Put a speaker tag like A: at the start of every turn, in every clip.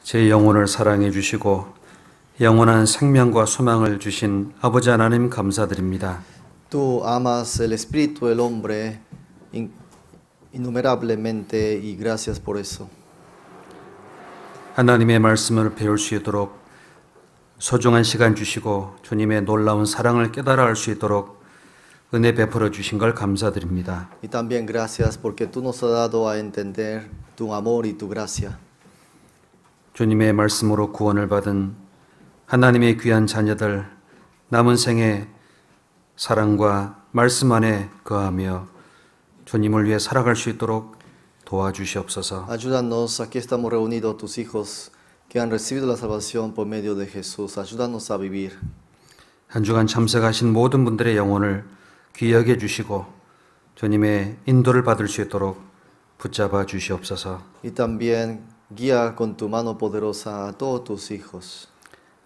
A: 제 영혼을 사랑해 주시고 영원한 생명과 소망을 주신 아버지 하나님 감사드립니다.
B: Tú amas el espíritu del hombre innumerablemente y gracias por eso.
A: 하나님의 말씀을 배울 수 있도록 소중한 시간 주시고 주님의 놀라운 사랑을 깨달아 알 수 있도록 은혜 베풀어 주신 걸 감사드립니다.
B: Y también gracias porque tú nos has dado a entender tu amor y tu gracia.
A: 주님의 말씀으로 구원을 받은 하나님의 귀한 자녀들 남은 생에 사랑과 말씀 안에 거하며 주님을 위해 살아갈 수 있도록 도와주시옵소서.
B: Ayúdanos, aquí estamos reunidos tus hijos que han recibido la salvación por medio de Jesús. Ayúdanos a vivir.
A: 한 주간 참석하신 모든 분들의 영혼을 귀하게 주시고 주님의 인도를 받을 수 있도록 붙잡아 주시옵소서.
B: Y también guía con tu mano poderosa a todos tus hijos.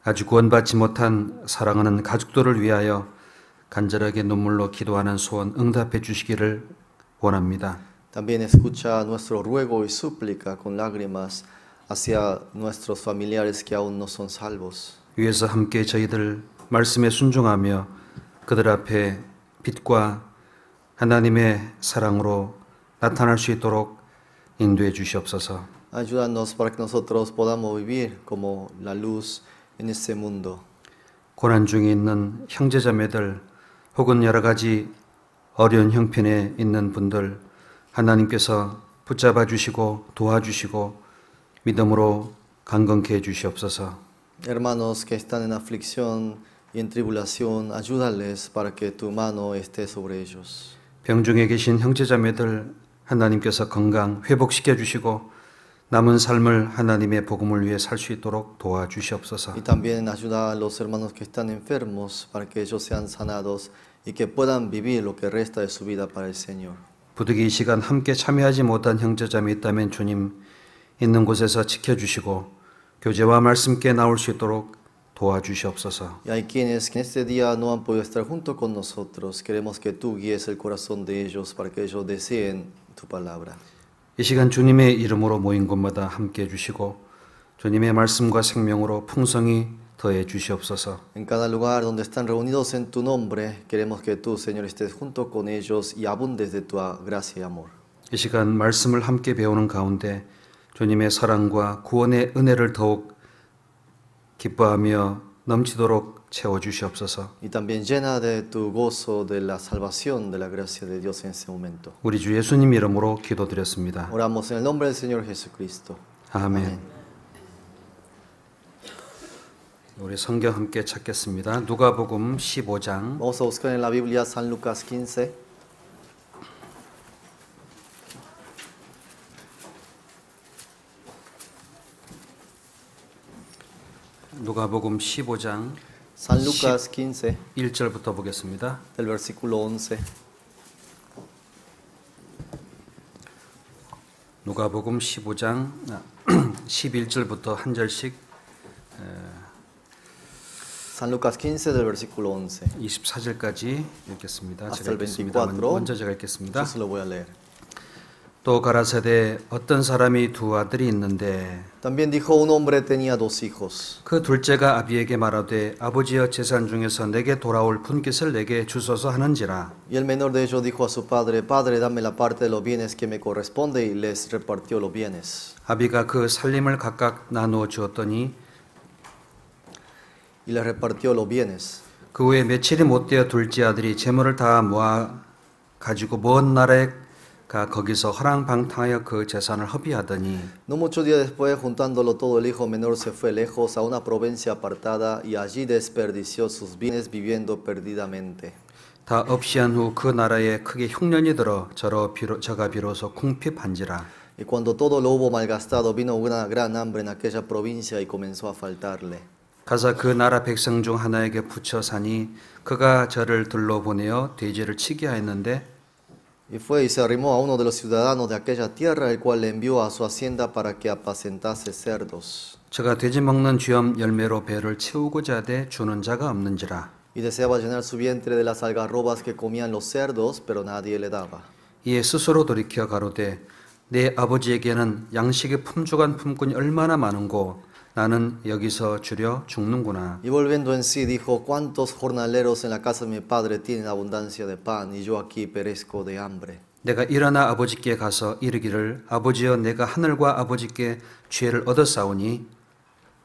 A: 아직 구원받지 못한 사랑하는 가족들을 위하여 간절하게 눈물로 기도하는 소원 응답해 주시기를 원합니다.
B: También escucha nuestro ruego y súplica con lágrimas hacia nuestros familiares que aún no son salvos.
A: 위에서 함께 저희들 말씀에 순종하며 그들 앞에 빛과 하나님의 사랑으로 나타날 수 있도록 인도해 주시옵소서.
B: Ayúdanos para que nosotros podamos vivir como la luz en este mundo.
A: 고난 중에 있는 형제자매들 혹은 여러 가지 어려운 형편에 있는 분들 하나님께서 붙잡아 주시고 도와주시고 믿음으로 강건케 해 주시옵소서.
B: Hermanos que están en aflicción y en tribulación, ayúdales para que tu mano esté sobre ellos.
A: 병중에 계신 형제자매들 하나님께서 건강 회복시켜 주시고 남은 삶을 하나님의 복음을 위해 살 수 있도록 도와주시옵소서.
B: Y también ayuda a los hermanos que están enfermos para que ellos sean sanados y que puedan vivir lo que resta de su vida para el Señor.
A: 부득이 이 시간 함께 참여하지 못한 형제자매 있다면 주님 있는 곳에서 지켜주시고 교제와 말씀께 나올 수 있도록 도와주시옵소서.
B: Y hay quienes que en este día no han podido estar junto con nosotros. Queremos que tú guíes el corazón de ellos para que ellos deseen tu palabra.
A: 이 시간 주님의 이름으로 모인 곳마다 함께 해주시고 주님의 말씀과 생명으로 풍성히 더해 주시옵소서.
B: En cada lugar donde están reunidos en tu nombre, queremos que tú, Señor, estés junto con ellos y abundes de tu gracia y amor.
A: 이 시간 말씀을 함께 배우는 가운데 주님의 사랑과 구원의 은혜를 더욱 기뻐하며 넘치도록 채워주시옵소서.
B: Y también llena de tu gozo de la salvación, de la gracia de Dios en ese momento.
A: 우리 주 예수님 이름으로 기도드렸습니다.
B: Oramos en el nombre del Señor Jesucristo.
A: 아멘. 우리 성경 함께 찾겠습니다. 누가복음 15장
B: Vamos a buscar en la Biblia San Lucas 15.
A: 누가복음 15장
B: San Lucas 15,
A: 1절부터 보겠습니다.
B: del versículo 11.
A: 누가복음 15장 11절부터 한 절씩
B: San Lucas 15, del versículo 11.
A: 24절까지 읽겠습니다.
B: Hasta
A: 제가
B: el
A: 읽겠습니다.
B: 24.
A: 먼저 제가 읽겠습니다.
B: Yo se lo voy a leer.
A: 또 가라사대 어떤 사람이 두 아들이 있는데
B: También dijo un hombre tenía dos hijos.
A: 그 둘째가 아비에게 말하되 아버지여 재산 중에서 내게 돌아올 분깃을 내게 주소서 하는지라.
B: Y el menor de ellos dijo a su padre, Padre, dame la parte de los bienes que me corresponde, y les repartió los bienes.
A: 아비가 그 살림을 각각 나누어 주었더니
B: Y les repartió los bienes.
A: 그 후에 며칠이 못되어 둘째 아들이 재물을 다 모아 가지고 먼 나라에 가 거기서 허랑방탕하여 그 재산을 허비하더니
B: No muchos días después, juntándolo todo, el hijo menor se fue lejos a una provincia apartada y allí desperdició sus bienes viviendo perdidamente.
A: 다 없이 한 후 그 나라에 크게 흉년이 들어 저가 비로소 궁핍한지라.
B: Y cuando todo lo hubo malgastado, vino una gran hambre en aquella provincia y comenzó a faltarle.
A: 가서 그 나라 백성 중 하나에게 붙여 사니 그가 저를 들러보내어 돼지를 치게 하였는데
B: Y fue y se arrimó a uno de los ciudadanos de aquella tierra, el cual le envió a su hacienda para que apacentase cerdos.
A: 저가 돼지 먹는 쥐엄 열매로 배를 채우고자 하되 주는 자가 없는지라.
B: Y deseaba llenar su vientre de las algarrobas que comían los cerdos, pero nadie le daba.
A: 이에 스스로 돌이켜 가로되 내 아버지에게는 양식의 품주간 품꾼이 얼마나 많은고 나는 여기서 줄여 죽는구나.
B: Y volviendo en sí dijo, ¿cuántos jornaleros en la casa de mi padre tienen abundancia de pan y yo aquí perezco de hambre?
A: 내가 일어나 아버지께 가서 이르기를 아버지여 내가 하늘과 아버지께 죄를 얻었사오니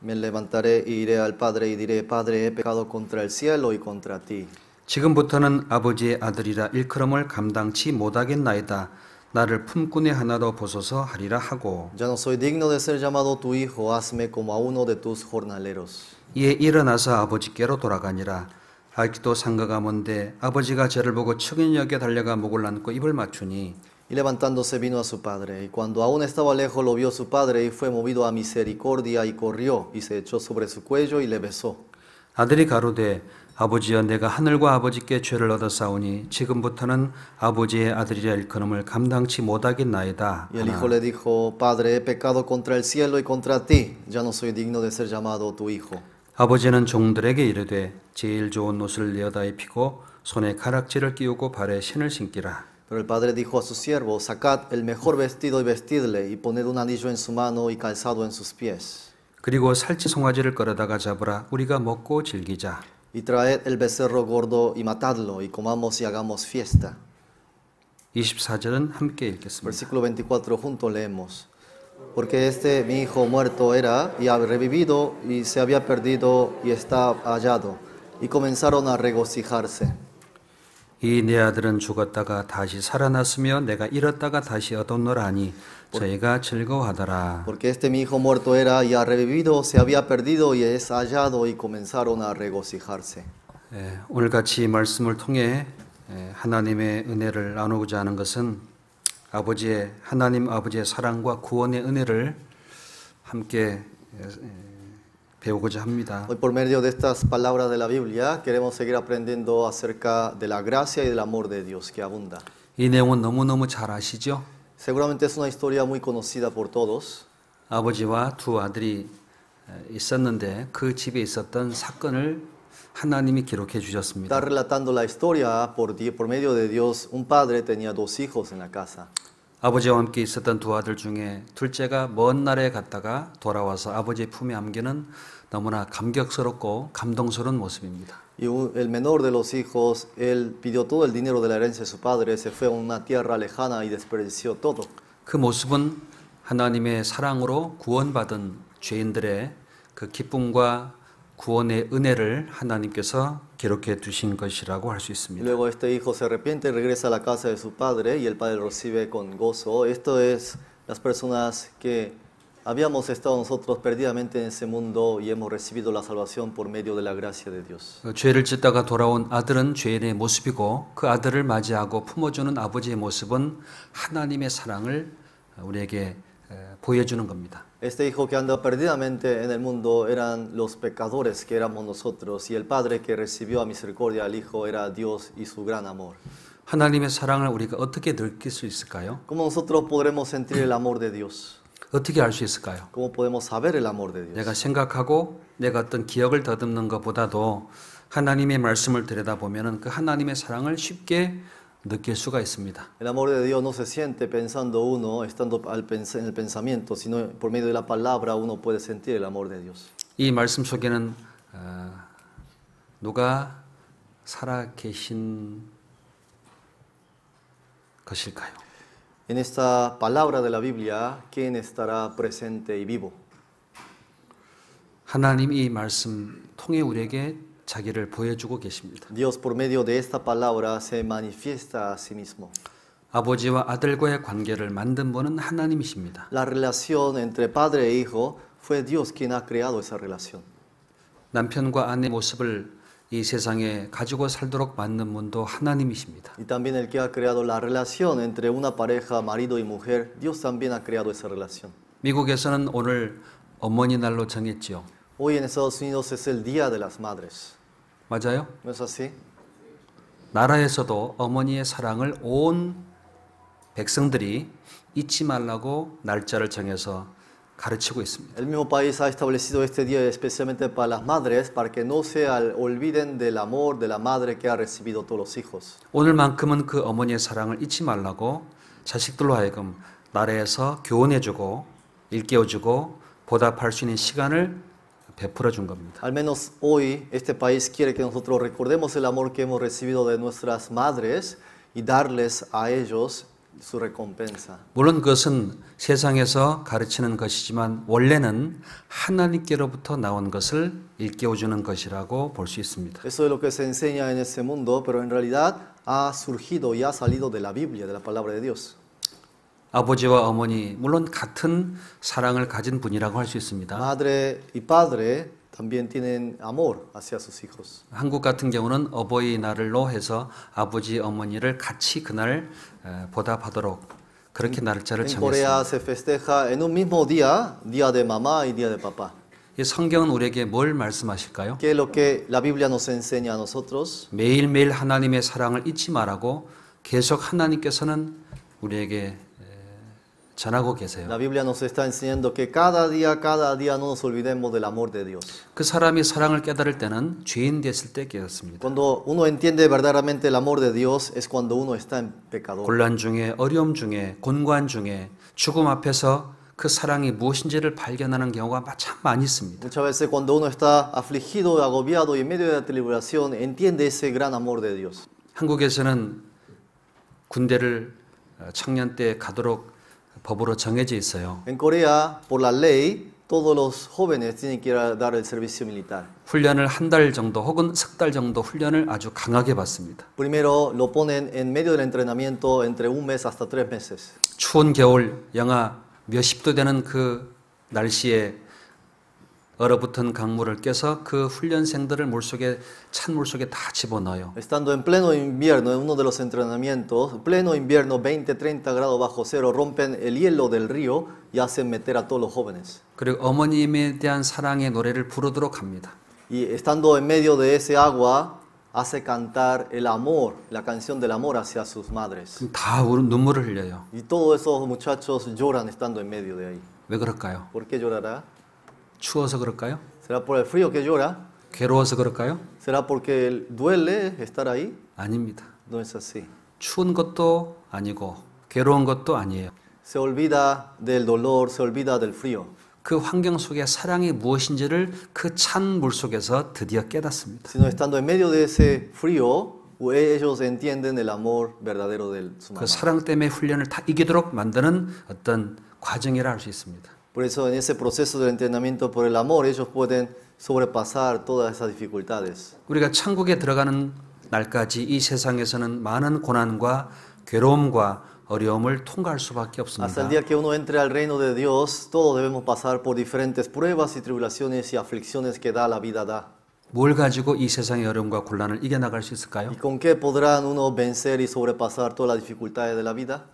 B: Me levantaré y iré al Padre y diré, Padre, he pecado contra el cielo y contra ti.
A: 지금부터는 아버지의 아들이라 일컬음을 감당치 못하겠나이다. 나를 품꾼의 하나로 보소서 하리라 하고
B: Ya no soy digno de ser llamado tu hijo, hazme como a uno de tus jornaleros.
A: 이에 일어나서 아버지께로 돌아가니라. 알기도 상가가 먼데 아버지가 저를 보고 측은역에 달려가 목을 안고 입을 맞추니
B: Y levantándose vino a su padre, y cuando aún estaba lejos lo vio su padre y fue movido a misericordia y corrió y se echó sobre su cuello y le besó.
A: 아들이 가로되 아버지여 내가 하늘과 아버지께 죄를 얻었사오니 지금부터는 아버지의 아들이라 일컬음을 감당치 못하겠나이다.
B: Y el hijo le dijo, Padre, he pecado contra el cielo y contra ti, ya no soy digno de ser llamado tu hijo.
A: 아버지는 종들에게 이르되 제일 좋은 옷을 내어다 입히고 손에 가락지를 끼우고 발에 신을 신기라.
B: Pero el padre dijo a sus siervos, sacad el mejor vestido y vestidle, y poned un anillo en su mano y calzado en sus pies.
A: 그리고 살치 송아지를 끌어다가 잡으라 우리가 먹고 즐기자.
B: Y traed el becerro gordo y matadlo, y comamos y hagamos fiesta.
A: 24절은 함께 읽겠습니다.
B: Versículo 24, juntos leemos. Porque este mi hijo muerto era y ha revivido y se había perdido y está hallado. Y comenzaron a regocijarse.
A: 이 내 아들은 죽었다가 다시 살아났으며 내가 잃었다가 다시 얻었노라 하니 저희가 즐거워하더라.
B: Porque este mi hijo muerto era y ha revivido, se había perdido y es hallado. Y comenzaron a regocijarse.
A: 오늘 같이 말씀을 통해 하나님의 은혜를 나누고자 하는 것은 하나님 아버지의 사랑과 구원의 은혜를 함께 배우고자 합니다.
B: Hoy por medio de estas palabras de la Biblia queremos seguir aprendiendo acerca de la gracia y del amor de Dios que abunda.
A: 이 내용은 너무너무 잘 아시죠?
B: Seguramente es una historia muy conocida por todos.
A: 아버지와 두 아들이 있었는데 그 집에 있었던 사건을 하나님이 기록해 주셨습니다.
B: Está relatando la historia por medio de Dios. Un padre tenía dos hijos en la casa.
A: 아버지와 함께 있었던 두 아들 중에 둘째가 먼 나라에 갔다가 돌아와서 아버지의 품에 안기는 너무나 감격스럽고 감동스러운 모습입니다.
B: Y el menor de los hijos, él pidió todo el dinero de la herencia de su padre, se fue a una tierra lejana y desperdició todo.
A: 그 모습은 하나님의 사랑으로 구원받은 죄인들의 그 기쁨과 구원의 은혜를 하나님께서 기록해 두신 것이라고 할 수 있습니다.
B: Luego este hijo se arrepiente y regresa a la casa de su padre y el padre lo recibe con gozo. Esto es las personas que habíamos estado nosotros perdidamente en ese mundo y hemos recibido la salvación por medio de la gracia de Dios.
A: 죄를 짓다가 돌아온 아들은 죄인의 모습이고 그 아들을 맞이하고 품어주는 아버지의 모습은 하나님의 사랑을 우리에게 보여주는 겁니다.
B: Este hijo que anda perdidamente en el mundo eran los pecadores que éramos nosotros y el padre que recibió a misericordia al hijo era Dios y su gran amor.
A: 하나님의 사랑을 우리가 어떻게 느낄 수 있을까요?
B: ¿Cómo nosotros podremos sentir el amor de Dios?
A: 어떻게 알 수 있을까요?
B: ¿Cómo podemos saber el amor de Dios?
A: 내가 생각하고 내가 어떤 기억을 더듬는 것보다도 하나님의 말씀을 들여다보면 그 하나님의 사랑을 쉽게 느낄 수가 있습니다.
B: El amor de Dios no se siente pensando uno, estando en el pensamiento, sino por medio de la palabra uno puede sentir el amor de Dios.
A: 이 말씀 속에는 누가 살아 계신 것일까요?
B: En esta palabra de la Biblia, ¿quién estará presente y vivo?
A: 하나님 이 말씀 통해 우리에게 자기를 보여주고 계십니다.
B: Dios por medio de esta palabra se manifiesta a sí mismo.
A: 아버지와 아들과의 관계를 만든 분은 하나님이십니다.
B: La relación entre padre e hijo fue Dios quien ha creado esa relación.
A: 남편과 아내의 모습을 이 세상에 가지고 살도록 만든 분도 하나님이십니다.
B: Y también el que ha creado la relación entre una pareja, marido y mujer, Dios también ha creado esa relación.
A: 미국에서는 오늘 어머니 날로 정했지요.
B: Hoy en Estados Unidos es el Día de las Madres.
A: 맞아요?
B: ¿No es así?
A: 나라에서도 어머니의 사랑을 온 백성들이 잊지 말라고 날짜를 정해서 가르치고 있습니다.
B: El mismo país ha establecido este día especialmente para las madres, para que no se olviden del amor de la madre que ha recibido todos los hijos.
A: 오늘만큼은 그 어머니의 사랑을 잊지 말라고 자식들로 하여금 나라에서 교훈해주고 일깨워주고 보답할 수 있는 시간을 베풀어 준 겁니다.
B: Al menos hoy este país quiere que nosotros recordemos el amor que hemos recibido de nuestras madres y darles a ellos su recompensa.
A: 물론 그것은 세상에서 가르치는 것이지만 원래는 하나님께로부터 나온 것을 일깨워 주는 것이라고 볼 수 있습니다.
B: Eso es lo que se enseña en ese mundo, pero en realidad ha surgido y ha salido de la Biblia, de la palabra de Dios.
A: 아버지와 어머니 물론 같은 사랑을 가진 분이라고 할 수 있습니다.
B: Madre y padre también tienen amor hacia sus hijos.
A: 한국 같은 경우는 어버이날로 해서 아버지 어머니를 같이 그날 보답하도록 그렇게 날짜를
B: En Corea
A: 정했습니다.
B: se festeja en un mismo día, día de mamá y día de papá.
A: 이 성경은 우리에게 뭘 말씀하실까요?
B: ¿Qué es lo que la Biblia nos enseña a nosotros?
A: 매일매일 하나님의 사랑을 잊지 말라고 계속 하나님께서는 우리에게 전하고 계세요.
B: La Biblia nos está enseñando que cada día no nos olvidemos del amor de Dios.
A: 그 사람이 사랑을 깨달을 때는 죄인 됐을 때 깨닫습니다.
B: Cuando uno entiende verdaderamente el amor de Dios es cuando uno está en pecador.
A: 곤란 중에 어려움 중에 곤고한 중에 죽음 앞에서 그 사랑이 무엇인지를 발견하는 경우가 참 많이 있습니다.
B: Muchas veces cuando uno está afligido, agobiado y en medio de la tribulación entiende ese gran amor de Dios.
A: 한국에서는 군대를 청년 때 가도록 법으로 정해져 있어요.
B: En Corea, por la ley, todos los jóvenes tienen que ir a dar el servicio militar.
A: 훈련을 한 달 정도 혹은 석 달 정도 훈련을 아주 강하게 받습니다.
B: Primero lo ponen en medio del entrenamiento entre un mes hasta 3 meses.
A: 추운 겨울 영하 몇십 도 되는 그 날씨에 얼어붙은 강물을 깨서 그 훈련생들을 물속에 찬 물속에 다 집어넣어요.
B: Estando en pleno invierno, en uno de los entrenamientos, pleno invierno, 20, 30 grados bajo cero, rompen el hielo del río y hacen meter a todos los jóvenes.
A: 그리고 어머님에 대한 사랑의 노래를 부르도록 합니다.
B: Y estando en medio de ese agua, hace cantar el amor, la canción del amor hacia sus madres.
A: 그럼 다 눈물을 흘려요.
B: Y todos esos muchachos lloran estando en medio de ahí.
A: 왜 그럴까요?
B: ¿Por qué llorará?
A: 추워서 그럴까요?
B: ¿Será por el frío que llora?
A: 괴로워서 그럴까요?
B: ¿Será porque duele estar ahí?
A: 아닙니다.
B: No es así.
A: 추운 것도 아니고 괴로운 것도 아니에요.
B: Se olvida del dolor, se olvida del frío.
A: 그 환경 속에 사랑이 무엇인지를 그 찬 물 속에서 드디어 깨닫습니다.
B: Sino estando en medio de ese frío, ellos entienden el amor verdadero de su
A: 그
B: mamá.
A: 사랑 때문에 훈련을 다 이기도록 만드는 어떤 과정이라 할 수 있습니다.
B: Por eso en ese proceso del entrenamiento por el amor, ellos pueden sobrepasar todas esas dificultades.
A: 우리가 천국에 들어가는 날까지 이 세상에서는 많은 고난과 괴로움과 어려움을 통과할 수밖에
B: Hasta
A: 없습니다.
B: el día que uno entre al reino de Dios, todos debemos pasar por diferentes pruebas y tribulaciones y aflicciones que la vida da.
A: 뭘 가지고 이 세상의 어려움과 곤란을 이겨나갈 수 있을까요?
B: ¿Y con qué podrán uno vencer y sobrepasar todas las dificultades de la vida?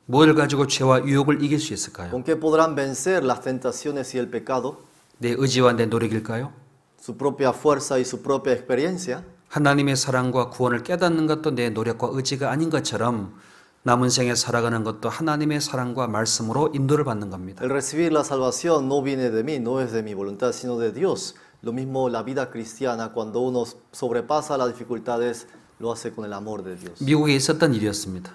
A: 뭘 가지고 죄와 유혹을 이길 수 있을까요?
B: ¿Con qué podrán vencer las tentaciones y el pecado?
A: 내 의지와 내 노력일까요?
B: Su propia fuerza y su propia experiencia.
A: 하나님의 사랑과 구원을 깨닫는 것도 내 노력과 의지가 아닌 것처럼 남은 생에 살아가는 것도 하나님의 사랑과 말씀으로 인도를 받는 겁니다.
B: El recibir la salvación no viene de mí, no es de mi voluntad, sino de Dios. Lo mismo la vida cristiana, cuando uno sobrepasa las dificultades, lo hace con el amor de Dios.
A: 미국에 있었던 일이었습니다.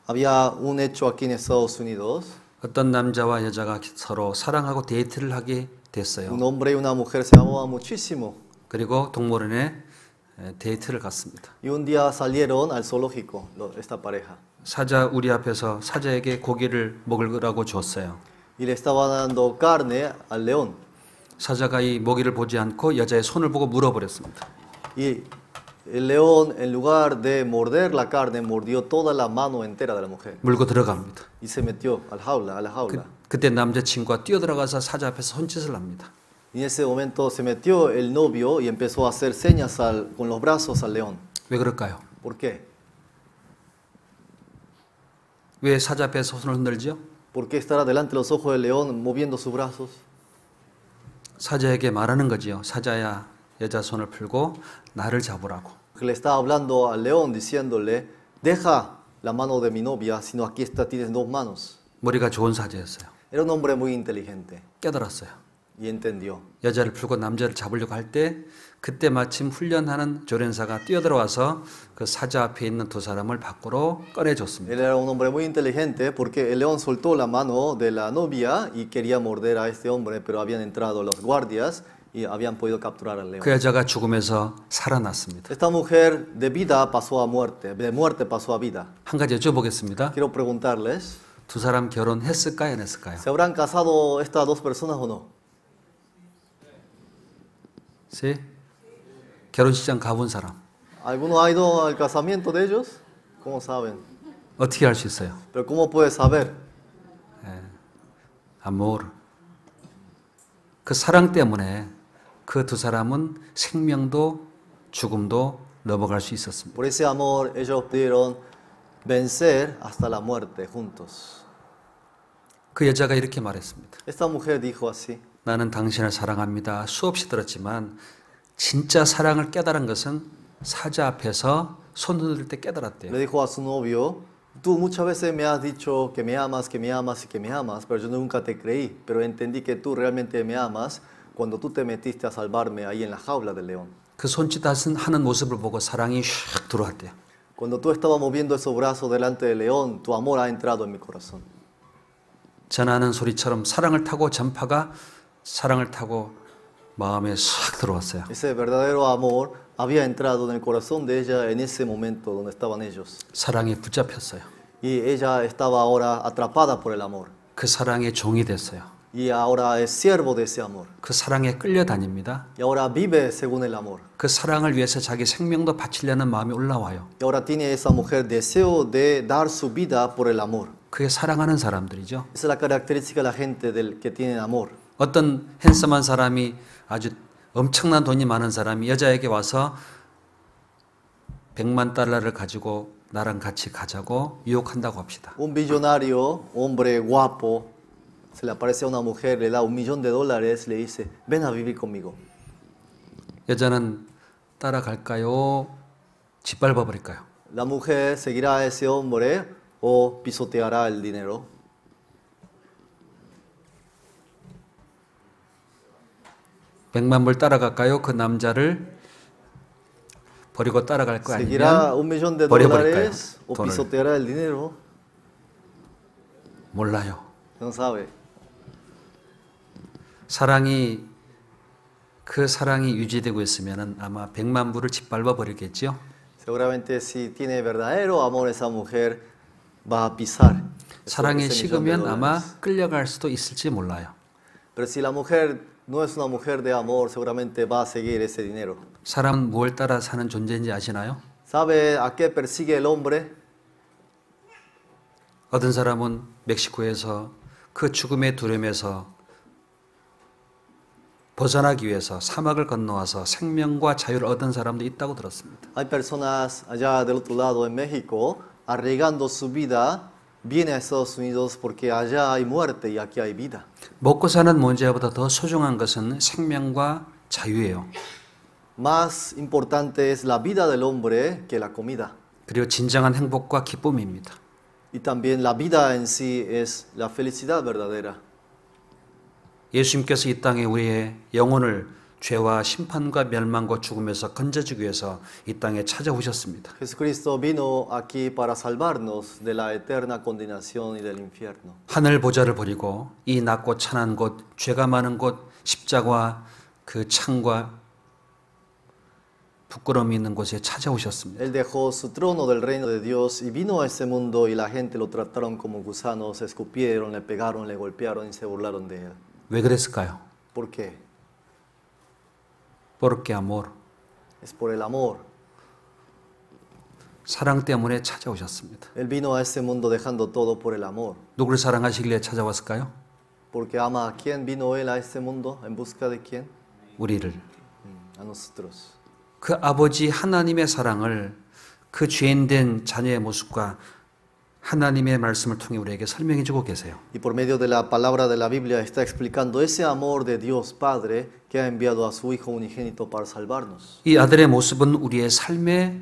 B: Había un hecho aquí en Estados Unidos.
A: 어떤 남자와 여자가 서로 사랑하고 데이트를 하게 됐어요.
B: Un hombre y una mujer se amaban muchísimo.
A: 그리고 동물원에 데이트를 갔습니다.
B: Y un día salieron al zoológico, esta pareja.
A: 사자 우리 앞에서 사자에게 고기를 먹으라고 줬어요.
B: Y le estaba dando carne al león.
A: 사자가 이 먹이를 보지 않고 여자의 손을 보고 물어버렸습니다.
B: Y el león, en lugar de morder la carne, mordió toda la mano entera de la mujer.
A: 물고 들어갑니다.
B: Y se metió a la jaula.
A: 그때 남자친구가 뛰어들어가서 사자 앞에서 손짓을 합니다.
B: Y en ese momento se metió el novio y empezó a hacer señas con los brazos al león.
A: 왜 그럴까요?
B: ¿Por qué?
A: 왜 사자 앞에서 손을 흔들지요?
B: ¿Por qué estará delante de los ojos del león moviendo sus brazos?
A: 사자에게 말하는 거지요. 사자야, 여자 손을 풀고 나를 잡으라고.
B: Le está hablando al león diciéndole, deja la mano de mi novia, sino aquí tienes dos manos.
A: 머리가 좋은 사자였어요.
B: Era un hombre muy inteligente.
A: 깨달았어요.
B: y entendió.
A: 여자를 풀고 남자를 잡으려고 할 때 그때 마침 훈련하는 조련사가 뛰어들어와서 그 사자 앞에 있는 두 사람을 밖으로 꺼내줬습니다.
B: Él era un hombre muy inteligente porque el león soltó la mano de la novia y quería morder a este hombre, pero habían entrado los guardias y habían podido capturar al león.
A: 그 여자가 죽음에서 살아났습니다.
B: Esta mujer de vida pasó a muerte, de muerte pasó a vida.
A: 한 가지 여쭤보겠습니다.
B: Quiero preguntarles,
A: 두 사람 결혼했을까요, 안 했을까요?
B: ¿se habrán casado estas dos personas o no?
A: 네? 결혼식장 가본 사람
B: ¿Alguno ha ido al casamiento de ellos? ¿Cómo saben?
A: 어떻게 알 수 있어요?
B: Pero ¿cómo puedes saber?
A: 아모르. 그 사랑 때문에 그 두 사람은 생명도 죽음도 넘어갈 수 있었습니다.
B: Por ese amor ellos pudieron vencer hasta la muerte juntos.
A: 그 여자가 이렇게 말했습니다.
B: Esta mujer dijo así,
A: 나는 당신을 사랑합니다. 수없이 들었지만 진짜 사랑을 깨달은 것은 사자 앞에서 손 흔들 때 깨달았대요.
B: le dijo a su novio, tú muchas veces me has dicho que me amas, que me amas y que me amas, pero yo nunca te creí, pero entendí que tú realmente me amas cuando tú te metiste a salvarme ahí en la jaula del león.
A: 그 손짓 하는 모습을 보고 사랑이 슉 들어왔대요.
B: Cuando tú estabas moviendo esos brazos delante del león, tu amor ha entrado en mi corazón.
A: 전하는 소리처럼 사랑을 타고 전파가 사랑을 타고 마음에 싹 들어왔어요.
B: Ese verdadero amor había entrado en el corazón de ella en ese momento donde estaban ellos.
A: 사랑에 붙잡혔어요.
B: Y ella estaba ahora atrapada por el amor.
A: 그 사랑의 종이 됐어요.
B: Y ahora es siervo de ese amor.
A: 그 사랑에 끌려다닙니다.
B: Y ahora vive según el amor.
A: 그 사랑을 위해서 자기 생명도 바치려는 마음이 올라와요.
B: Y ahora tiene esa mujer deseo de dar su vida por el amor.
A: 그게 사랑하는 사람들이죠.
B: Esa es la característica de la gente que tiene amor.
A: 어떤 핸섬한 사람이 아주 엄청난 돈이 많은 사람이 여자에게 와서 100만 달러를 가지고 나랑 같이 가자고 유혹한다고 합시다.
B: Un billonario, hombre guapo, se le aparece a una mujer, le da $1,000,000, le dice, ven a vivir conmigo.
A: 여자는 따라갈까요? 짓밟아 버릴까요?
B: La mujer seguirá a ese hombre o pisoteará el dinero.
A: $100만 따라갈까요? 그 남자를 버리고 따라갈 거
B: ¿Seguirá
A: 아니면
B: $1,000,000
A: 버려버릴까요?
B: o
A: 돈을.
B: pisoteará el dinero?
A: 몰라요.
B: No sabe.
A: 그 사랑이 유지되고 있으면 아마 100만 불을 짓밟아 버리겠죠.
B: Seguramente si tiene verdadero amor esa mujer va a pisar.
A: 사랑에
B: ese millón de
A: 식으면 아마
B: dólares.
A: 끌려갈 수도 있을지 몰라요.
B: Pero si la mujer no es una mujer de amor, seguramente va a seguir ese dinero.
A: 사람은 무엇을 따라 사는 존재인지 아시나요?
B: ¿Sabe a qué persigue el hombre?
A: 어떤 사람은 멕시코에서 그 죽음의 두려움에서 벗어나기 위해서 사막을 건너와서 생명과 자유를 얻은 사람도 있다고 들었습니다.
B: Hay personas allá del otro lado en México arriesgando su vida, viene a Estados Unidos porque allá hay muerte y aquí hay vida.
A: 먹고 사는 문제보다 더 소중한 것은 생명과 자유예요.
B: Más importante es la vida del hombre que la comida.
A: 그리고 진정한 행복과 기쁨입니다.
B: Y también la vida en sí es la felicidad verdadera.
A: 예수님께서 이 땅에 우리의 영혼을 죄와 심판과 멸망과 죽음에서 건져주기 위해서 이 땅에 찾아오셨습니다.
B: Jesucristo vino aquí para salvarnos de la eterna condenación y del infierno.
A: 하늘 보좌를 버리고 이 낮고 찬한 곳, 죄가 많은 곳, 십자가와 그 창과 부끄러움이 있는 곳에 찾아오셨습니다.
B: Él dejó su trono del reino de Dios y vino a este mundo y la gente lo trataron como gusanos, escupieron, le pegaron, le golpearon y se burlaron de él.
A: 왜 그랬을까요?
B: ¿Por qué?
A: Porque amor.
B: Es por el amor.
A: 사랑 때문에 찾아오셨습니다.
B: Él vino a este mundo dejando todo por el amor.
A: 누구를 사랑하시길래 찾아왔을까요?
B: Porque ama a quién vino Él a este mundo, en busca de quién?
A: 우리를.
B: A nosotros.
A: 그 아버지 하나님의 사랑을 그 죄인된 자녀의 모습과 하나님의 말씀을 통해 우리에게 설명해 주고 계세요.
B: Y por medio de la palabra de la Biblia está explicando ese amor de Dios Padre que ha enviado a su Hijo unigénito para salvarnos.
A: 이 아들의 모습은 우리의 삶의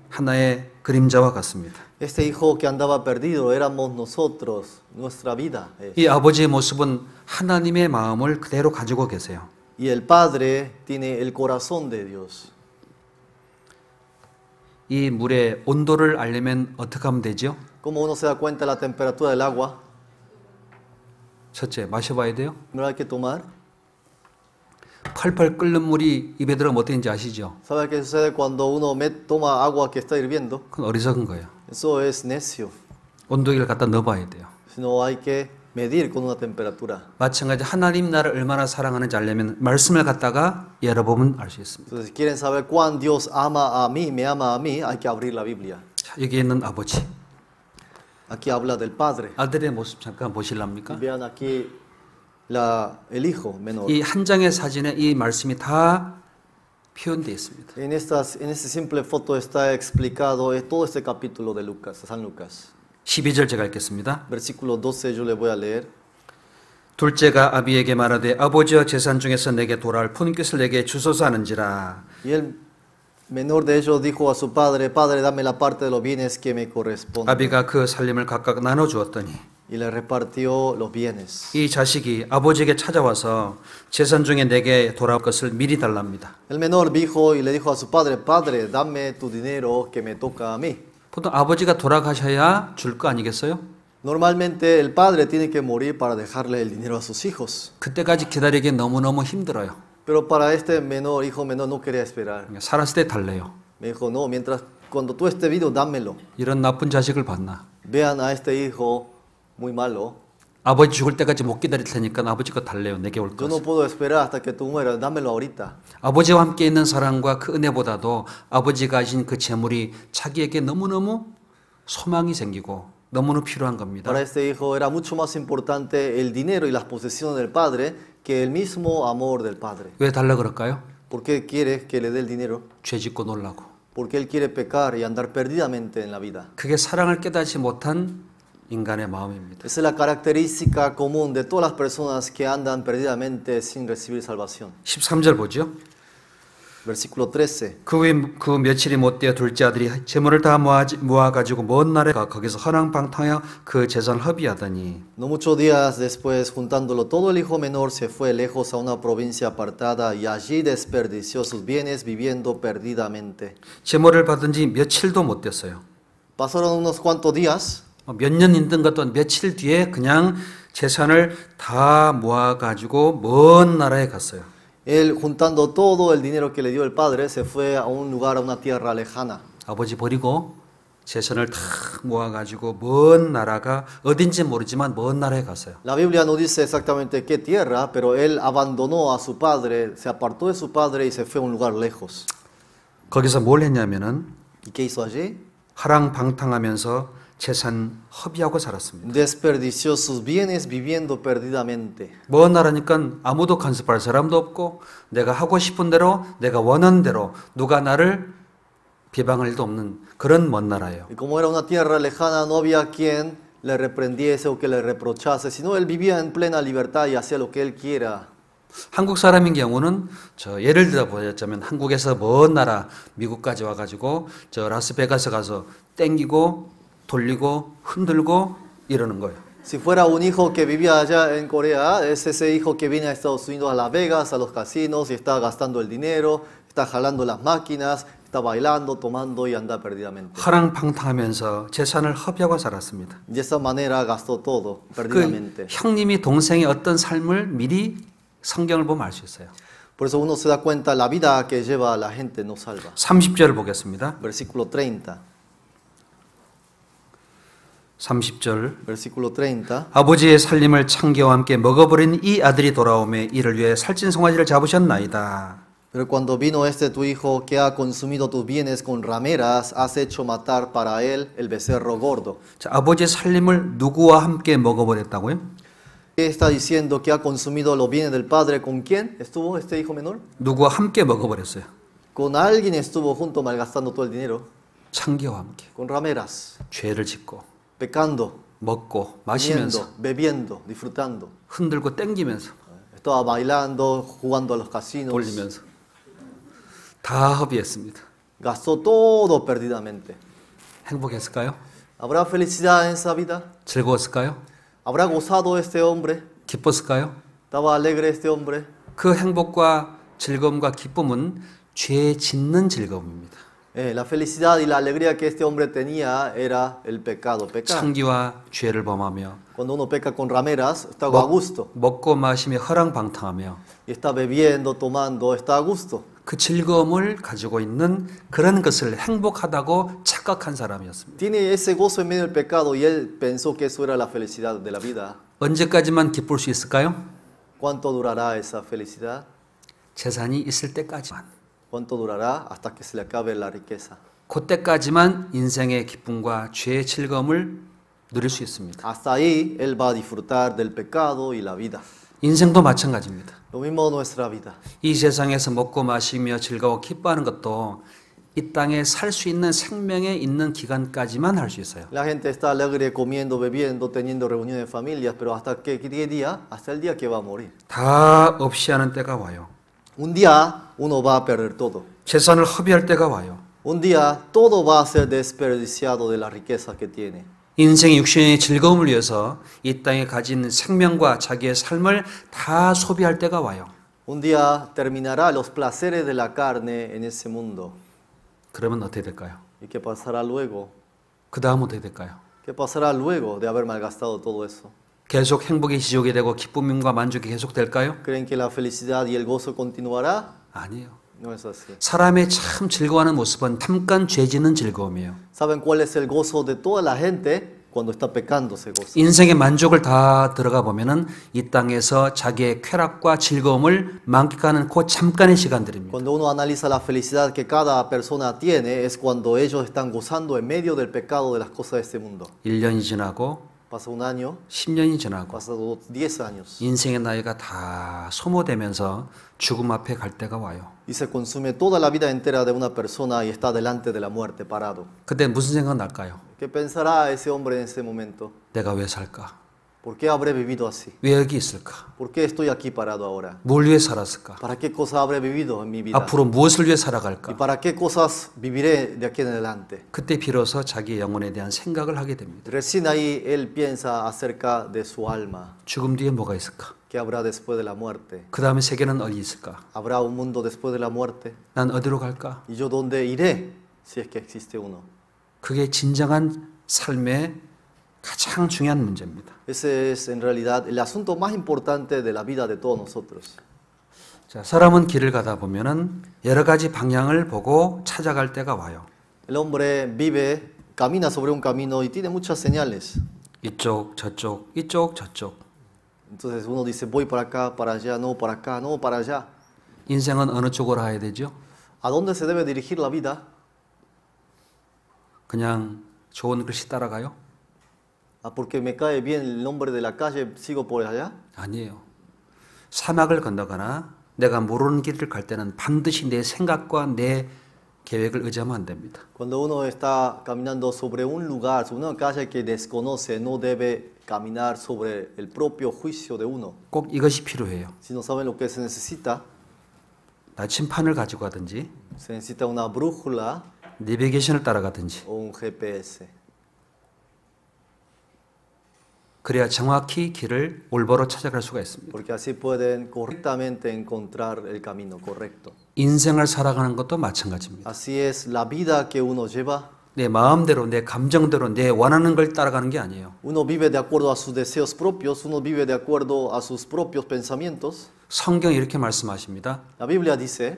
A: 하나의 그림자와 같습니다.
B: Este hijo que andaba perdido éramos nosotros, nuestra vida.
A: 이 아버지의 모습은 하나님의 마음을 그대로 가지고 계세요.
B: Y el Padre tiene el corazón de Dios.
A: 이 물의 온도를 알려면 어떻게 하면 되죠?
B: ¿Cómo uno se da cuenta de la temperatura del agua?
A: 첫째, 마셔봐야 돼요.
B: Primero hay que tomar.
A: 펄펄 끓는 물이 입에 들어가면 어떻게 되는지 아시죠?
B: ¿Sabe qué sucede cuando uno toma agua que está hirviendo?
A: 그건 어리석은 거예요.
B: Eso es necio.
A: 온도계를 갖다 넣어봐야 돼요.
B: Sino hay que medir con una temperatura.
A: 마찬가지 하나님 나를 얼마나 사랑하는지 알려면 말씀을 갖다가 열어보면 알 수 있습니다.
B: Entonces, si quieren saber cuán Dios ama a mí, me ama a mí, hay que abrir la Biblia.
A: 자, 여기 있는 아버지,
B: Aquí habla del Padre.
A: 아들의 모습 잠깐
B: Y
A: 보실랍니까?
B: vean aquí el hijo menor.
A: 이 한 장의 사진에 이 말씀이 다 표현되어 있습니다.
B: En esta simple foto está explicado todo este capítulo de Lucas, San Lucas.
A: 12절 제가 읽겠습니다.
B: Versículo 12 yo le voy a leer.
A: 둘째가 아비에게 말하되 아버지여 재산 중에서 내게 돌아올 푼깃을 내게 주소서 하는지라.
B: Y el menor de ellos dijo a su padre, Padre, dame la parte de los bienes que me corresponden.
A: 아비가 그 살림을 각각 나눠 주었더니
B: Y le repartió los bienes.
A: 이 자식이 아버지에게 찾아와서 재산 중에 내게 돌아올 것을 미리 달랍니다.
B: El menor dijo y le dijo a su padre, Padre, dame tu dinero que me toca a mí.
A: 보통 아버지가 돌아가셔야 줄 거 아니겠어요?
B: Normalmente el padre tiene que morir para dejarle el dinero a sus hijos.
A: 그때까지 기다리기 너무너무 힘들어요.
B: Pero para este menor, hijo menor, no quería esperar.
A: 살았을 때 달래요.
B: Me dijo, no, cuando tú estés vivo, dámelo.
A: 이런 나쁜 자식을 봤나?
B: Vean a este hijo muy malo.
A: 아버지 죽을 때까지 못 기다릴 테니까 아버지 거 달래요. 내게 올
B: Yo no
A: 것을.
B: puedo esperar hasta que tú mueras, dámelo ahorita.
A: 아버지와 함께 있는 사랑과 그 은혜보다도 아버지가 하신 그 재물이 자기에게 너무너무 소망이 생기고 너무너무 필요한 겁니다.
B: Para este hijo era mucho más importante el dinero y las posesiones del padre que el mismo amor del padre.
A: 왜 달라 그럴까요?
B: ¿Por qué quiere que le dé el dinero?
A: 죄 짓고 놀라고.
B: Porque él quiere pecar y andar perdidamente en la vida.
A: 그게 사랑을 깨닫지 못한 인간의 마음입니다.
B: Esa es la característica común de todas las personas que andan perdidamente sin recibir salvación.
A: 13절 보죠.
B: Versículo 13.
A: 그 며칠이 못되어 둘째 아들이 재물을 다 모아가지고 먼 나라에 가 거기서 허랑방탕하여 그 재산을 허비하더니
B: No muchos días después, juntándolo todo, el hijo menor se fue lejos a una provincia apartada y allí desperdició sus bienes viviendo perdidamente.
A: 재물을 받은 지 며칠도 못 됐어요.
B: Pasaron unos cuantos días.
A: 몇 년 있던 것도 며칠 뒤에 그냥 재산을 다 모아가지고 먼 나라에 갔어요.
B: Él, juntando todo el dinero que le dio el padre, se fue a un lugar, a una tierra lejana.
A: 아버지 버리고 재산을 다 모아가지고 먼 나라가 어딘지 모르지만 먼 나라에 갔어요.
B: La Biblia no dice exactamente qué tierra, pero él abandonó a su padre, se apartó de su padre y se fue a un lugar lejos.
A: 거기서 뭘 했냐면은
B: ¿Y qué hizo allí?
A: 하랑방탕하면서 재산 허비하고 살았습니다.
B: Desperdició sus bienes viviendo perdidamente.
A: 먼 나라니까 아무도 간섭할 사람도 없고 내가 하고 싶은 대로 내가 원하는 대로 누가 나를 비방할 일도 없는 그런 먼 나라예요.
B: Y como era una tierra lejana, no había quien le reprendiese o que le reprochase, sino él vivía en plena libertad y hacía lo que él quiera.
A: 한국 사람인 경우는 예를 들어 보자면 한국에서 먼 나라 미국까지 와가지고 라스베가스 가서 땡기고 돌리고 흔들고 이러는 거예요.
B: Si fuera un hijo que vivía allá en Corea, es ese hijo que viene a Estados Unidos, a Las Vegas, a los casinos y está gastando el dinero, está jalando las máquinas, está bailando, tomando y anda perdidamente.
A: 하랑방탕하면서 재산을 허비하고 살았습니다.
B: De esa manera gastó todo,
A: 그
B: perdidamente.
A: 형님이 동생의 어떤 삶을 미리 성경을 보면 알 수 있어요.
B: Por eso uno se da cuenta, la vida que lleva la gente no salva.
A: 30절을 보겠습니다.
B: Versículo 30.
A: 30절
B: Versículo 30.
A: 아버지의 살림을 창기와 함께 먹어버린 이 아들이 돌아오매 이를 위해 살찐 송아지를 잡으셨나이다.
B: Pero cuando vino este tu hijo que ha consumido tus bienes con rameras, has hecho matar para él el becerro gordo.
A: 자, 아버지의 살림을 누구와 함께 먹어버렸다고요?
B: ¿Qué está diciendo que ha consumido los bienes del padre? ¿Con quién estuvo este hijo menor?
A: 누구와 함께 먹어버렸어요?
B: Con alguien estuvo junto malgastando todo el dinero.
A: 창기와 함께
B: Con rameras,
A: 죄를 짓고
B: pecando,
A: 먹고
B: comiendo,
A: 마시면서
B: bebiendo, disfrutando.
A: 흔들고 땡기면서
B: Estaba bailando, jugando a los casinos.
A: 돌리면서 다 허비했습니다.
B: gastó todo perdidamente.
A: 행복했을까요?
B: ¿Habrá felicidad en esa vida?
A: 즐거웠을까요?
B: ¿Habrá gozado este hombre?
A: 기뻤을까요?
B: ¿Estaba alegre este hombre?
A: 그 행복과 즐거움과 기쁨은 죄 짓는 즐거움입니다.
B: La felicidad y la alegría que este hombre tenía era el pecado. Pecar.
A: 창기와 죄를 범하며
B: Cuando uno peca con rameras, está a gusto.
A: 먹고 마시며 허랑방탕하며
B: Y está bebiendo, tomando, está a gusto.
A: 그 즐거움을 가지고 있는 그런 것을 행복하다고 착각한 사람이었습니다.
B: Tiene ese gozo en medio del pecado y él pensó que eso era la felicidad de la vida.
A: 언제까지만 기쁠 수 있을까요?
B: ¿Cuánto durará esa felicidad?
A: 재산이 있을 때까지만.
B: ¿Cuánto durará hasta que se le acabe la riqueza?
A: 그때까지만 인생의 기쁨과 죄의 즐거움을 누릴 수 있습니다.
B: Hasta ahí él va a disfrutar del pecado y la vida.
A: 인생도 마찬가지입니다.
B: Lo mismo nuestra vida.
A: 이 세상에서 먹고 마시며 즐거워 기뻐하는 것도 이 땅에 살 수 있는 생명에 있는 기간까지만 할 수 있어요.
B: La gente está alegre comiendo, bebiendo, teniendo reuniones de familias, pero ¿hasta qué día? Hasta el día que va a morir.
A: 다 없이 하는 때가 와요.
B: Un día uno va a perder todo.
A: 재산을 허비할 때가 와요.
B: Un día todo va a ser desperdiciado de la riqueza que tiene.
A: 인생의 육신의 즐거움을 위해서 이 땅에 가진 생명과 자기의 삶을 다 소비할 때가 와요.
B: Un día terminará los placeres de la carne en ese mundo.
A: 그러면 어떻게 될까요?
B: ¿Y qué pasará luego?
A: 그 다음 어떻게 될까요?
B: ¿Qué pasará luego de haber malgastado todo eso?
A: 계속 행복이 지속이 되고 기쁨과 만족이 계속 될까요?
B: ¿Creen que la felicidad y el gozo continuará?
A: 아니에요.
B: No es así.
A: 사람의 참 즐거워하는 모습은 잠깐 죄 짓는 즐거움이에요.
B: ¿Saben cuál es el gozo de toda la gente? Cuando está pecando se goza.
A: 인생의 만족을 다 들어가 보면은 이 땅에서 자기의 쾌락과 즐거움을 만끽하는 그 잠깐의 시간들입니다.
B: Cuando uno analiza la felicidad que cada persona tiene es cuando ellos están gozando en medio del pecado de las cosas de este mundo.
A: 1년이 지나고
B: Pasa un año,
A: 10년이 지나고
B: pasa 10 años
A: 인생의 나이가 다 소모되면서 죽음 앞에 갈 때가 와요.
B: y se consume toda la vida entera de una persona y está delante de la muerte parado.
A: 그때 무슨 생각 날까요?
B: ¿Qué pensará ese hombre en ese momento?
A: 내가 왜 살까?
B: ¿Por qué habré vivido así?
A: 왜 여기 있을까?
B: ¿Por qué estoy aquí parado ahora?
A: 뭘 위해 살았을까?
B: ¿Para qué cosa habré vivido en mi vida?
A: 앞으로 무엇을 위해
B: ¿Y
A: 살아갈까?
B: para qué cosas viviré de aquí en adelante?
A: 그때 비로소 자기의 영혼에 대한 생각을 하게 됩니다.
B: Recién ahí él piensa acerca de su alma.
A: 죽음 뒤에 뭐가 있을까?
B: ¿Qué habrá después de la muerte?
A: 그 다음에 세계는 어디 있을까?
B: ¿Habrá un mundo después de la muerte?
A: 난 어디로 갈까?
B: ¿Y yo dónde iré si es que existe uno?
A: 그게 진정한 삶의 가장 중요한 문제입니다.
B: Ese es en realidad el asunto más importante de la vida de todos nosotros.
A: 자, 사람은 길을 가다 보면은 여러 가지 방향을 보고 찾아갈 때가 와요.
B: El hombre vive, camina sobre un camino y tiene muchas señales.
A: 이쪽, 저쪽, 이쪽, 저쪽.
B: Entonces uno dice, voy para allá, no para acá, no para allá.
A: 인생은 어느 쪽으로 가야 되죠?
B: ¿A dónde se debe dirigir la vida?
A: 그냥 좋은 글씨 따라가요?
B: ¿Ah, porque me cae bien el nombre de la calle, sigo por allá?
A: 아니에요. 사막을 건너거나 내가 모르는 길을 갈 때는 반드시 내 생각과 내 계획을 의지하면 안 됩니다.
B: Cuando uno está caminando sobre un lugar, sobre una calle que desconoce, no debe caminar sobre el propio juicio de uno.
A: 꼭 이것이 필요해요.
B: Si no saben lo que se necesita,
A: 나침판을 가지고 가든지
B: se necesita una brújula
A: 내비게이션을 따라가든지
B: o un GPS.
A: 그래야 정확히 길을 올바로 찾아갈 수가 있습니다.
B: Porque así pueden correctamente encontrar el camino correcto.
A: 인생을 살아가는 것도 마찬가지입니다.
B: Así es la vida que uno lleva.
A: 내 마음대로, 내 감정대로, 내 원하는 걸 따라가는 게 아니에요.
B: Uno vive de acuerdo a sus deseos propios, uno vive de acuerdo a sus propios pensamientos.
A: 성경이 이렇게 말씀하십니다.
B: La Biblia dice,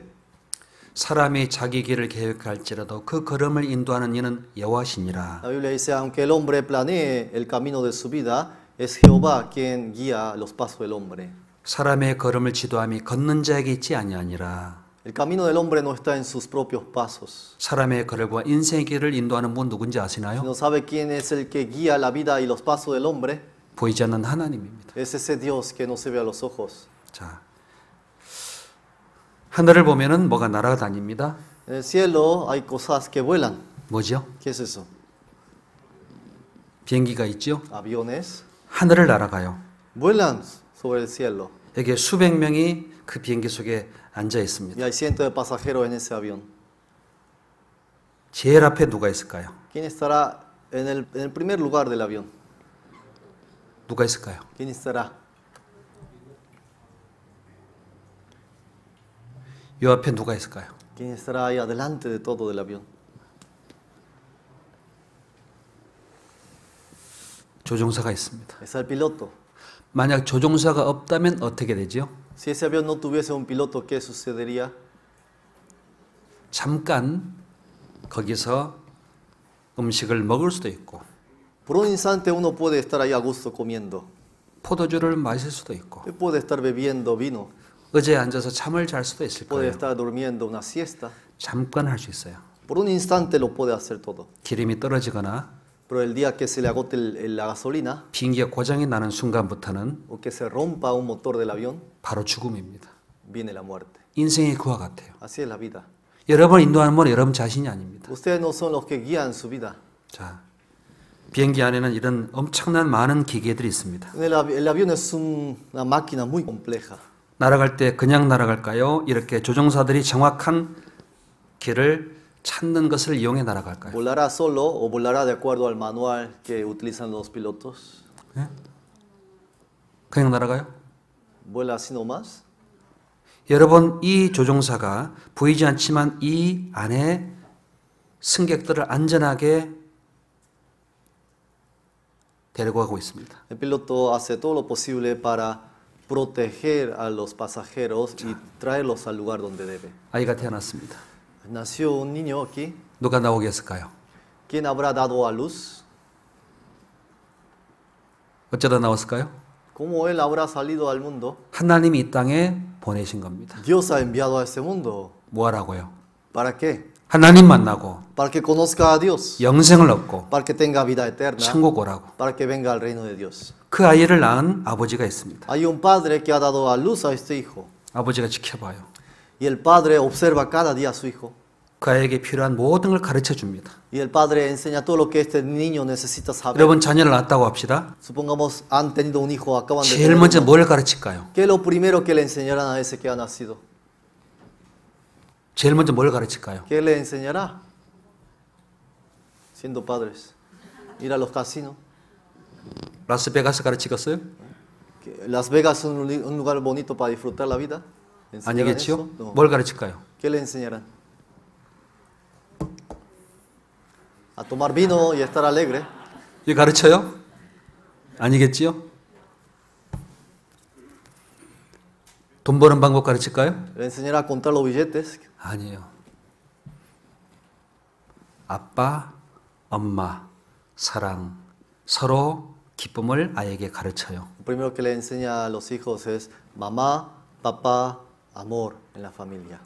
A: 사람이 자기 길을 계획할지라도 그 걸음을 인도하는 이는 여호와시니라.
B: la Biblia dice, aunque el hombre planee el camino de su vida, es Jehová quien guía los pasos del hombre.
A: 사람의 걸음을 지도함이 걷는 자에게 있지 아니하니라.
B: El camino del hombre no está en sus propios pasos.
A: 사람의 걸음과 인생의 길을 인도하는 분 누군지 아시나요?
B: ¿No sabe quién es el que guía la vida y los pasos del hombre?
A: 보이지 않는 하나님입니다.
B: Es ese Dios que no se ve a los ojos.
A: 자, 하늘을 보면은 뭐가 날아다닙니다.
B: En el cielo hay cosas que vuelan.
A: 뭐죠?
B: ¿Qué es eso?
A: 비행기가 있죠?
B: Aviones
A: 하늘을 날아가요.
B: vuelan sobre el cielo.
A: 여기 수백 명이 그 비행기 속에 앉아
B: Y
A: 있습니다.
B: hay cientos de pasajeros en ese avión.
A: 제일 앞에 누가 있을까요?
B: ¿Quién estará en el primer lugar del avión?
A: 누가 있을까요?
B: ¿Quién estará?
A: 요 앞에 누가 있을까요?
B: ¿Quién estará ahí adelante de todo del avión?
A: 조종사가 있습니다.
B: Está el piloto.
A: 만약 조종사가 없다면 어떻게 되죠?
B: Si ese avión no tuviese un piloto, ¿qué sucedería?
A: 잠깐 거기서 음식을 먹을 수도 있고
B: Por un instante uno puede estar ahí a gusto comiendo.
A: 포도주를 마실 수도 있고
B: Puede estar bebiendo vino.
A: 의자에 앉아서 잠을 잘 수도 있을
B: Puede
A: 거예요.
B: estar durmiendo una siesta.
A: 잠깐 할 수 있어요.
B: Por un instante lo puede hacer todo.
A: 기름이 떨어지거나
B: Pero el día que se le agote la gasolina
A: 비행기가 고장이 나는 순간부터는
B: o que se rompa un motor del avión,
A: 바로 죽음입니다.
B: viene la muerte.
A: 인생이 그와 같아요.
B: Así es la vida.
A: 여러분 인도하는 건 여러분 자신이 아닙니다.
B: Ustedes no son los que guían su vida.
A: 자, 비행기 안에는 이런 엄청난 많은 기계들이 있습니다.
B: El avión es una máquina muy compleja.
A: 날아갈 때 그냥 날아갈까요? 이렇게 조종사들이 정확한 길을 찾는 것을 이용해 날아갈까요?
B: ¿Volará solo o volará de acuerdo al manual que utilizan los pilotos?
A: 그냥 날아가요?
B: ¿Vuela así nomás?
A: 여러분 이 조종사가 보이지 않지만 이 안에 승객들을 안전하게 데리고 가고 있습니다.
B: El piloto hace todo lo posible para proteger a los pasajeros y traerlos al lugar donde debe.
A: 아이가 태어났습니다.
B: Nació un niño aquí.
A: 누가 나오겠을까요?
B: ¿Quién habrá dado a luz?
A: 어쩌다 나왔을까요?
B: ¿Cómo él habrá salido al mundo?
A: 하나님이 이 땅에 보내신 겁니다.
B: Dios ha enviado a este mundo.
A: 뭐 하라고요?
B: ¿Para qué?
A: 하나님 만나고
B: Para que conozca a Dios.
A: 영생을 얻고
B: Para que tenga vida eterna.
A: 천국 오라고.
B: Para que venga al reino de Dios.
A: 그 아이를 낳은 아버지가 있습니다.
B: Hay un padre que ha dado a luz a este hijo.
A: 아버지가 지켜봐요.
B: Y el padre observa cada día a su hijo.
A: 그 아이에게 필요한 모든 걸 가르쳐 줍니다.
B: Y el padre enseña todo lo que este niño necesita saber.
A: 여러분 자녀를 낳았다고 합시다.
B: Supongamos han tenido un hijo, acaban de
A: 제일
B: tener
A: 먼저
B: uno.
A: 뭘 가르칠까요?
B: ¿Qué es lo primero que le enseñarán a ese que ha nacido?
A: 제일 먼저 뭘 가르칠까요?
B: ¿Qué le enseñará? Siendo padres. Ir a los casinos.
A: 라스베가스 가르치겠어요?
B: Que Las Vegas es un lugar bonito para disfrutar la vida. ¿Enseñarán
A: 아니겠지요?
B: eso? No.
A: 뭘 가르칠까요?
B: ¿Qué le enseñarán? A tomar vino y estar alegre.
A: 이거 가르쳐요? 아니겠지요? 돈 버는 방법 가르칠까요?
B: Le enseñará a contar los billetes.
A: 아니에요. 아빠, 엄마, 사랑, 서로 기쁨을 아이에게 가르쳐요.
B: Lo primero que le enseña a los hijos es mamá, papá, amor en la familia.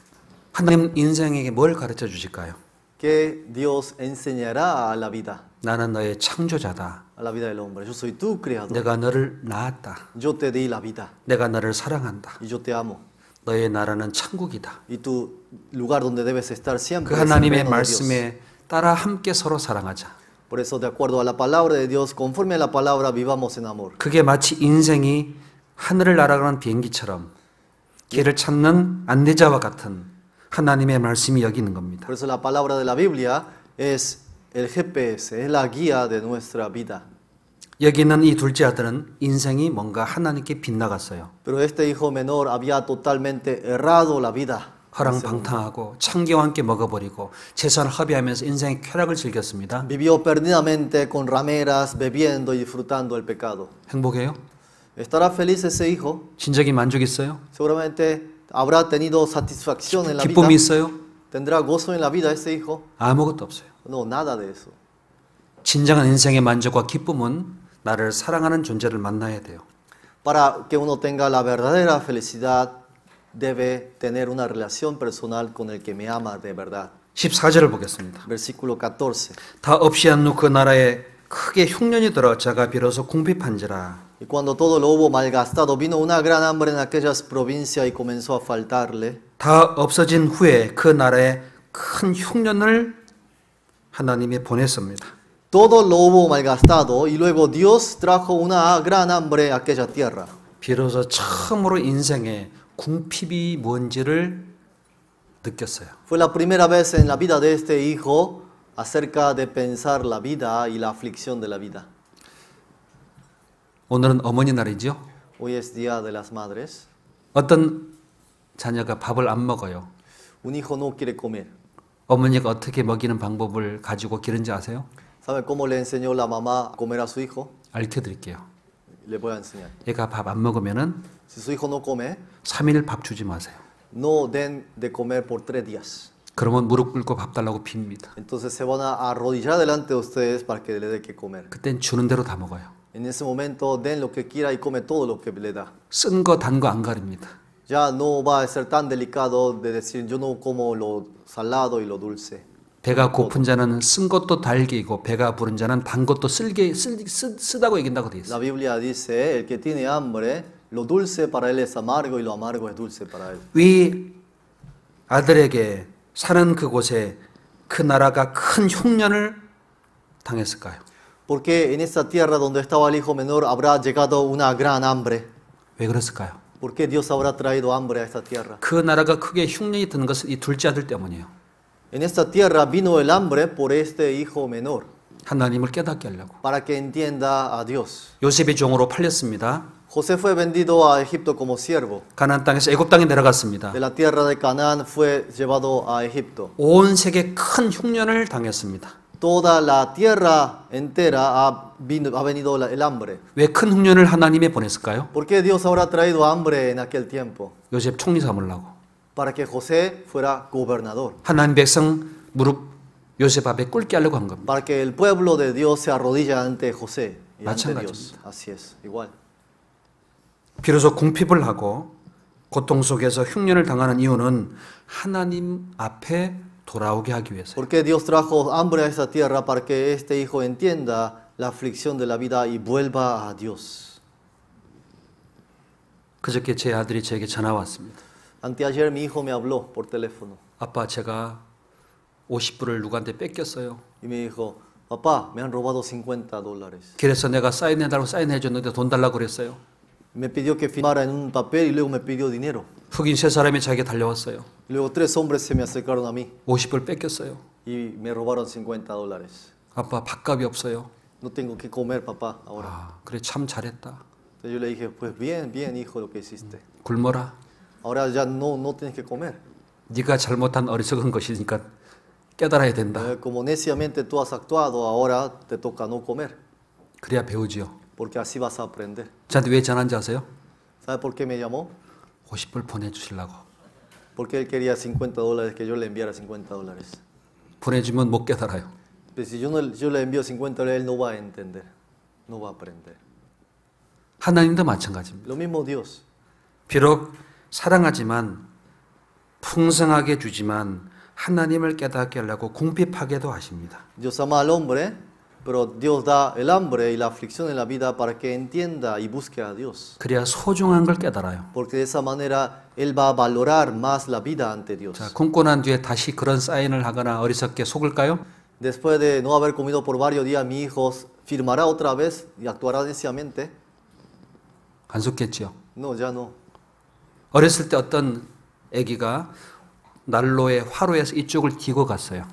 A: 하나님 인생에게 뭘 가르쳐 주실까요?
B: ¿Qué Dios enseñará a la vida?
A: 나는 너의 창조자다.
B: A la vida del hombre. Yo soy tu creador.
A: 내가 너를 낳았다.
B: Yo te di la vida
A: 내가 너를 사랑한다.
B: y yo te amo.
A: 너의 나라는 천국이다.
B: Y tu lugar donde debes estar siempre
A: 그
B: es el
A: 하나님의
B: reino de Dios.
A: 말씀에 따라 함께 서로 사랑하자.
B: Por eso, de acuerdo a la palabra de Dios, conforme a la palabra, vivamos en amor.
A: 그게 마치 인생이 하늘을 날아가는 비행기처럼 길을 찾는 안내자와 같은 하나님의 말씀이 여기 있는 겁니다.
B: Por eso la palabra de la Biblia es el GPS, es la guía de nuestra vida.
A: 여기 있는 이 둘째 아들은 인생이 뭔가 하나님께 빗나갔어요.
B: Pero este hijo menor había totalmente errado la vida.
A: 허랑방탕하고 창기와 함께 먹어버리고 재산을 허비하면서 인생의 쾌락을 즐겼습니다.
B: Vivió perdidamente con rameras, bebiendo y disfrutando el pecado.
A: 행복해요?
B: ¿Estará feliz ese hijo?
A: 진정이 만족 있어요?
B: Seguramente habrá tenido satisfacción en la vida.
A: 기쁨이 있어요?
B: ¿Tendrá gozo en la vida ese hijo?
A: 아무것도 없어요.
B: No, nada de eso.
A: 진정한 인생의 만족과 기쁨은 나를 사랑하는 존재를 만나야 돼요.
B: Para que uno tenga la verdadera felicidad, debe tener una relación personal con el que me ama de verdad.
A: 14절을 보겠습니다.
B: Versículo 14.
A: 다 없이 한 후 그 나라에 크게 흉년이 들어 자가 비로소 궁핍한지라.
B: Y cuando todo lo hubo malgastado, vino una gran hambre en aquellas provincias y comenzó a faltarle.
A: 다 없어진 후에 그 나라에 큰 흉년을 하나님이 보냈습니다.
B: Todo lo hubo malgastado y luego Dios trajo una gran hambre a aquella tierra.
A: 비로소 처음으로 인생에 궁핍이 뭔지를 느꼈어요.
B: Fue la primera vez en la vida de este hijo acerca de pensar la vida y la aflicción de la vida.
A: 오늘은 어머니 날이죠.
B: Hoy es Día de las Madres.
A: 어떤 자녀가 밥을 안 먹어요.
B: Un hijo no quiere comer.
A: 어머니가 어떻게 먹이는 방법을 가지고 기른지 아세요?
B: ¿Sabe cómo le enseñó la mamá a comer a su hijo?
A: 알려드릴게요.
B: Le voy a enseñar.
A: 얘가 밥 안 먹으면은
B: Si su hijo no come,
A: 3일 밥 주지 마세요.
B: no den de comer por 3 días.
A: 그러면 무릎 꿇고 밥 달라고 빕니다.
B: Entonces se van a arrodillar delante de ustedes para que le dé que comer.
A: 그땐 주는 대로 다 먹어요.
B: En ese momento den lo que quiera y come todo lo que le da.
A: 쓴 거 단 거 안 가립니다.
B: Ya no va a ser tan delicado de decir yo no como lo salado y lo dulce.
A: 배가 고픈 자는 쓴 것도 달게 이고 배가 부른 자는 단 것도 쓰다고 얘긴다고 돼 있어요.
B: La Biblia dice, el que tiene hambre, lo dulce para él es amargo y lo amargo es dulce para él.
A: 위 아들에게 사는 그곳에 그 나라가 큰 흉년을 당했을까요?
B: Porque en esa tierra donde estaba el hijo menor habrá llegado una gran hambre.
A: 왜 그랬을까요?
B: ¿Por qué Dios habrá traído hambre a esta tierra?
A: 그 나라가 크게 흉년이 드는 것은 이 둘째 아들 때문이에요.
B: En esta tierra vino el hambre por este hijo menor,
A: 하나님을 깨닫게 하려고.
B: para que entienda a Dios.
A: 요셉의 종으로 팔렸습니다.
B: José fue vendido a Egipto como siervo.
A: 가나안 땅에서 애굽 땅에 내려갔습니다.
B: De la tierra de Canaán fue llevado a Egipto.
A: 온 세계 큰 흉년을 당했습니다.
B: Toda la tierra entera ha venido el hambre.
A: 왜 큰 흉년을 하나님에 보냈을까요?
B: ¿Por qué Dios habrá traído hambre en aquel tiempo?
A: 요셉 총리 삼으려고.
B: Para que José fuera gobernador.
A: 하나님 백성 무릎 요셉 앞에 꿇게 하려고 한 겁니다.
B: Para que el pueblo de Dios se arrodille ante José y ante
A: 마찬가지입니다.
B: Dios. Así es, igual.
A: 비로소 궁핍을 하고 고통 속에서 흉년을 당하는 이유는 하나님 앞에 돌아오게 하기 위해서.
B: Porque Dios trajo hambre a esta tierra para que este hijo entienda la aflicción de la vida y vuelva a Dios.
A: 그저께 제 아들이 저에게 전화 왔습니다.
B: Anteayer mi hijo me habló por teléfono
A: 아빠 제가 50불을 누구한테 뺏겼어요.
B: y me dijo, papá, me han robado $50.
A: 그래서 내가 사인해달라고 사인해줬는데 돈 달라고 그랬어요.
B: Me pidió que firmara en un papel y luego me pidió dinero.
A: 흑인 세 사람이 자기가 달려왔어요.
B: Y luego 3 hombres se me acercaron a mí
A: 50불 뺏겼어요.
B: y me robaron $50.
A: 아빠 밥값이 없어요.
B: No tengo que comer, papá, ahora.
A: 아, 그래 참 잘했다.
B: Entonces yo le dije, pues bien, bien, hijo, lo que hiciste.
A: 굶어라.
B: Ahora ya no tienes que comer.
A: 네가 잘못한 어리석은 것이니까 깨달아야 된다.
B: Como neciamente tú has actuado, ahora te toca no comer,
A: 그래야 배우지요.
B: porque así vas a aprender.
A: 저한테 왜 전화한지 아세요?
B: ¿Sabe por qué me llamó?
A: 50불 보내주시려고.
B: Porque él quería $50, que yo le enviara $50.
A: 보내주면 못 깨달아요.
B: Pero si yo le envío $50, él no va a entender, no va a aprender.
A: 하나님도 마찬가지입니다.
B: Lo mismo Dios.
A: 비록 사랑하지만 풍성하게 주지만 하나님을 깨닫게 하려고 궁핍하게도 하십니다.
B: Dios ama al hombre, pero Dios da el hambre y la aflicción en la vida para que entienda y busque a Dios.
A: 그래야 소중한 걸 깨달아요.
B: Porque de esa manera él va a valorar más la vida ante Dios.
A: 자, 굶고 난 뒤에 다시 그런 사인을 하거나 어리석게 속을까요?
B: Después de no haber comido por varios días, mi hijo firmará otra vez y actuará neciamente.
A: 안 속겠죠.
B: No, ya no.
A: 어렸을 때 어떤 아기가 난로에 화로에서 이쪽을 뒤고 갔어요.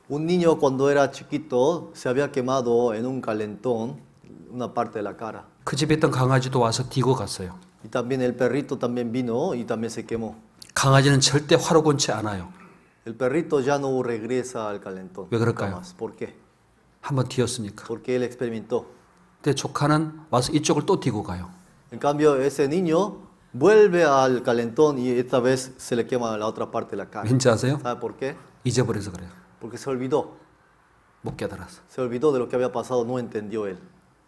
B: Un niño cuando era chiquito se había quemado en un calentón una parte de la cara.
A: 그 집에 있던 강아지도 와서 뒤고 갔어요.
B: Y también el perrito también vino y también se quemó.
A: 강아지는 절대 화로 근처에 안 와요.
B: El perrito ya no regresa al calentón.
A: 왜 그럴까요?
B: Jamás. ¿Por qué?
A: 한번 뒤었으니까.
B: Porque él experimentó.
A: 근데 조카는 와서 이쪽을 또 뒤고 가요.
B: En cambio, ese niño vuelve al calentón y esta vez se le quema la otra parte de la cara.
A: 왠지 아세요?
B: ¿Sabe por qué?
A: 잊어버려서 그래요.
B: Porque se olvidó.
A: 못 깨달아서.
B: Se olvidó de lo que había pasado, no entendió él.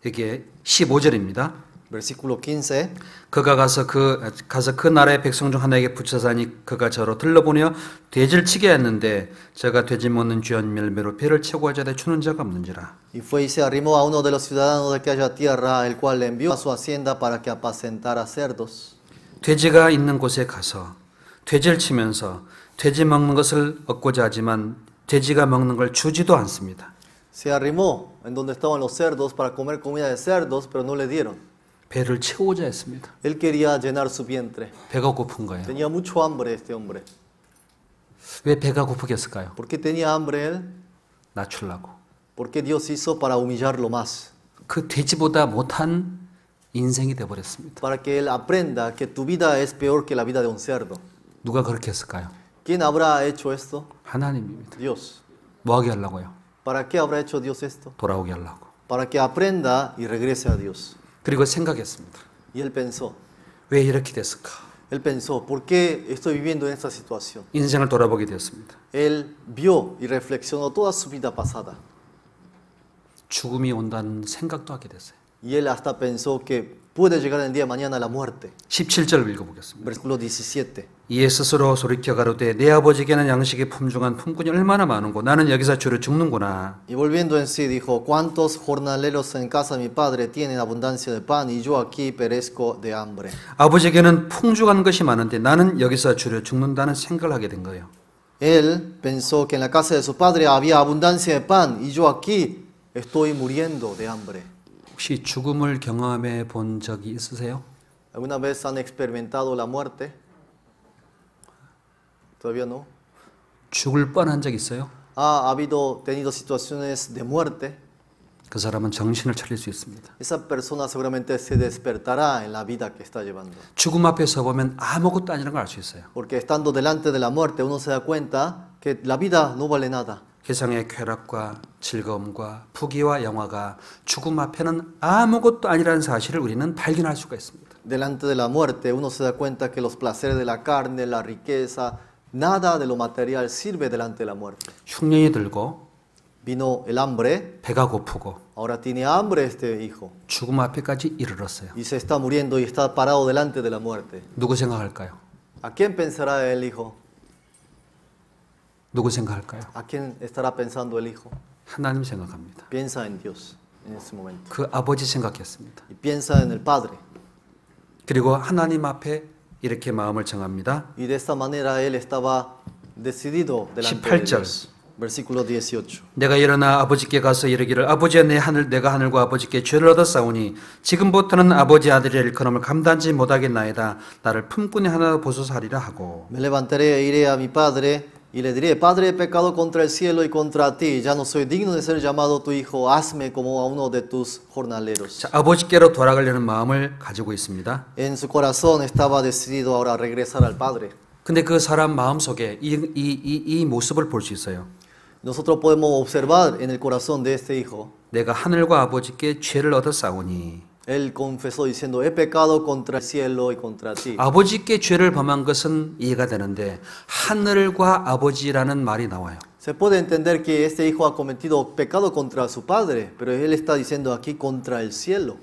A: 이게 15절입니다.
B: Versículo 15.
A: 그가 가서 그 나라의 백성 중 하나에게 붙여사니 그가 저로 들러보내어 돼지를 치게 했는데 저가 돼지 먹는 귀한 열매로 배를 채우고 자되 주는 자가 없는지라.
B: Y fue y se arrimó a uno de los ciudadanos de aquella tierra, el cual le envió a su hacienda para que apacentara cerdos.
A: 돼지가 있는 곳에 가서 돼지를 치면서 돼지 먹는 것을 얻고자 하지만 돼지가 먹는 걸 주지도 않습니다.
B: Se arrimó en donde estaban los cerdos para comer comida de cerdos, pero no le dieron.
A: 배를 채우고자 했습니다.
B: Él quería llenar su vientre.
A: 배가 고픈 거예요.
B: Tenía mucho hambre este hombre.
A: 왜 배가 고프겠을까요?
B: ¿Por qué tenía hambre él?
A: 낮추려고.
B: ¿Por qué Dios hizo para humillarlo más?
A: 그 돼지보다 못한 인생이 되어버렸습니다.
B: Para que él aprenda que tu vida es peor que la vida de un cerdo.
A: 누가 그렇게 했을까요?
B: ¿Quién habrá hecho esto?
A: 하나님입니다.
B: Dios.
A: 뭐하게 하려고요?
B: ¿Para qué habrá hecho Dios esto?
A: 돌아오게 하려고.
B: Para que aprenda y regrese a Dios.
A: 그리고 생각했습니다.
B: Y él pensó,
A: 왜 이렇게 됐을까?
B: ¿por qué estoy viviendo en esta situación?
A: 인생을 돌아보게 되었습니다.
B: Él vio y reflexionó toda su vida pasada.
A: 죽음이 온다는 생각도 하게 됐어요.
B: Y él hasta pensó que puede llegar el día de mañana la muerte.
A: 17절 읽어보겠습니다.
B: Versículo 17.
A: 이에 스스로 돌이켜 가로되 내 아버지께는 양식이 품중한 품꾼이 얼마나 많은고 나는 여기서 주로 죽는구나.
B: Y volviendo en sí dijo, ¿cuántos jornaleros en casa de mi padre tienen abundancia de pan y yo aquí perezco de hambre?
A: 아버지에게는 풍족한 것이 많은데 나는 여기서 주로 죽는다는 생각을 하게 된 거예요.
B: Él pensó que en la casa de su padre había abundancia de pan y yo aquí estoy muriendo de hambre.
A: 혹시 죽음을 경험해 본 적이 있으세요?
B: ¿Alguna vez han experimentado la muerte? ¿Todavía no?
A: 죽을 뻔한 적 있어요?
B: ¿Ha tenido situaciones de muerte?
A: 그 사람은 정신을 차릴 수 있습니다.
B: Esa persona seguramente se despertará en la vida que está llevando.
A: 죽음 앞에 서 보면 아무것도 아니라는 걸 알 수 있어요.
B: Porque estando delante de la muerte uno se da cuenta que la vida no vale nada.
A: 세상의 쾌락과 즐거움과 부귀와 영화가 죽음 앞에는 아무것도 아니라는 사실을 우리는 발견할 수가 있습니다.
B: Delante de la muerte uno se da cuenta que los placeres de la carne, la riqueza, nada de lo material sirve delante de la muerte.
A: 흉년이 들고
B: Vino el hambre,
A: 배가 고프고
B: ahora tiene hambre este hijo
A: 죽음 앞에까지 이르렀어요.
B: y se está muriendo y está parado delante de la muerte.
A: 누구 생각할까요?
B: ¿A quién pensará el hijo?
A: 누구 생각할까요?
B: ¿A quién estará pensando el hijo?
A: 하나님 생각합니다.
B: Piensa en Dios en ese momento
A: 그 아버지 생각했습니다.
B: y piensa en el Padre.
A: 그리고 하나님 앞에 이렇게 마음을 정합니다.
B: Y de esta manera él estaba decidido delante de
A: 18절.
B: Dios. Versículo 18.
A: 내가 일어나 아버지께 가서 이르기를 아버지여 내가 하늘과 아버지께 죄를 얻었사오니 지금부터는 아버지 아들의 일컬음을 감당지 못하겠나이다. 나를 품꾼이 하나 보소서 하리라 하고
B: Me levantaré e iré a mi padre y le diré, Padre, he pecado contra el cielo y contra ti, ya no soy digno de ser llamado tu hijo, hazme como a uno de tus jornaleros.
A: 자, 아버지께로 돌아가려는 마음을 가지고 있습니다.
B: En su corazón estaba decidido ahora a regresar al Padre.
A: 근데 그 사람 마음속에 이 모습을 볼 수 있어요.
B: Nosotros podemos observar en el corazón de este hijo.
A: 내가 하늘과 아버지께 죄를 얻었사오니
B: Él confesó diciendo, he pecado contra el cielo y contra ti.
A: 아버지께 죄를 범한 것은 이해가 되는데 하늘과 아버지라는 말이 나와요.
B: Se puede entender que este hijo ha cometido pecado contra su padre, pero él está diciendo aquí contra el cielo.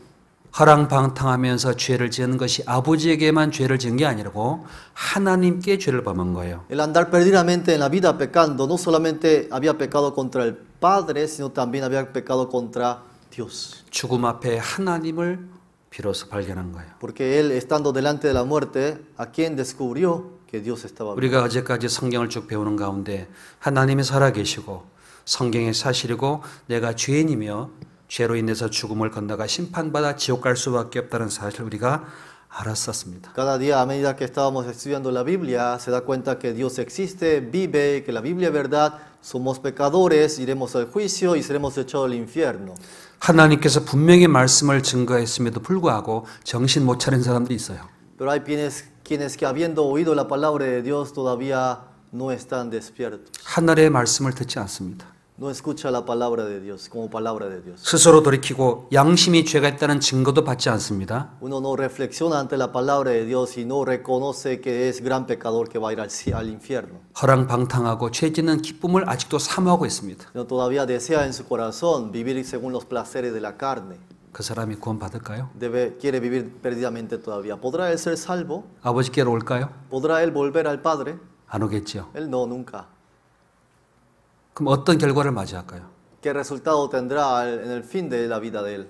A: 허랑방탕하면서 죄를 지은 것이 아버지에게만 죄를 지은 게 아니고 하나님께 죄를 범한 거예요.
B: El andar perdidamente en la vida pecando no solamente había pecado contra el Padre, sino también había pecado contra Dios.
A: 죽음 앞에 하나님을 비로소 발견한 거예요.
B: Porque él, estando delante de la muerte, ¿a quién descubrió que Dios estaba vivo?
A: 우리가 어제까지 성경을 쭉 배우는 가운데 하나님이 살아계시고 성경의 사실이고 내가 죄인이며 죄로 인해서 죽음을 건너가 심판받아 지옥 갈 수밖에 없다는 사실을 우리가 알았었습니다.
B: Cada día a medida que estábamos estudiando la Biblia, se da cuenta que Dios existe, vive, que la Biblia es verdad, somos pecadores, iremos al juicio y seremos echados al infierno.
A: 하나님께서 분명히 말씀을 증거했음에도 불구하고 정신 못 차린 사람들이 있어요.
B: Pero hay quienes que habiendo oído la palabra de Dios todavía no están despiertos.
A: 하늘의 말씀을 듣지 않습니다.
B: No escucha la palabra de Dios como palabra de Dios.
A: 스스로 돌이키고 양심이 죄가 있다는 증거도 받지 않습니다.
B: Uno no reflexiona ante la palabra de Dios y no reconoce que es gran pecador que va a ir al infierno.
A: 허랑방탕하고 죄 짓는 기쁨을 아직도 사모하고 있습니다.
B: No todavía desea en su corazón vivir según los placeres de la carne.
A: 그 사람이 구원받을까요?
B: Quiere vivir perdidamente todavía. ¿Podrá él ser salvo?
A: 아버지께로 올까요?
B: ¿Podrá él volver al Padre?
A: 안 오겠죠.
B: Él no, nunca.
A: 그럼 어떤 결과를 맞이할까요?
B: ¿Qué resultado tendrá en el fin de la vida de él?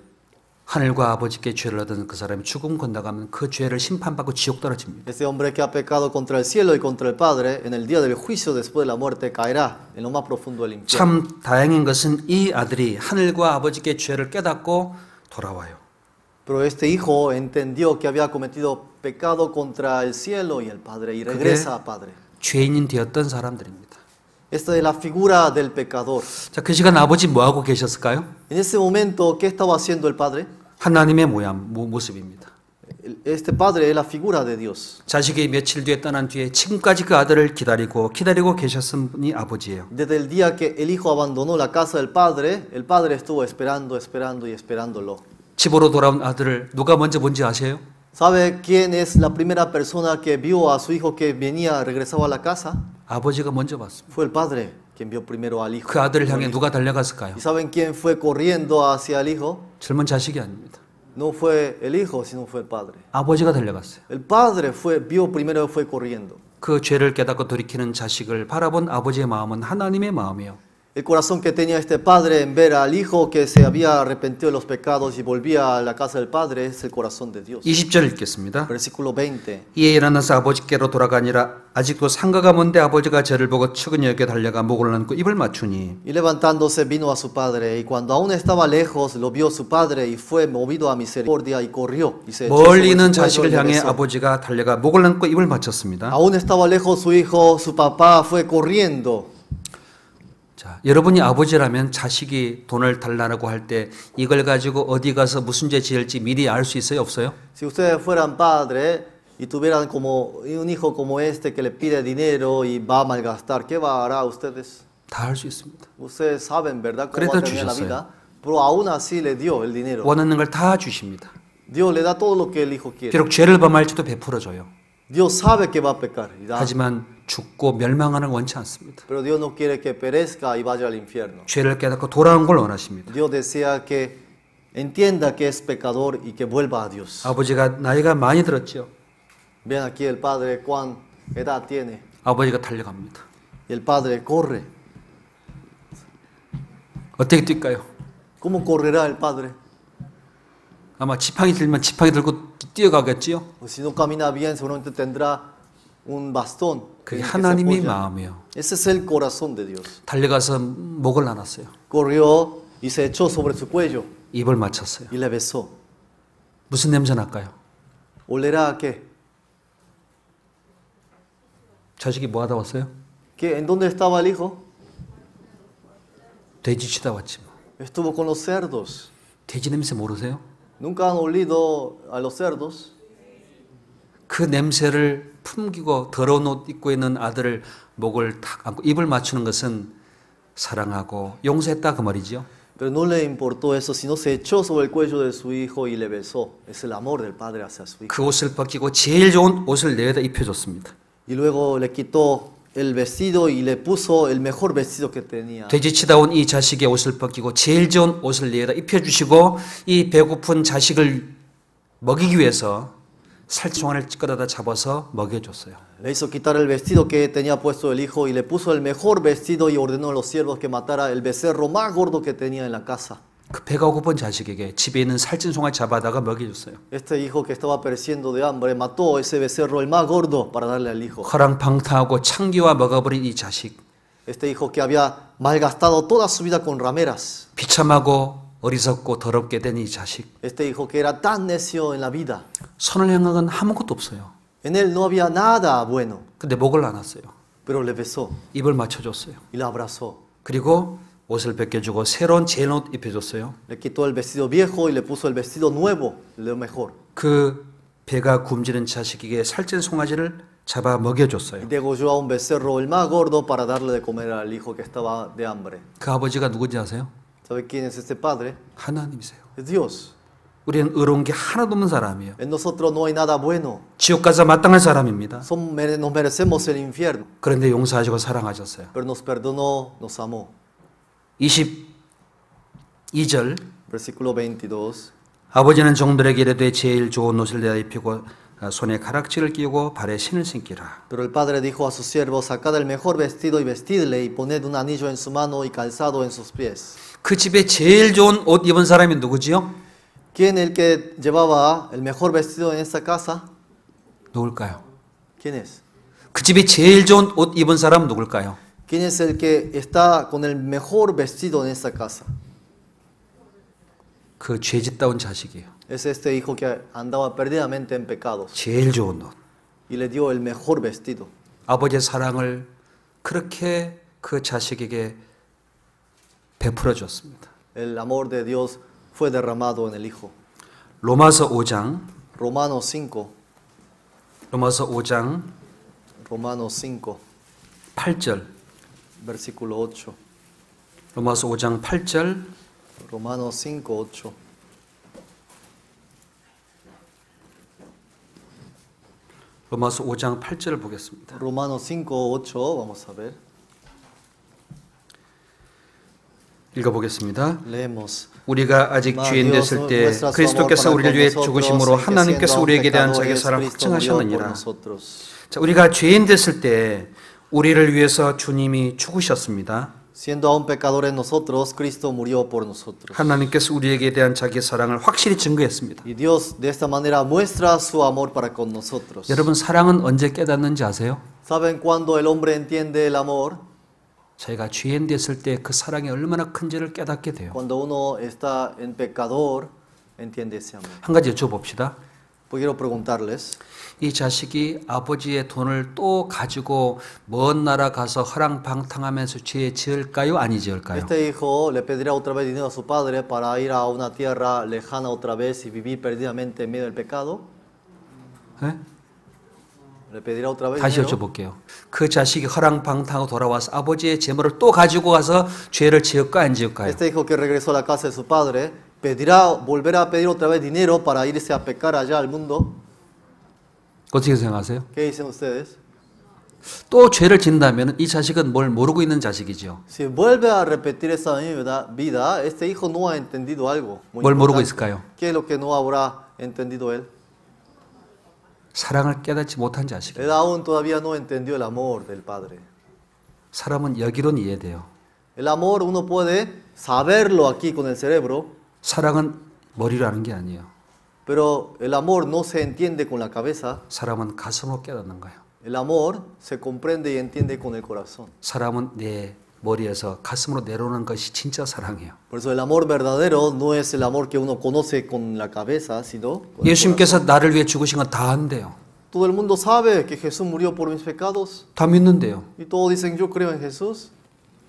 A: 하늘과 아버지께 죄를 얻은 그 사람이 죽음 건너가면 그 죄를 심판받고 지옥 떨어집니다.
B: Ese hombre que ha pecado contra el cielo y contra el Padre, en el día del juicio después de la muerte caerá en lo más profundo del infierno.
A: 참 다행인 것은 이 아들이 하늘과 아버지께 죄를 깨닫고 돌아와요.
B: Pero este hijo entendió que había cometido pecado contra el cielo y el Padre y regresa al Padre.
A: 죄인인 되었던 사람들입니다.
B: Esta es la figura del pecador.
A: 자, 그 시간 아버지 뭐 하고 계셨을까요?
B: En ese momento, ¿qué estaba haciendo el padre?
A: 하나님의 모습입니다.
B: Este padre es la figura de Dios.
A: 자식이 며칠 뒤에 떠난 뒤에 지금까지 그 아들을 기다리고 계셨은 분이 아버지예요.
B: Desde el día que el hijo abandonó la casa del padre, el padre estuvo esperando, esperando y esperándolo.
A: 집으로 돌아온 아들을 누가 먼저 본지 아세요?
B: ¿Sabe quién es la primera persona que vio a su hijo que venía, regresaba a la casa?
A: 아버지가 먼저 봤습니다.
B: Fue el padre quien vio primero al hijo.
A: 그 아들을 향해 누가 달려갔을까요?
B: ¿Y saben quién fue corriendo hacia el hijo?
A: 젊은 자식이 아닙니다.
B: No fue el hijo, sino fue el padre.
A: 아버지가 달려갔어요.
B: El padre vio primero, fue corriendo.
A: 그 죄를 깨닫고 돌이키는 자식을 바라본 아버지의 마음은 하나님의 마음이에요.
B: El corazón que tenía este padre en ver al hijo que se había arrepentido de los pecados y volvía a la casa del padre es el corazón de Dios.
A: 20절 읽겠습니다.
B: Versículo 20.
A: 이에 일어나서 아버지께로 돌아가니라. 아직도 상가가 먼데 아버지가 저를 보고 측은히 여겨 달려가 목을 얹고 입을 맞추니
B: Y levantándose vino a su padre, y cuando aún estaba lejos lo vio su padre y fue movido a misericordia y corrió y se echó sobre
A: 멀리 있는
B: su cuello y
A: 자식을
B: le
A: 향해
B: besó.
A: 아버지가 달려가 목을 얹고 입을 맞췄습니다.
B: Aún estaba lejos su hijo, su papá fue corriendo.
A: 자, 여러분이 아버지라면 자식이 돈을 달라고 할 때 이걸 가지고 어디 가서 무슨 죄 지을지 미리 알 수 있어요, 없어요?
B: Si ustedes fueran padres y tuvieran como un hijo como este que le pide dinero y va a malgastar, ¿qué hará ustedes?
A: 다 알 수 있습니다.
B: Ustedes saben, ¿verdad? Cómo
A: 그래도
B: va a terminar la
A: 주셨어요.
B: vida. Pero aún así le dio el dinero.
A: 원하는 걸 다 주십니다.
B: Dios le da todo lo que el hijo quiere.
A: 비록 죄를 범할지도 베풀어 줘요.
B: Dios sabe que va a pecar. y da.
A: 하지만 죽고 멸망하는 걸 원치 않습니다.
B: Pero Dios no quiere que perezca y vaya al infierno.
A: 죄를 깨닫고 돌아온 걸 원하십니다.
B: Dios desea que entienda que es pecador y que vuelva a Dios.
A: 아버지가 나이가 많이 들었죠.
B: Vean aquí el padre cuán edad tiene.
A: 아버지가 달려갑니다.
B: Y el padre corre.
A: 어떻게 뛸까요?
B: ¿Cómo correrá el padre?
A: 아마 지팡이 들면 지팡이 들고 뛰어가겠지요.
B: O si no camina bien, seguramente tendrá un bastón.
A: 그게
B: en el que se
A: 하나님의
B: apoya.
A: 마음이에요.
B: Ese es el corazón de Dios.
A: 달려가서 목을 나눴어요.
B: Corrió y se echó sobre su cuello
A: 입을 맞췄어요.
B: y le besó.
A: 무슨 냄새 날까요?
B: ¿Olerá a qué?
A: 자식이 뭐 하다 왔어요?
B: ¿En dónde estaba el hijo?
A: 돼지 치다 왔지 뭐.
B: Estuvo con los cerdos.
A: 돼지 냄새 모르세요?
B: ¿Nunca han olido a los cerdos?
A: 그 냄새를 품기고 더러운 옷 입고 있는 아들을 목을 탁 안고 입을 맞추는 것은 사랑하고 용서했다 그 말이죠.
B: Pero no le importó eso, sino se echó sobre el cuello de su hijo y le besó. Es el amor del padre hacia su hijo.
A: 그 옷을 벗기고 제일 좋은 옷을 내다 입혀줬습니다.
B: Y luego le quitó el vestido y le puso el mejor vestido que tenía.
A: 돼지치다 온 이 자식의 옷을 벗기고 제일 좋은 옷을 내다 입혀주시고 이 배고픈 자식을 먹이기 위해서 살충알을 끌어다 잡아서 먹여줬어요.
B: Le hizo quitar el vestido que tenía puesto el hijo y le puso el mejor vestido y ordenó a los siervos que matara el becerro más gordo que tenía en la casa.
A: 그 배가 고픈 자식에게 집에 있는 살찐 송아지 잡아다가 먹여줬어요.
B: Este hijo que estaba pereciendo de hambre mató ese becerro, el más gordo, para darle al hijo.
A: 허랑방탕하고 창기와 먹어버린 이 자식,
B: Este hijo que había malgastado toda su vida con rameras.
A: 비참하고 어리석고 더럽게 된 이 자식,
B: Este hijo que era tan necio en la vida.
A: 선을 향한 건 아무것도 없어요.
B: En él no había nada bueno,
A: 근데 목을 안았어요.
B: pero le besó
A: 입을 맞춰줬어요.
B: y la abrazó.
A: 그리고 옷을 벗겨주고 새로운 제일 옷 입혀줬어요.
B: Le quitó el vestido viejo y le puso el vestido nuevo, lo mejor.
A: 그 배가 굶주린 자식에게 살찐 송아지를 잡아
B: Y
A: 먹여줬어요.
B: degolló a un becerro, el más gordo, para darle de comer al hijo que estaba de hambre.
A: 그 아버지가 누군지 아세요?
B: ¿Sabe quién es este padre?
A: 하나님이세요.
B: Es Dios.
A: 우리는 의로운 게 하나도 없는 사람이에요.
B: En nosotros no hay nada bueno.
A: 지옥 가서 마땅한 사람입니다.
B: Nos merecemos el infierno.
A: 그런데 용서하시고 사랑하셨어요.
B: Pero nos perdonó, nos amó.
A: 22절
B: Versículo 22.
A: 아버지는 종들에게 이르되 제일 좋은 옷을 내다 입히고 손에 가락지를 끼우고 발에 신을 신기라.
B: Pero el padre dijo a sus siervos: sacad el mejor vestido y vestidle, y poned un anillo en su mano y calzado en sus pies.
A: 그 집에 제일 좋은 옷 입은 사람이 누구지요?
B: ¿Quién el que llevaba el mejor vestido en esta casa?
A: 누굴까요?
B: ¿Quién es?
A: 그 집에 제일 좋은 옷 입은 사람은 누굴까요?
B: ¿Quién es el que está con el mejor vestido en esta casa?
A: 그 죄짓다운 자식이에요.
B: Es este hijo que andaba perdidamente en pecados
A: 제일 좋은 옷.
B: y le dio el mejor vestido.
A: 아버지의 사랑을 그렇게 그 자식에게 베풀어 줬습니다.
B: El amor de Dios fue derramado en el Hijo.
A: 로마서 5장
B: Romanos 5,
A: 로마서 5장
B: Romanos 5,
A: 8절
B: versículo 8.
A: 로마서 5장 8절
B: Romanos 5, 8.
A: 로마서 5장 8절을 보겠습니다.
B: Romanos 5, 8, vamos a ver.
A: 읽어보겠습니다.
B: Leemos.
A: 우리가 아직 죄인 됐을 때 그리스도께서 우리를 위해 죽으심으로 하나님께서 우리에게 대한 자기 사랑을 확증하셨느니라. 자, 우리가 죄인 됐을 때 우리를 위해서 주님이 죽으셨습니다.
B: Siendo aún pecadores nosotros, Cristo murió por nosotros.
A: 하나님께서 우리에게 대한 자기 사랑을 확실히 증거했습니다.
B: Y Dios de esta manera muestra su amor para con nosotros.
A: 여러분 사랑은 언제 깨닫는지 아세요?
B: ¿Saben cuándo el hombre entiende el amor?
A: 저희가 죄인 됐을 때 그 사랑이 얼마나 큰지를 깨닫게 돼요.
B: Cuando uno está en pecador, entiende ese amor.
A: 한 가지 여쭤봅시다.
B: Quiero preguntarles,
A: 이 자식이 아버지의 돈을 또 가지고 먼 나라 가서 허랑방탕하면서 죄 지을까요? 아니 지을까요?
B: este hijo le pedirá otra vez dinero a su padre para ir a una tierra lejana otra vez y vivir perdidamente en medio del pecado?
A: 네?
B: ¿Le pedirá otra vez
A: 다시
B: dinero?
A: 여쭤볼게요. 그 자식이 허랑방탕하고 돌아와서 아버지의 재물을 또 가지고 가서 죄를 지을까 안 지을까요?
B: Este hijo que regresó a la casa de su padre, volverá a pedir otra vez dinero para irse a pecar allá al mundo?
A: 어떻게 생각하세요?
B: ¿Qué dicen ustedes?
A: 또 죄를 짓는다면 이 자식은 뭘 모르고 있는 자식이죠.
B: Si vuelve a repetir esa vida, este hijo no ha entendido algo muy
A: 뭘 모르고
B: importante.
A: 있을까요?
B: ¿Qué es lo que no habrá entendido él?
A: 사랑을 깨닫지 못한 자식이에요.
B: Él aún todavía no entendió el amor del Padre.
A: 사람은 여기로는 이해돼요.
B: El amor uno puede saberlo aquí con el cerebro,
A: 사랑은 머리로 하는 게 아니에요.
B: pero el amor no se entiende con la cabeza.
A: 사람은 가슴으로 깨닫는 거예요.
B: El amor se comprende y entiende con el corazón.
A: 사람은 내 머리에서 가슴으로 내려오는 것이 진짜 사랑이에요.
B: Por eso el amor verdadero no es el amor que uno conoce con la cabeza, sino con el
A: 예수님께서 나를 위해 죽으신 건 다 안돼요.
B: Todo el mundo sabe que Jesús murió por mis pecados
A: 다 믿는데요.
B: y todos dicen yo creo en Jesús.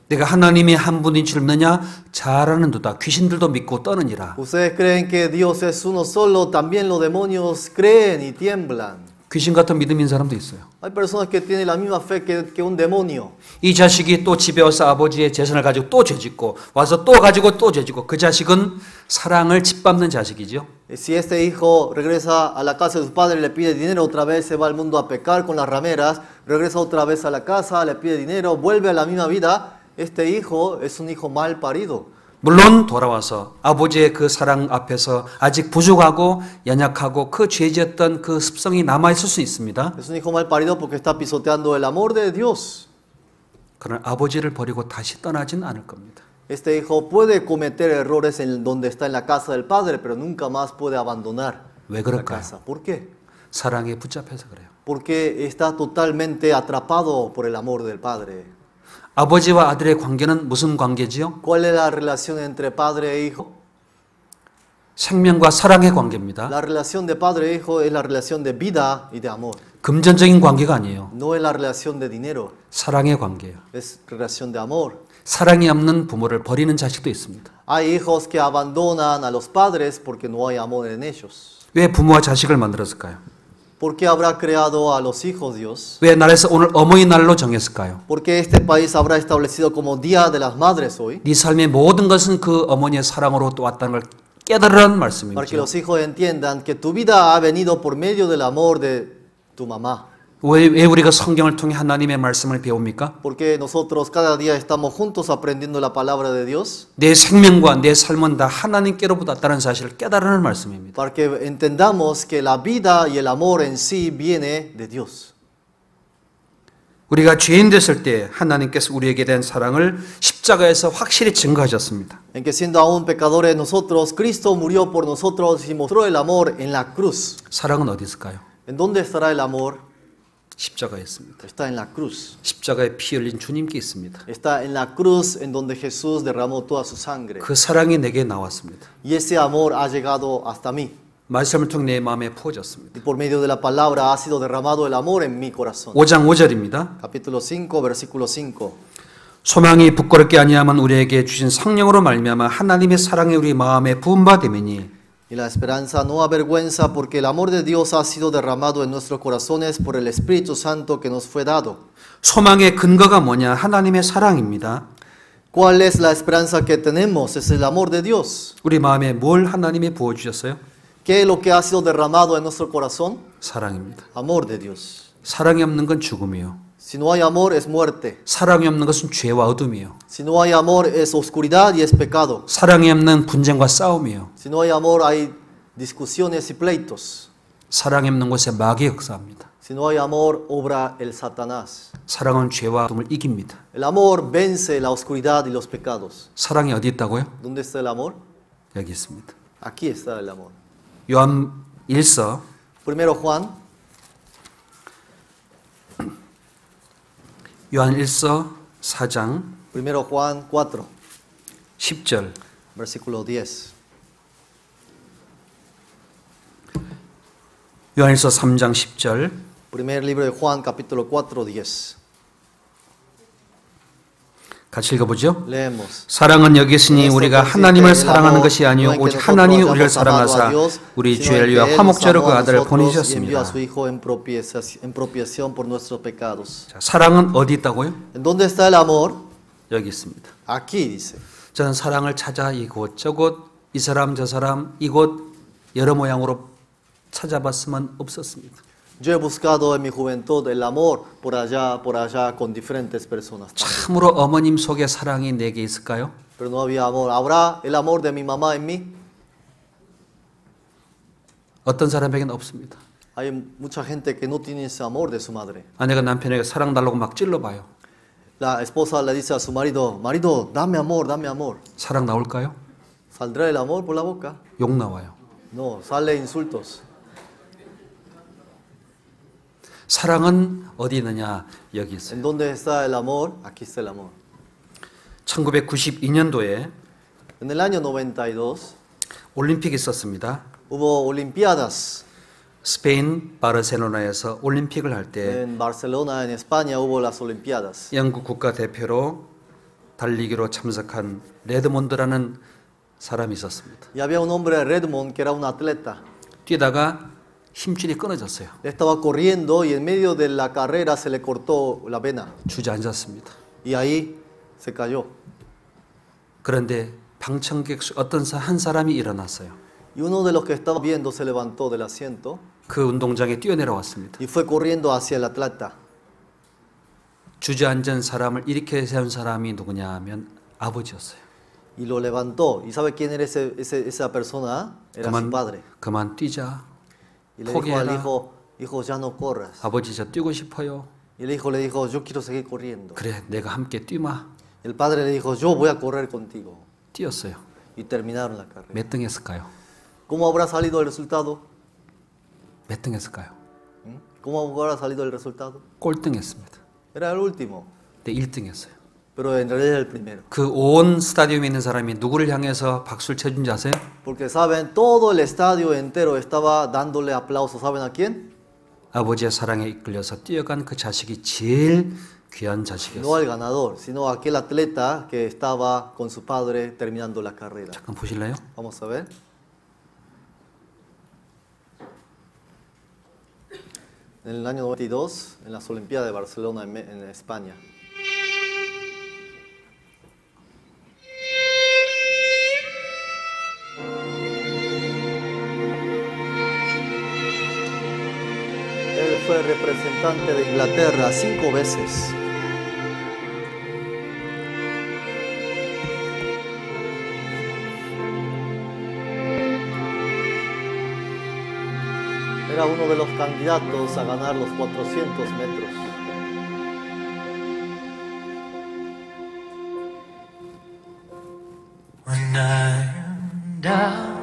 A: 내가 하나님이 한 분인 줄 믿느냐? 잘하는 도다. 귀신들도 믿고 떠느니라.
B: Ustedes creen que Dios es uno solo, también los demonios creen y tiemblan.
A: 귀신 같은 믿음인 사람도 있어요.
B: Hay personas que tienen la misma fe que un demonio.
A: 이 자식이 또 집에 와서 아버지의 재산을 가지고 또 죄짓고 와서 또 가지고 또 죄짓고 그 자식은 사랑을 짓밟는 자식이죠.
B: Si este hijo regresa a la casa de su padre, le pide dinero, otra vez se va al mundo a pecar con las rameras, regresa otra vez a la casa, le pide dinero, vuelve a la misma vida, este hijo es un hijo mal parido.
A: 물론 돌아와서 아버지의 그 사랑 앞에서 아직 부족하고 연약하고 그 죄지었던 그 습성이 남아있을 수 있습니다.
B: Es un hijo mal parido porque está pisoteando el amor de Dios.
A: 그러나 아버지를 버리고 다시 떠나진 않을 겁니다.
B: Este hijo puede cometer errores en donde está en la casa del padre, pero nunca más puede abandonar
A: 왜
B: la
A: 그럴까요?
B: casa. ¿Por qué?
A: 사랑에 붙잡혀서 그래요.
B: Porque está totalmente atrapado por el amor del padre.
A: 아버지와 아들의 관계는 무슨 관계지요?
B: ¿Cuál es la relación entre padre e hijo?
A: 생명과 사랑의 관계입니다.
B: La relación de padre e hijo es la relación de vida y de amor.
A: 금전적인 관계가 아니에요.
B: No es la relación de dinero,
A: 사랑의 관계예요.
B: es relación de amor.
A: 사랑이 없는 부모를 버리는 자식도 있습니다.
B: Hay hijos que abandonan a los padres porque no hay amor en ellos.
A: 왜 부모와 자식을 만들었을까요?
B: ¿Por qué habrá creado a los hijos Dios?
A: 왜 나라에서 오늘 어머니날로 정했을까요?
B: ¿Por qué este país habrá establecido como Día de las Madres hoy?
A: 네 삶의 모든 것은 그 어머니의 사랑으로 또 왔다는 걸 깨달으라는
B: Para que
A: 말씀이죠.
B: los hijos entiendan que tu vida ha venido por medio del amor de tu mamá.
A: 왜 우리가 성경을 통해 하나님의 말씀을 배웁니까?
B: Porque nosotros cada día estamos juntos aprendiendo la palabra de Dios.
A: 내 생명과 내 삶은 다 하나님께로부터 왔다는 사실을 깨달으라는 말씀입니다.
B: Para que entendamos que la vida y el amor en sí viene de Dios.
A: 우리가 죄인 됐을 때 하나님께서 우리에게 대한 사랑을 십자가에서 확실히 증거하셨습니다.
B: En que siendo aún pecadores nosotros, Cristo murió por nosotros y mostró el amor en la cruz.
A: 사랑은 어디 있을까요?
B: ¿En dónde estará el amor?
A: 십자가에 있습니다.
B: Está en la cruz.
A: 십자가에 피 흘린 주님께 있습니다.
B: Está en la cruz en donde Jesús derramó toda su sangre.
A: 그 사랑이 내게 나왔습니다.
B: Y ese amor ha llegado hasta mí.
A: 말씀을 통해 내 마음에 부어졌습니다.
B: Y por medio de la palabra ha sido derramado el amor en mi corazón.
A: 5장 5절입니다.
B: Capítulo 5, versículo 5.
A: 소망이 부끄럽게 아니하면 우리에게 주신 성령으로 말미암아 하나님의 사랑이 우리 마음에 부음받음이니
B: Y la esperanza no avergüenza porque el amor de Dios ha sido derramado en nuestros corazones por el Espíritu Santo que nos fue dado.
A: 소망의 근거가 뭐냐? 하나님의 사랑입니다.
B: ¿Cuál es la esperanza que tenemos? Es el amor de Dios.
A: 우리 마음에 뭘 하나님이 부어주셨어요?
B: ¿Qué es lo que ha sido derramado en nuestro corazón?
A: 사랑입니다.
B: Amor de Dios.
A: 사랑이 없는 건 죽음이요.
B: Si no hay amor es muerte.
A: 사랑이 없는 것은 죄와 어둠이요.
B: Si no hay amor es oscuridad y es pecado.
A: 사랑이 없는 분쟁과 싸움이요.
B: Si no hay amor hay discusiones y pleitos.
A: 사랑이 없는 곳에 마귀 역사합니다.
B: Si no hay amor obra el Satanás.
A: 사랑은 죄와 어둠을 이깁니다.
B: El amor vence la oscuridad y los pecados.
A: 사랑이 어디 있다고요?
B: ¿Dónde está el amor?
A: 여기 있습니다.
B: Aquí está el amor.
A: 요한 1서
B: Primero Juan,
A: 요한 1서 4장
B: Primero Juan 4,
A: 10절
B: versículo 10.
A: 요한 1서 3장 10절
B: Primer libro de Juan, capítulo 4, 10.
A: 같이 읽어보죠.
B: Leemos.
A: 사랑은 여기 있으니 우리가 하나님을 사랑하는 것이 아니요 오직 하나님이 우리를 사랑하사 우리 죄를 위하여 화목제로 그 아들을 보내주셨습니다. 자, 사랑은 어디 있다고요?
B: ¿En dónde está el amor?
A: 여기 있습니다.
B: Aquí dice.
A: 저는 사랑을 찾아 이곳 저곳 이 사람 저 사람 이곳 여러 모양으로 찾아봤으면 없었습니다.
B: Yo he buscado en mi juventud el amor por allá, con diferentes personas.
A: 참으로 어머님 속에 사랑이 내게 있을까요?
B: Pero no había amor. ¿Habrá el amor de mi mamá en mí?
A: 어떤 사람에게는 없습니다.
B: Hay mucha gente que no tiene ese amor de su madre.
A: 아내가 남편에게 사랑 달라고 막 찔러봐요.
B: La esposa le dice a su marido, marido, dame amor, dame amor.
A: 사랑 나올까요?
B: ¿Saldrá el amor por la boca?
A: 욕 나와요.
B: No, sale insultos.
A: 사랑은 어디 있느냐? 여기 있어요.
B: ¿En dónde está el amor? Aquí está el amor.
A: 1992년도에
B: En el año 92
A: 올림픽이 있었습니다.
B: hubo Olimpiadas.
A: 스페인 바르셀로나에서 올림픽을 할 때
B: En Barcelona, en España, hubo las Olimpiadas.
A: 영국 국가대표로 달리기로 참석한 레드몬드라는 사람이 있었습니다.
B: Y había un hombre de Redmond que era un atleta.
A: 뛰다가 힘줄이 끊어졌어요.
B: Él estaba corriendo y en medio de la carrera se le cortó la vena.
A: 주저앉았습니다.
B: Y ahí se cayó.
A: 그런데 방청객 어떤 한 사람이 일어났어요.
B: Y uno de los que estaba viendo se levantó del asiento
A: 그 운동장에 뛰어내려왔습니다.
B: y fue corriendo hacia el atleta.
A: 주저앉은 사람을 일으켜 세운 사람이 누구냐 하면 아버지였어요.
B: Y lo levantó. ¿Y sabe quién era esa persona? Era su padre.
A: 그만 뛰자.
B: Y le dijo al
A: 포기해라.
B: hijo, hijo, ya no corras.
A: 아버지 저 뛰고 싶어요.
B: Y el hijo le dijo, yo quiero seguir corriendo.
A: 그래 내가 함께 뛰마.
B: El padre le dijo, yo voy a correr contigo.
A: 뛰었어요.
B: Y terminaron la carrera.
A: 몇 등 했을까요?
B: ¿Cómo habrá salido el resultado?
A: 몇 등 했을까요?
B: ¿Cómo habrá salido el resultado?
A: 꼴등 했습니다.
B: Era el último,
A: 네, 1등 했어요.
B: pero en realidad era el primero.
A: 그 온 스타디움에 있는 사람이 누구를 향해서 박수를 쳐준지 아세요?
B: Porque saben, todo el estadio entero estaba dándole aplausos. ¿Saben a quién?
A: 아버지의 사랑에 이끌려서 뛰어간 그 자식이 제일 귀한
B: No
A: 자식이었어요.
B: al ganador, sino a aquel atleta que estaba con su padre terminando la carrera.
A: 잠깐 보실래요?
B: Vamos a ver. En el año 92, en las Olimpiadas de Barcelona, en España. Él fue representante de Inglaterra 5 veces. Era uno de los candidatos a ganar los 400 metros.
C: When I am down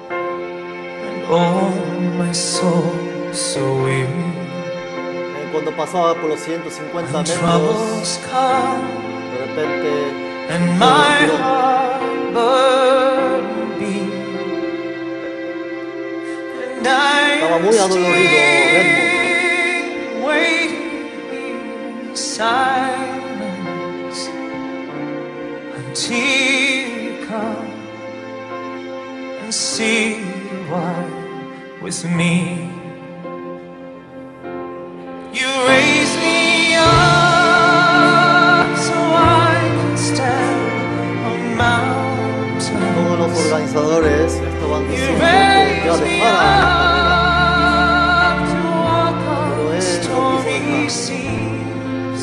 C: and oh my soul so weary,
B: Cuando pasaba por los 150
C: when
B: metros,
C: troubles come
B: de repente
C: and
B: se
C: my
B: retiró.
C: heart burden beat, and I
B: Estaba muy adolorido Redmond.
C: waiting in silence tear come and see why with me. You raise me up so I can stand on mountains.
B: Todos los organizadores estaban
C: You
B: diciendo que
C: raise
B: ya
C: me
B: dejara
C: up to walk
B: Pero
C: on
B: él no quiso
C: stormy
B: dejar.
C: seas.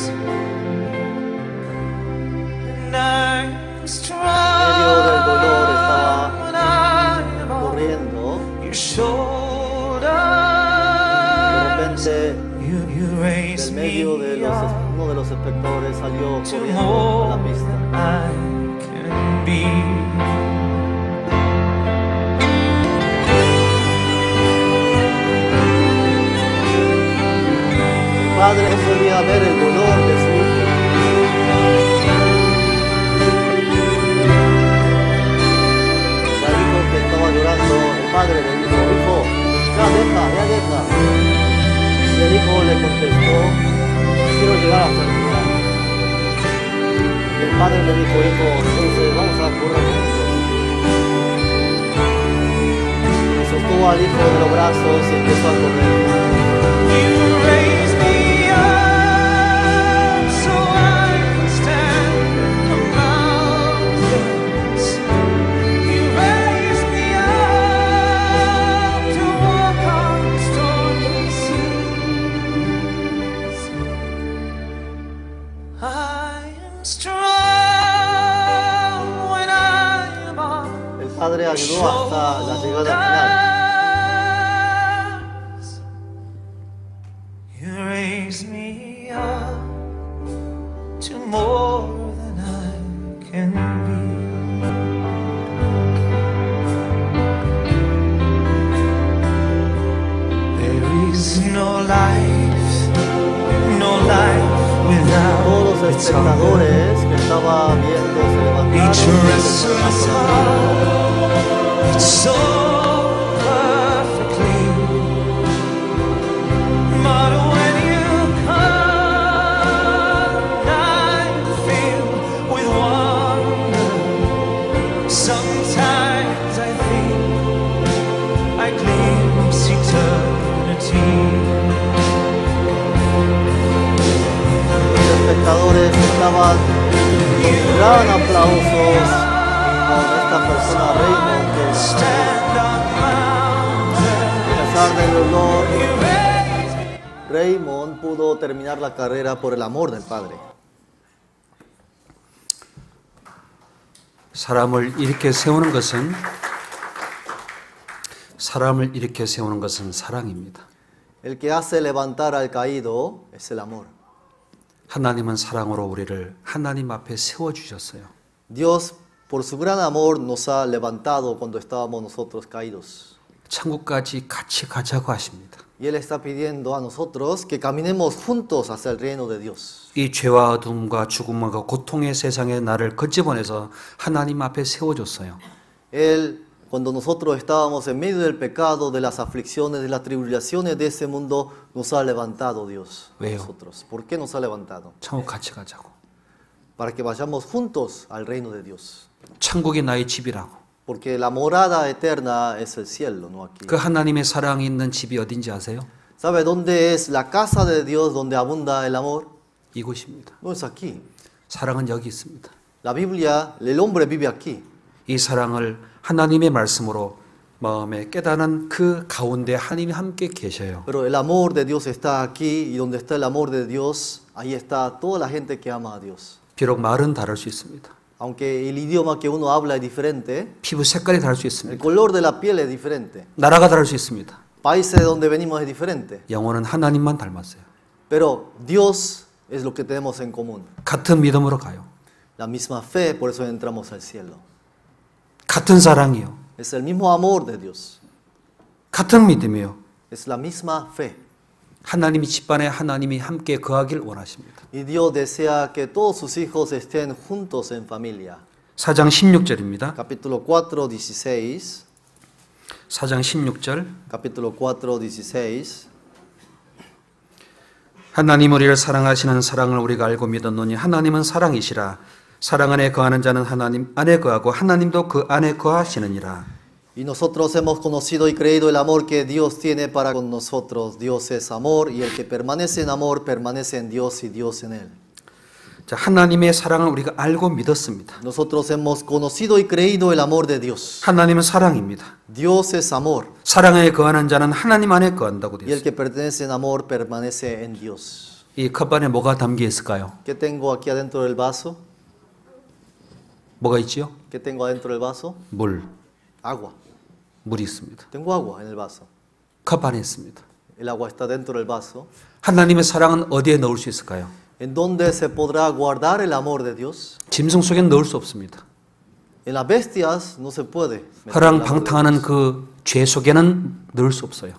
C: And I'm strong
B: En medio del dolor estaba
C: when I'm on
B: corriendo.
C: your shoulder.
B: De repente,
C: You raise
B: del medio de
C: me up
B: uno de los espectadores salió
C: to
B: corriendo a
C: more
B: la pista.
C: than I can be.
B: El padre no podía ver el dolor de su hijo. El hijo que estaba llorando, el padre le dijo, hijo, ya deja. Y el hijo le contestó, quiero llegar hasta el final. Y el padre le dijo, hijo, entonces vamos a correr juntos. Y sostuvo al hijo de los brazos y empezó a correr.
C: You raise me up so I can stand on mountains. You raise me up to walk on stormy seas. I am strong when I am on
B: El padre ayudó hasta la llegada final.
C: You raise me up to more than I can be. There is no life without
B: Todos los
C: its own.
B: espectadores que estaba viendo se levantaron
C: Each
B: y
C: restless
B: empezaron a correr.
C: heart, so perfectly. But when you come, I feel with wonder. Sometimes I think I glimpse eternity.
B: Los espectadores estaban con gran aplausos con esta persona Raymond que
C: Stand on mountains.
B: a pesar del dolor,
C: You raise me
B: Raymond pudo terminar la carrera por el amor del padre.
A: 사람을 일으켜 세우는 것은 사랑입니다.
B: El que hace levantar al caído es el amor.
A: 하나님은 사랑으로 우리를 하나님 앞에 세워 주셨어요.
B: Dios, por su gran amor, nos ha levantado cuando estábamos nosotros caídos.
A: 천국까지 같이 가자고 하십니다.
B: Y Él está pidiendo a nosotros que caminemos juntos hacia el reino de Dios.
A: 이 죄와 어둠과 죽음과 고통의 세상에 나를 거집어내서 하나님 앞에 세워줬어요.
B: Él, cuando nosotros estábamos en medio del pecado, de las aflicciones, de las tribulaciones de ese mundo, nos ha levantado Dios. A
A: Veo.
B: nosotros. ¿Por qué nos ha levantado?
A: 천국 같이 가자고.
B: Para que vayamos juntos al reino de Dios.
A: 천국이 나의 집이라고.
B: Porque la morada eterna es el cielo, no aquí.
A: 그 하나님의 사랑이 있는 집이 어딘지 아세요?
B: ¿Sabe dónde es la casa de Dios donde abunda el amor?
A: 이곳입니다.
B: No es aquí.
A: 사랑은 여기 있습니다.
B: La Biblia, el hombre vive aquí.
A: 이 사랑을 하나님의 말씀으로 마음에 깨닫는 그 가운데 하나님이 함께 계셔요.
B: Pero el amor de Dios está aquí y donde está el amor de Dios, ahí está toda la gente que ama a Dios.
A: 비록 말은 다를 수 있습니다.
B: Aunque el idioma que uno habla es diferente,
A: 피부 색깔이 다를 수
B: el
A: 있습니다.
B: color de la piel es diferente,
A: 나라가 다를 수 있습니다.
B: países de donde venimos es diferente,
A: 영혼은 하나님만 닮았어요.
B: pero Dios es lo que tenemos en común.
A: 같은 믿음으로 가요.
B: La misma fe, por eso entramos al cielo.
A: 같은 사랑이요.
B: Es el mismo amor de Dios,
A: 같은 믿음이요.
B: es la misma fe.
A: 하나님이 집안에 하나님이 함께 거하길 원하십니다.
B: Y Dios desea que todos sus hijos estén juntos en familia.
A: 4장 16절입니다.
B: Capítulo 4, 16.
A: 4장 16절.
B: Capítulo 4, 16.
A: 하나님 우리를 사랑하시는 사랑을 우리가 알고 믿었노니 하나님은 사랑이시라. 사랑 안에 거하는 자는 하나님 안에 거하고 하나님도 그 안에 거하시느니라.
B: Y nosotros hemos conocido y creído el amor que Dios tiene para con nosotros. Dios es amor y el que permanece en amor permanece en Dios y Dios en él.
A: 자, 하나님의 사랑을 우리가 알고 믿었습니다.
B: Nosotros hemos conocido y creído el amor de Dios.
A: 하나님은 사랑입니다.
B: Dios es amor
A: 사랑에 거하는 자는 하나님 안에 거한다고 되어
B: y el
A: 있습니다.
B: que pertenece en amor permanece en Dios.
A: 이 컵 안에 뭐가 담겨 있을까요?
B: ¿Qué tengo aquí adentro del vaso?
A: 뭐가 있지요?
B: ¿Qué tengo adentro del vaso?
A: 물,
B: Agua.
A: 물이 있습니다.
B: Tengo agua en el vaso.
A: 컵 안에 있습니다.
B: El agua está dentro del vaso.
A: 하나님의 사랑은 어디에 넣을 수 있을까요?
B: ¿En dónde se podrá guardar el amor de Dios?
A: 짐승 속엔 넣을 수 없습니다.
B: En las bestias no se puede meter el
A: 허랑
B: amor de
A: 방탕하는
B: Dios.
A: 그 죄 속에는 넣을 수 없어요.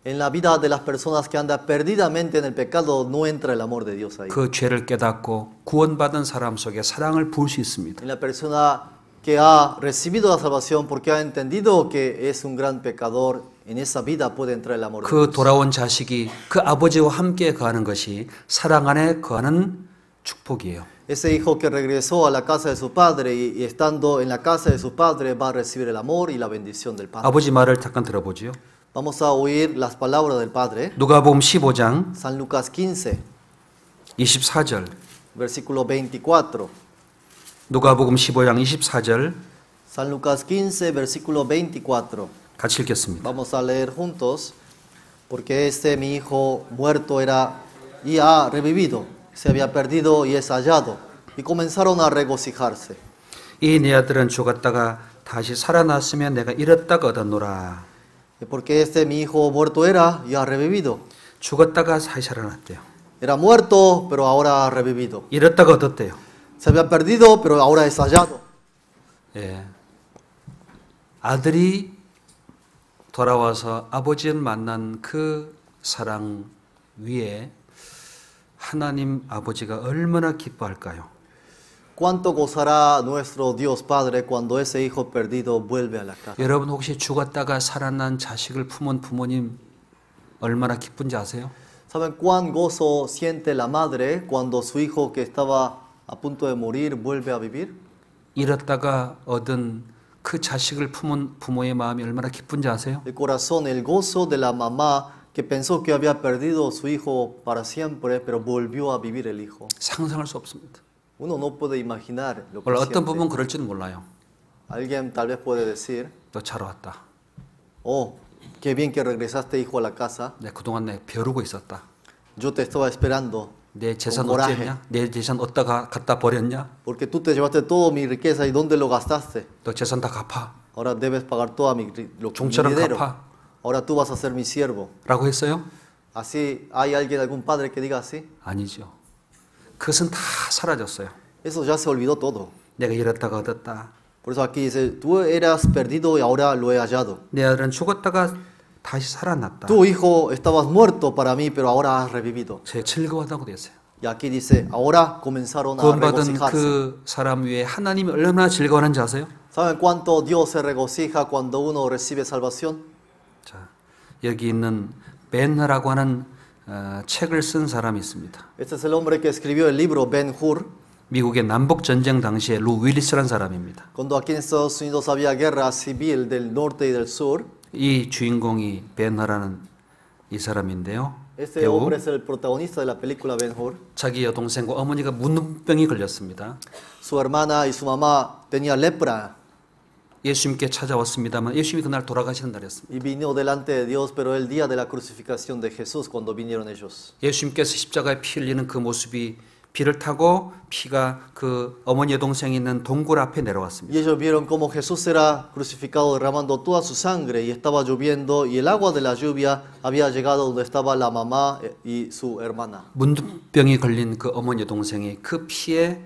B: En la vida de las personas que andan perdidamente en el pecado no entra el amor de Dios ahí.
A: 그 죄를 깨닫고 구원받은 사람 속에 사랑을 부을 수 있습니다.
B: En la persona que ha recibido la salvación porque ha entendido que es un gran pecador, en esa vida puede entrar el amor de
A: 그
B: Dios.
A: 돌아온 자식이 그 아버지와 함께 거하는 것이 사랑 안에 거하는 축복이에요.
B: Ese hijo que regresó a la casa de su padre y estando en la casa de su padre va a recibir el amor y la bendición del Padre.
A: 아버지 말을 잠깐 들어보지요.
B: Vamos a oír las palabras del Padre.
A: 누가복음 15장
B: San Lucas 15,
A: 24절.
B: versículo 24.
A: 누가복음 15장 24절
B: San Lucas 15, versículo 24.
A: 같이 읽겠습니다.
B: Vamos a leer juntos. Porque este mi hijo muerto era y ha revivido, se había perdido y es hallado. Y comenzaron a regocijarse.
A: 이 내 아들은 죽었다가 다시 살아났으면 내가 잃었다가 얻었노라.
B: Porque este mi hijo muerto era y ha revivido.
A: 죽었다가 다시 살아났대요.
B: Era muerto, pero ahora ha revivido.
A: 잃었다가 얻었대요.
B: Se había perdido, pero ahora es hallado.
A: 예. 아들이 돌아와서 아버지를 만난 그 사랑 위에 하나님 아버지가 얼마나 기뻐할까요?
B: ¿Cuánto gozará nuestro Dios Padre cuando ese hijo perdido vuelve a la casa?
A: 여러분 혹시 죽었다가 살아난 자식을 품은 부모님 얼마나 기쁜지 아세요?
B: ¿Saben cuán gozo siente la madre cuando su hijo que estaba a punto de morir vuelve a vivir?
A: 잃었다가 얻은 그 자식을 품은 부모의 마음이 얼마나 기쁜지 아세요?
B: El corazón, el gozo de la mamá que pensó que había perdido su hijo para siempre, pero volvió a vivir el hijo.
A: 상상할 수 없습니다.
B: Uno no puede imaginar lo que
A: 원래 어떤
B: siente.
A: 부모는 그럴지는 몰라요.
B: Alguien tal vez puede decir,
A: 너 잘 왔다.
B: oh, qué bien que regresaste hijo a la casa.
A: 내 그동안 내 벼르고 있었다.
B: Yo te estaba esperando
A: 내 재산
B: con coraje,
A: 어찌했냐? 내 재산 어디다가 갖다 버렸냐?
B: porque tú te llevaste toda mi riqueza y ¿dónde lo gastaste?
A: 너 재산 다 갚아.
B: Ahora debes pagar toda mi
A: 종처럼
B: dinero.
A: 갚아.
B: Ahora tú vas a ser mi siervo.
A: 라고 했어요?
B: Así, ¿hay alguien, algún padre que diga así?
A: 아니죠. 그것은 다 사라졌어요.
B: Eso ya se olvidó todo.
A: 내가 잃었다가 얻었다.
B: Por eso aquí dice, tú eras perdido y ahora lo he hallado.
A: 내 아들은 죽었다가 다시 살아났다.
B: Tu hijo estabas muerto para mí, pero ahora has revivido.
A: 제 즐거워하다고 되었어요.
B: Y aquí dice, ahora comenzaron a
A: 구원받은
B: regocijarse.
A: 그 사람 위에 하나님이 얼마나 즐거워하는지 아세요?
B: ¿Saben cuánto Dios se regocija cuando uno recibe salvación?
A: 자, 여기 있는 벤허라고 하는 책을 쓴 사람이 있습니다.
B: Este es el hombre que escribió el libro Ben-Hur.
A: 미국의 남북 전쟁 당시에 루 윌리스라는 사람입니다.
B: Cuando aquí en Estados Unidos había guerra civil del norte y del sur,
A: 이 주인공이 벤허라는 이 사람인데요.
B: este
A: 배우.
B: hombre es el protagonista de la película Ben-Hur.
A: 자기 여동생과 어머니가 문둥병이 걸렸습니다.
B: Su hermana y su mamá tenían lepra
A: 예수님께 찾아왔습니다만 예수님이 그날 돌아가시는 날이었습니다.
B: y vino delante de Dios, pero el día de la crucifixión de Jesús, cuando vinieron ellos.
A: 예수님께서 십자가에 피 흘리는 그 모습이 비를 타고 피가 그 어머니 여동생이 있는 동굴 앞에 내려왔습니다.
B: Y ellos vieron cómo Jesús era crucificado derramando toda su sangre y estaba lloviendo y el agua de la lluvia había llegado donde estaba la mamá y su hermana.
A: 문둥병이 걸린 그 어머니 여동생이 그 피에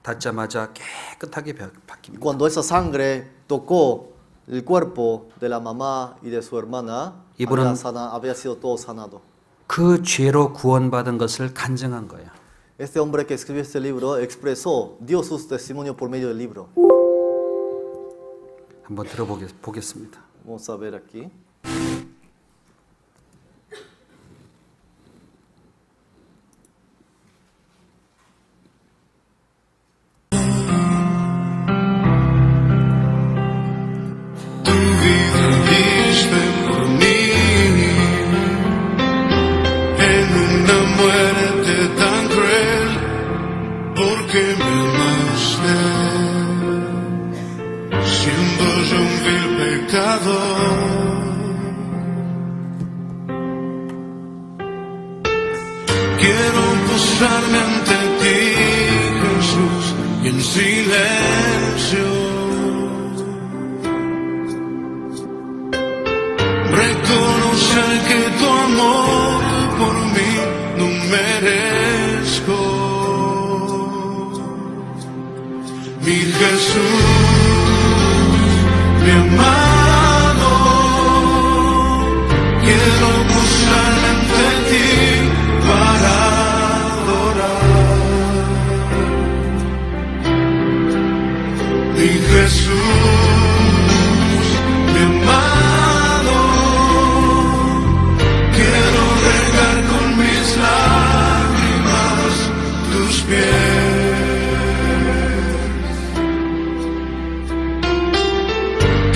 A: 닿자마자 깨끗하게 바뀝니다.
B: Cuando esa sangre tocó el cuerpo de la mamá y de su hermana, había sido todo sanado.
A: 그 죄로 구원받은 것을 간증한 거예요.
B: Este hombre que escribió este libro expresó, dio sus testimonios por medio del libro.
A: 한번 들어보겠습니다.
B: Vamos a ver aquí.
D: porque me amaste, siendo yo un vil pecador. Quiero postrarme ante ti, Jesús, y en silencio reconocer que tu amor por mí no merezco. Mi Jesús, mi amado, quiero postrarme ante ti para adorar. Mi Jesús, mi amado, quiero regar con mis lágrimas tus pies.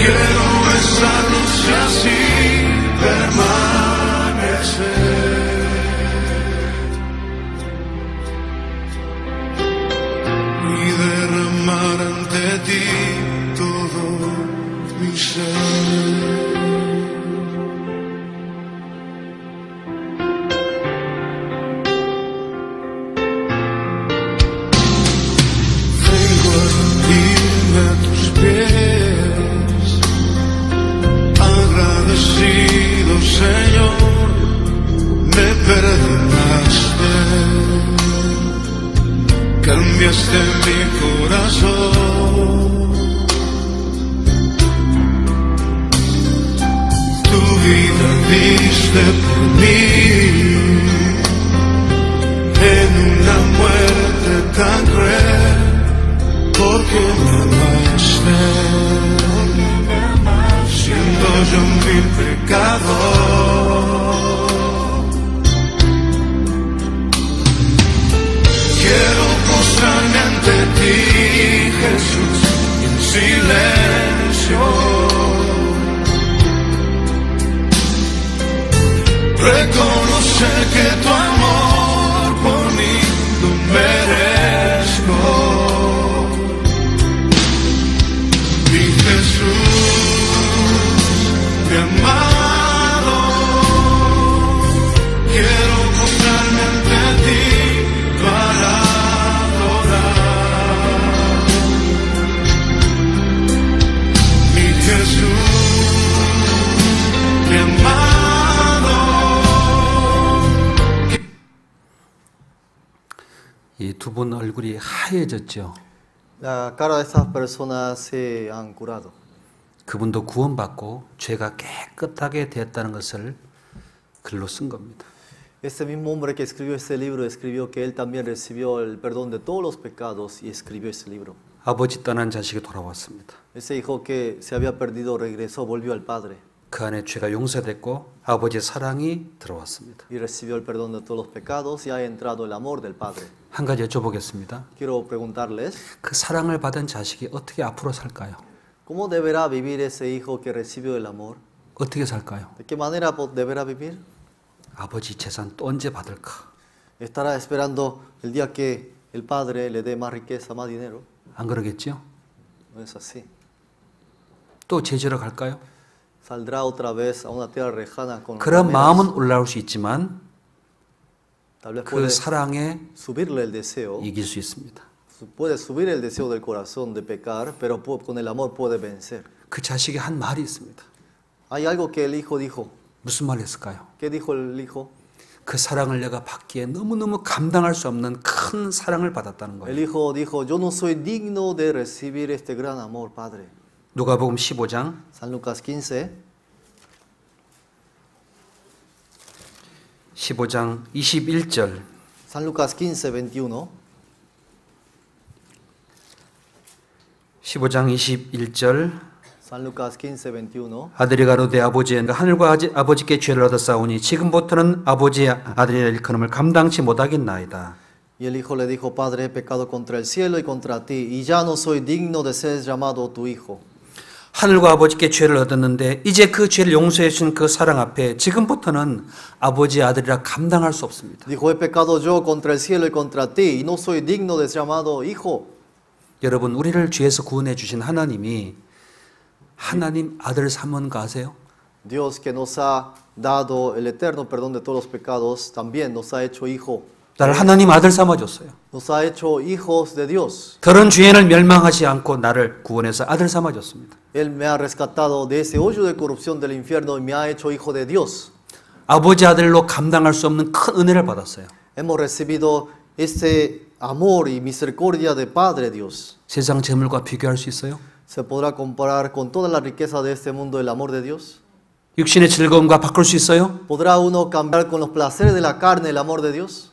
D: Quiero besarlos y así permanecer. Y derramar ante ti todo mi ser. Vengo a rendirme a tus pies, agradecido, Señor, me perdonaste, cambiaste mi corazón. Tu vida diste por mí en una muerte tan cruel, porque me amaste, siendo yo un vil pecador. Quiero postrarme ante ti, Jesús, en silencio, reconocer que tu amor por mí no merezco. Mi Jesús, mi amado, quiero postrarme ante ti para adorar. Mi Jesús, mi amado.
A: 이 두 분 얼굴이 하얘졌죠.
B: La cara de estas personas se han curado.
A: 그분도 구원받고 죄가 깨끗하게 되었다는 것을 글로 쓴 겁니다.
B: Este mismo hombre que escribió este libro escribió que él también recibió el perdón de todos los pecados y escribió este libro.
A: 아버지 떠난 자식이 돌아왔습니다.
B: Ese hijo que se había perdido regresó, volvió al Padre
A: 그 안에 죄가 용서됐고 아버지의 사랑이 들어왔습니다.
B: y recibió el perdón de todos los pecados y ha entrado el amor del Padre.
A: 한 가지 여쭤보겠습니다.
B: Quiero preguntarles,
A: 그 사랑을 받은 자식이 어떻게 앞으로 살까요?
B: ¿cómo deberá vivir ese hijo que recibió el amor?
A: 어떻게 살까요?
B: ¿De qué manera deberá vivir?
A: 아버지 재산 또 언제 받을까?
B: ¿Estará esperando el día que el Padre le dé más riqueza, más dinero?
A: 안 그러겠죠?
B: No es así.
A: 또 제지러 갈까요?
B: Saldrá otra vez a una tierra lejana con
A: 그런
B: rameras.
A: 마음은 올라올 수 있지만
B: Tal vez
A: 그
B: puede
A: 사랑에
B: subirle el deseo,
A: 이길 수 있습니다.
B: puede subir el deseo del corazón de pecar, pero con el amor puede vencer.
A: 그 자식이 한 말이 있습니다.
B: Hay algo que el hijo dijo.
A: 무슨 말 했을까요?
B: ¿Qué dijo el hijo?
A: 그 사랑을 내가 받기에 너무너무 감당할 수 없는 큰 사랑을 받았다는
B: El
A: 거예요.
B: hijo dijo, yo no soy digno de recibir este gran amor, Padre.
A: 누가복음 15장
B: San Lucas 15,
A: 15장 21절
B: San Lucas 15, 21.
A: 15장 21절
B: San Lucas 15, 21.
A: 아들이 가로되 아버지의 하늘과 아버지께 죄를 얻었사오니 지금부터는 아버지의 아들이라 일컬음을 감당치 못하겠나이다.
B: Y el hijo le dijo, Padre, he pecado contra el cielo y contra ti, y ya no soy digno de ser llamado tu hijo.
A: 하늘과 아버지께 죄를 얻었는데 이제 그 죄를 용서해 주신 그 사랑 앞에 지금부터는 아버지의 아들이라 감당할 수 없습니다.
B: Dijo, he pecado yo contra el cielo y contra ti, y no soy digno de ser llamado hijo.
A: 여러분, 우리를 죄에서 구원해 주신 하나님이 하나님 아들 삼은 거 아세요?
B: Dios que nos ha dado el eterno perdón de todos los pecados, también nos ha hecho hijo.
A: 나를 하나님 아들 삼아줬어요.
B: Nos ha hecho hijos de Dios.
A: 더러운 죄인을 멸망하지 않고 나를 구원해서 아들 삼아줬습니다.
B: Él me ha rescatado de ese hoyo de corrupción del infierno y me ha hecho hijo de Dios.
A: 아버지 아들로 감당할 수 없는 큰 은혜를 받았어요.
B: Hemos recibido este amor y misericordia de Padre Dios.
A: 세상 재물과 비교할 수 있어요?
B: ¿Se podrá comparar con toda la riqueza de este mundo el amor de Dios?
A: 육신의 즐거움과 바꿀 수 있어요?
B: ¿Podrá uno cambiar con los placeres de la carne el amor de Dios?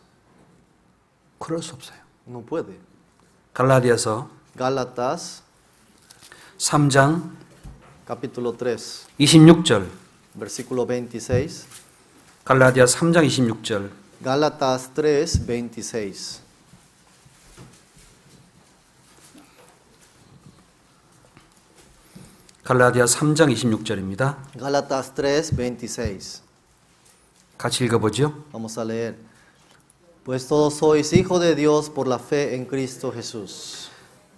A: 그럴 수 없어요.
B: No puede.
A: 갈라디아서
B: Gálatas,
A: 3장
B: capítulo 3,
A: 26절.
B: versículo 26.
A: 갈라디아 3장 26절.
B: Gálatas 3, 26.
A: 갈라디아 3장 26절입니다.
B: Gálatas 3, 26.
A: 같이 읽어보죠.
B: Vamos a leer. Pues todos sois hijos de Dios por la fe en Cristo Jesús.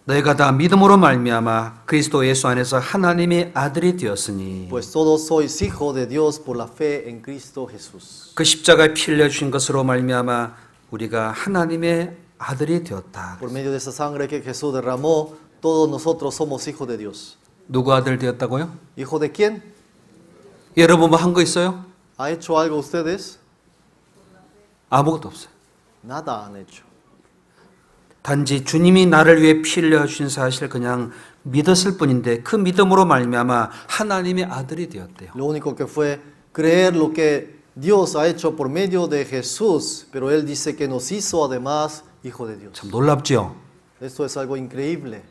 A: 너희가 다 믿음으로 말미암아 그리스도 예수 안에서 하나님의 아들이 되었으니
B: Pues todos sois hijos de Dios por la fe en Cristo Jesús.
A: 그 십자가에 피 흘려 주신 것으로 말미암아 우리가 하나님의 아들이 되었다.
B: Por medio de esa sangre que Jesús derramó, todos nosotros somos hijos de Dios.
A: 누구 아들 되었다고요?
B: ¿Hijo de quién?
A: 여러분 뭐 한 거 있어요?
B: ¿Ha hecho algo ustedes?
A: 아무것도 없어요.
B: Nada han hecho.
A: 단지 주님이 나를 위해 피 흘려 주신 사실을 그냥 믿었을 뿐인데 그 믿음으로 말미암아 하나님의 아들이 되었대요.
B: Lo único que fue creer lo que Dios ha hecho por medio de Jesús, pero Él dice que nos hizo además hijo de Dios.
A: 참 놀랍죠?
B: Esto es algo increíble.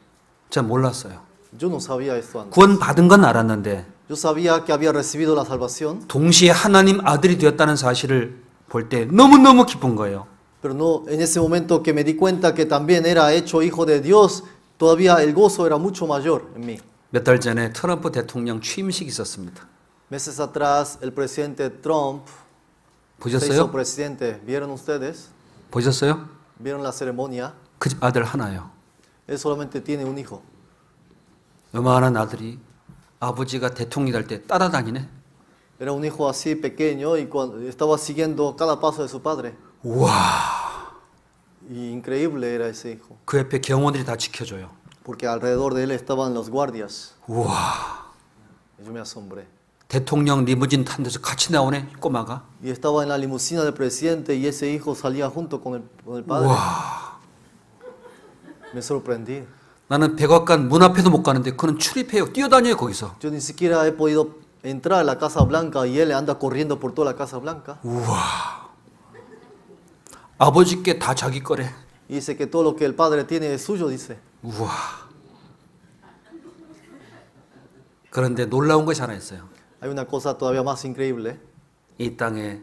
A: 전 몰랐어요.
B: Yo no sabía esto antes.
A: 구원 받은 건 알았는데
B: Yo sabía que había recibido la salvación,
A: 동시에 하나님 아들이 되었다는 사실을 볼 때 너무너무 기쁜 거예요.
B: pero no en ese momento que me di cuenta que también era hecho hijo de Dios, todavía el gozo era mucho mayor en mí.
A: 몇 달 전에 트럼프 대통령 취임식이 있었습니다.
B: Meses atrás, el presidente Trump se hizo
A: 보셨어요?
B: presidente. ¿Vieron ustedes?
A: 보셨어요?
B: ¿Vieron la ceremonia?
A: 그 집 아들 하나요.
B: Él solamente tiene un hijo.
A: 요만한 아들이 아버지가 대통령이 될 때 따라다니네.
B: Era un hijo así pequeño y cuando estaba siguiendo cada paso de su padre.
A: 우와.
B: Y increíble era ese hijo,
A: 그 옆에 경호원들이 다 지켜줘요.
B: porque alrededor de él estaban los guardias.
A: 우와.
B: Y yo me asombré.
A: 대통령 리무진 탄 데서 같이 나오네 꼬마가.
B: Y estaba en la limusina del presidente y ese hijo salía junto con el padre.
A: 우와.
B: Me sorprendí.
A: 나는 백악관 문 앞에도 못 가는데 그는 출입해요. 뛰어다녀요 거기서.
B: Yo ni siquiera he podido entrar a la Casa Blanca y él anda corriendo por toda la Casa Blanca.
A: 우와. 아버지께 다 자기 거래.
B: Y dice que todo lo que el padre tiene es suyo, dice.
A: 우와. 그런데 놀라운 것이 하나 있어요.
B: Hay una cosa todavía más increíble.
A: 이 땅에,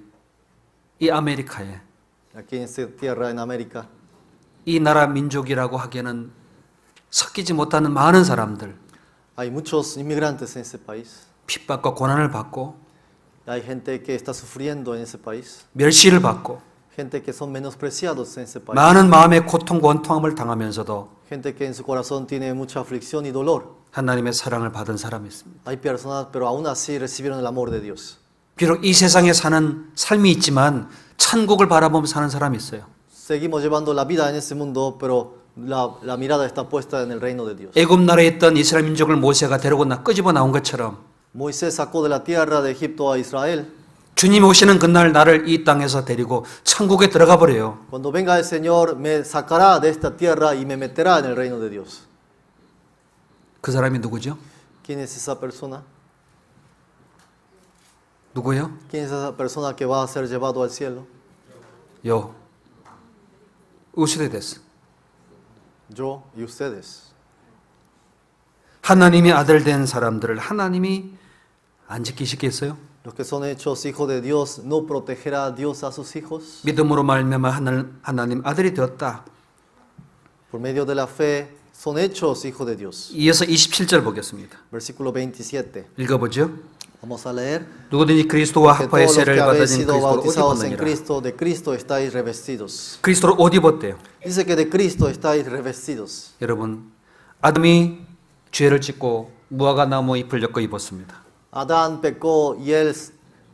A: 이 아메리카에,
B: Aquí en esta tierra, en América,
A: 이 나라 민족이라고 하기에는 섞이지 못하는 많은 사람들,
B: hay muchos inmigrantes en ese país.
A: 핍박과 고난을 받고,
B: Hay gente que está sufriendo en ese país.
A: 멸시를 받고,
B: Gente que son menospreciados en ese país.
A: 많은 마음의 고통과 원통함을 당하면서도
B: Gente que en su corazón tiene mucha aflicción y dolor.
A: 하나님의 사랑을 받은 사람이 있습니다.
B: Hay personas, pero aún así recibieron el amor de Dios.
A: 비록 이 세상에 사는 삶이 있지만 천국을 바라보며 사는 사람이 있어요.
B: Seguimos llevando la vida en ese mundo, pero la mirada está puesta en el reino de Dios.
A: 애굽 나라에 있던 이스라엘 민족을 모세가 데리고 끄집어 나온 것처럼
B: Moisés sacó de la tierra de Egipto a Israel.
A: 주님 오시는 그날 나를 이 땅에서 데리고 천국에 들어가 버려요.
B: Cuando venga el Señor, me sacará de esta tierra y me meterá en el reino de Dios.
A: 그 사람이 누구죠?
B: ¿Quién es esa persona?
A: 누구요?
B: ¿Quién es esa persona que va a ser llevado al cielo?
A: 요. 우스레데스.
B: Yo y ustedes.
A: 하나님의 아들 된 사람들을 하나님이 안 지키시겠어요?
B: Los que son hechos hijos de Dios, ¿no protegerá Dios a sus hijos?
A: 믿음으로 말미암아 하나님 아들이 되었다.
B: Por medio de la fe, son hechos hijos de Dios.
A: 이어서 27절 보겠습니다.
B: Versículo 27.
A: 읽어보죠.
B: Vamos a leer.
A: 누구든지 그리스도와
B: Que
A: 합하여
B: todos los
A: 세례를
B: que habéis
A: 받으니
B: sido
A: 그리스도로 옷
B: bautizados en
A: 입었느니라.
B: Cristo, de Cristo estáis revestidos.
A: 그리스도로 옷 입었대요.
B: Dice que de Cristo estáis revestidos.
A: 여러분, 아담이 죄를 짓고 무화과 나무 잎을 엮어 입었습니다.
B: Adán pecó y él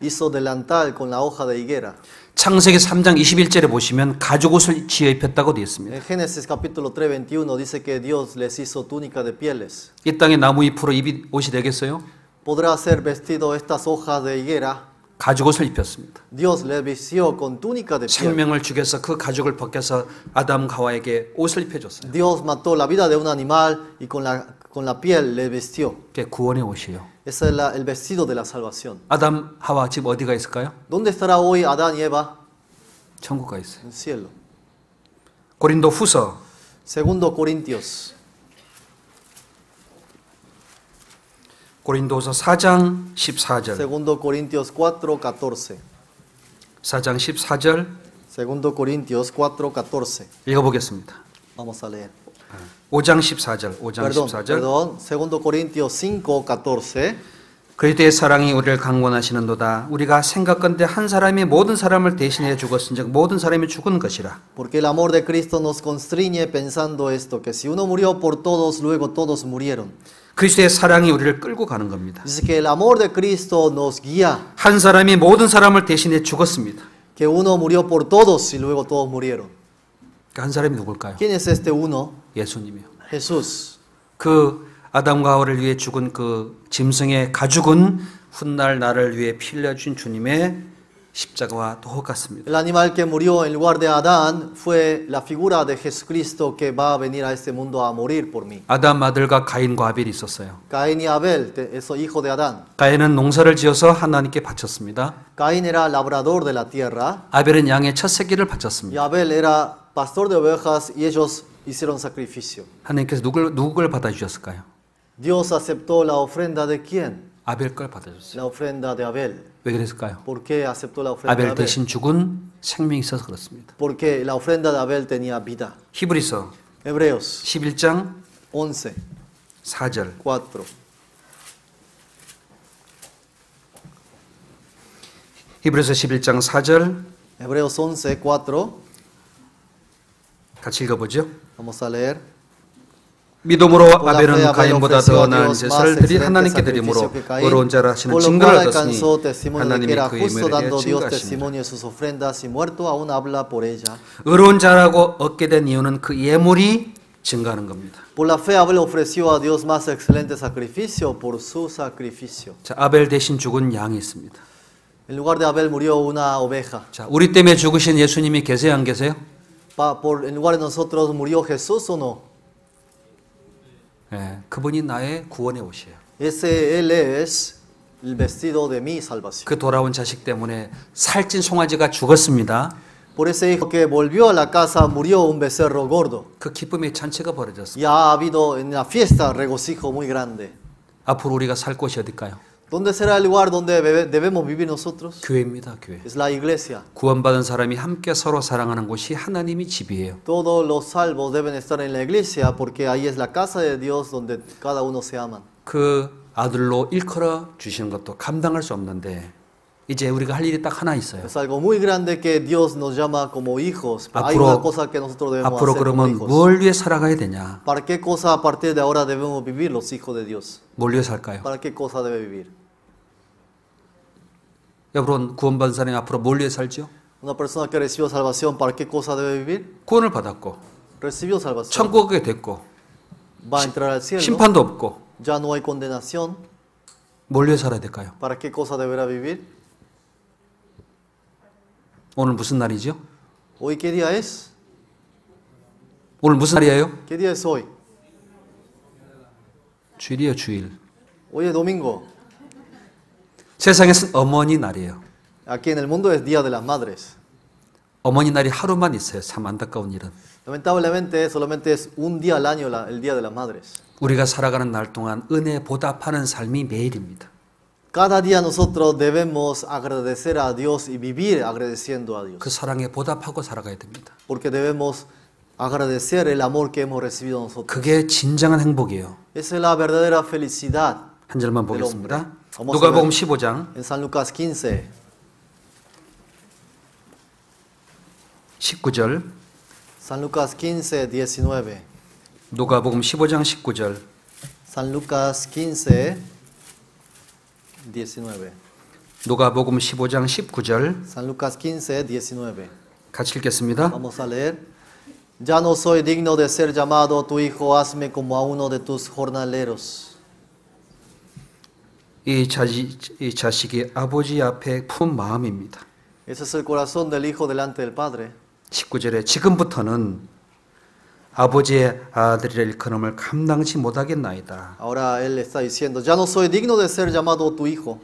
B: hizo delantal con la hoja de higuera.
A: 창세기 3장 21절에 보시면 가죽 옷을 지어 입혔다고 되어 있습니다.
B: En Génesis capítulo 3, 21 dice que Dios les hizo túnica de pieles.
A: 이 땅에 나무 잎으로 옷이 되겠어요?
B: ¿Podrá ser vestido estas hojas de higuera?
A: 가죽 옷을 입혔습니다.
B: Dios les vistió con túnica de piel.
A: 생명을 죽여서 그 가죽을 벗겨서 아담 하와에게 옷을 입혀줬어요.
B: Dios mató la vida de un animal y con la piel le vistió.
A: 그게 구원의 옷이에요.
B: Ese es el vestido de la salvación.
A: 아담 하와 집 어디가 있을까요?
B: ¿Dónde estará hoy Adán y Eva?
A: 천국 가 있어요.
B: En el cielo.
A: 고린도 후서
B: Segundo Corintios.
A: 고린도서 4장 14절.
B: Segundo Corintios 4:14.
A: 4장 14절
B: Segundo Corintios 4:14.
A: 읽어보겠습니다.
B: Vamos a leer.
A: 5장 14절. 5장
B: Perdón,
A: 14절.
B: perdón. Segundo Corintios 5:14.
A: 그리스도의 사랑이 우리를 강권하시는도다. 우리가 생각건대 한 사람이 모든 사람을 대신해 죽었은즉 모든 사람이 죽은 것이라.
B: Porque el amor de Cristo nos constriñe pensando esto, que si uno murió por todos, luego todos murieron.
A: 그리스도의 사랑이 우리를 끌고 가는 겁니다.
B: Dice que el amor de Cristo nos guía,
A: 한 사람이 모든 사람을 대신해 죽었습니다.
B: que uno murió por todos y luego todos murieron.
A: 그러니까 한 사람이 누굴까요?
B: ¿Quién es este uno?
A: 예수님이요.
B: Jesús.
A: 그 아담과 하와를 위해 죽은 그 짐승의 가죽은 훗날 나를 위해 피 흘려준 주님의 십자가와 똑같습니다.
B: El animal que murió en lugar de Adán fue la figura de Jesucristo que va a venir a este mundo a morir por mí.
A: 아담 아들과 가인과 아벨이 있었어요.
B: Caín y Abel, esos hijos de Adán.
A: 가인은 농사를 지어서 하나님께 바쳤습니다.
B: Caín era labrador de la tierra
A: 아벨은 양의 첫 새끼를
B: y
A: 바쳤습니다.
B: Abel era pastor de ovejas y ellos hicieron sacrificio.
A: 하나님께서 누굴 받아주셨을까요?
B: Dios aceptó la ofrenda de quién?
A: 아벨 걸 받아줬어요.
B: La ofrenda de Abel.
A: 왜 그랬을까요?
B: ¿Por qué aceptó la ofrenda de
A: 아벨
B: Abel?
A: 대신 죽은 생명이 있어서 그렇습니다.
B: Porque la ofrenda de Abel tenía vida.
A: 히브리서
B: Hebreos
A: 11장
B: 11,
A: 4절
B: 4.
A: 히브리서 11장 4절
B: Hebreos 11, 4.
A: 같이 읽어보죠.
B: Vamos a leer.
A: 믿음으로
B: Por la fe,
A: 아벨은
B: Abel
A: 가인보다
B: ofreció
A: 더
B: a
A: 나은
B: Dios
A: 제사를
B: más
A: 드리
B: excelente
A: 하나님께 드림으로
B: sacrificio que Caín,
A: 의로운 자라 하시는
B: por lo
A: 증거를
B: cual
A: 얻었으니
B: alcanzó testimonio de que
A: 하나님이
B: era
A: 그의
B: justo,
A: 의를
B: dando Dios
A: 증거하십니다.
B: testimonio de sus ofrendas y muerto aún habla por ella.
A: 의로운 자라고 얻게 된 이유는 그 예물이 증가하는 겁니다.
B: Por la fe Abel ofreció a Dios más excelente sacrificio por su sacrificio.
A: 자, 아벨 대신 죽은 양이 있습니다.
B: En lugar de Abel murió una oveja.
A: 자, 우리 때문에 죽으신 예수님이 계세요, 안 계세요?
B: En lugar de nosotros murió Jesús o no.
A: 예, 그분이 나의 구원의 옷이에요.
B: Él es el vestido de mi salvación.
A: 그 돌아온 자식 때문에 살찐 송아지가 죽었습니다.
B: Por ese hijo que volvió a la casa murió un becerro gordo.
A: 그 기쁨의 잔치가 벌어졌습니다.
B: Y ha habido en la fiesta regocijo muy grande.
A: 앞으로 우리가 살 곳이 어딜까요?
B: ¿Dónde será el lugar donde debemos vivir nosotros?
A: 교회입니다, 교회.
B: Es la iglesia.
A: 구원받은 사람이 함께 서로 사랑하는 곳이 하나님의 집이에요.
B: Todos los salvos deben estar en la iglesia porque ahí es la casa de Dios donde cada uno se aman.
A: 그 아들로 일컬어 주시는 것도 감당할 수 없는데 이제 우리가 할 일이 딱 하나 있어요.
B: Es algo muy grande que Dios nos llama como hijos. Pero hay
A: 앞으로-
B: una cosa que nosotros debemos
A: 앞으로
B: hacer como
A: 그러면
B: hijos.
A: 뭘 위해 살아가야 되냐?
B: ¿Para qué cosa a partir de ahora debemos vivir los hijos de Dios?
A: 뭘 위해 살까요?
B: ¿Para qué cosa debe vivir?
A: 여러분 구원받은 사람이 앞으로 뭘 위해 살죠?
B: Una persona que recibió salvación, ¿para qué cosa debe vivir?
A: 구원을 받았고
B: Recibió salvación.
A: 천국에 됐고
B: Va a entrar al cielo.
A: 심판도 없고
B: Ya no hay condenación.
A: 뭘 위해 살아야 될까요?
B: ¿Para qué cosa deberá vivir?
A: 오늘 무슨 날이죠?
B: ¿Hoy qué día es?
A: 오늘 무슨 날이에요?
B: ¿Qué día es hoy?
A: 주일이에요, 주일.
B: Hoy es domingo.
A: 세상에서는 어머니 날이에요.
B: Aquí en el mundo es Día de las Madres.
A: 어머니 날이 하루만 있어요. 참 안타까운 일은.
B: Lamentablemente solamente es un día al año el Día de las Madres.
A: 우리가 살아가는 날 동안 은혜 보답하는 삶이 매일입니다.
B: Cada día nosotros debemos agradecer a Dios y vivir agradeciendo a Dios.
A: 그 사랑에 보답하고 살아가야 됩니다.
B: Porque debemos agradecer el amor que hemos recibido nosotros.
A: 그게 진정한 행복이에요.
B: Esa es la verdadera felicidad.
A: 한 절만
B: del
A: 보겠습니다.
B: hombre. Vamos a
A: 누가복음
B: ver
A: 15장
B: en San Lucas 15,
A: 19절.
B: San Lucas 15, 19.
A: 누가복음 15장 19절.
B: San Lucas 15, 19.
A: 누가복음 15장 19절.
B: San Lucas 15, 19.
A: 같이 읽겠습니다.
B: Vamos a leer. Ya no soy digno de ser llamado tu hijo, hazme como a uno de tus jornaleros.
A: 이 자식이 아버지 앞에 품 마음입니다.
B: Ese es el corazón del hijo delante del Padre.
A: 19절에 지금부터는 아버지의 아들이라 일컬음을 감당치 못하겠나이다.
B: Ahora él está diciendo, ya no soy digno de ser llamado tu hijo,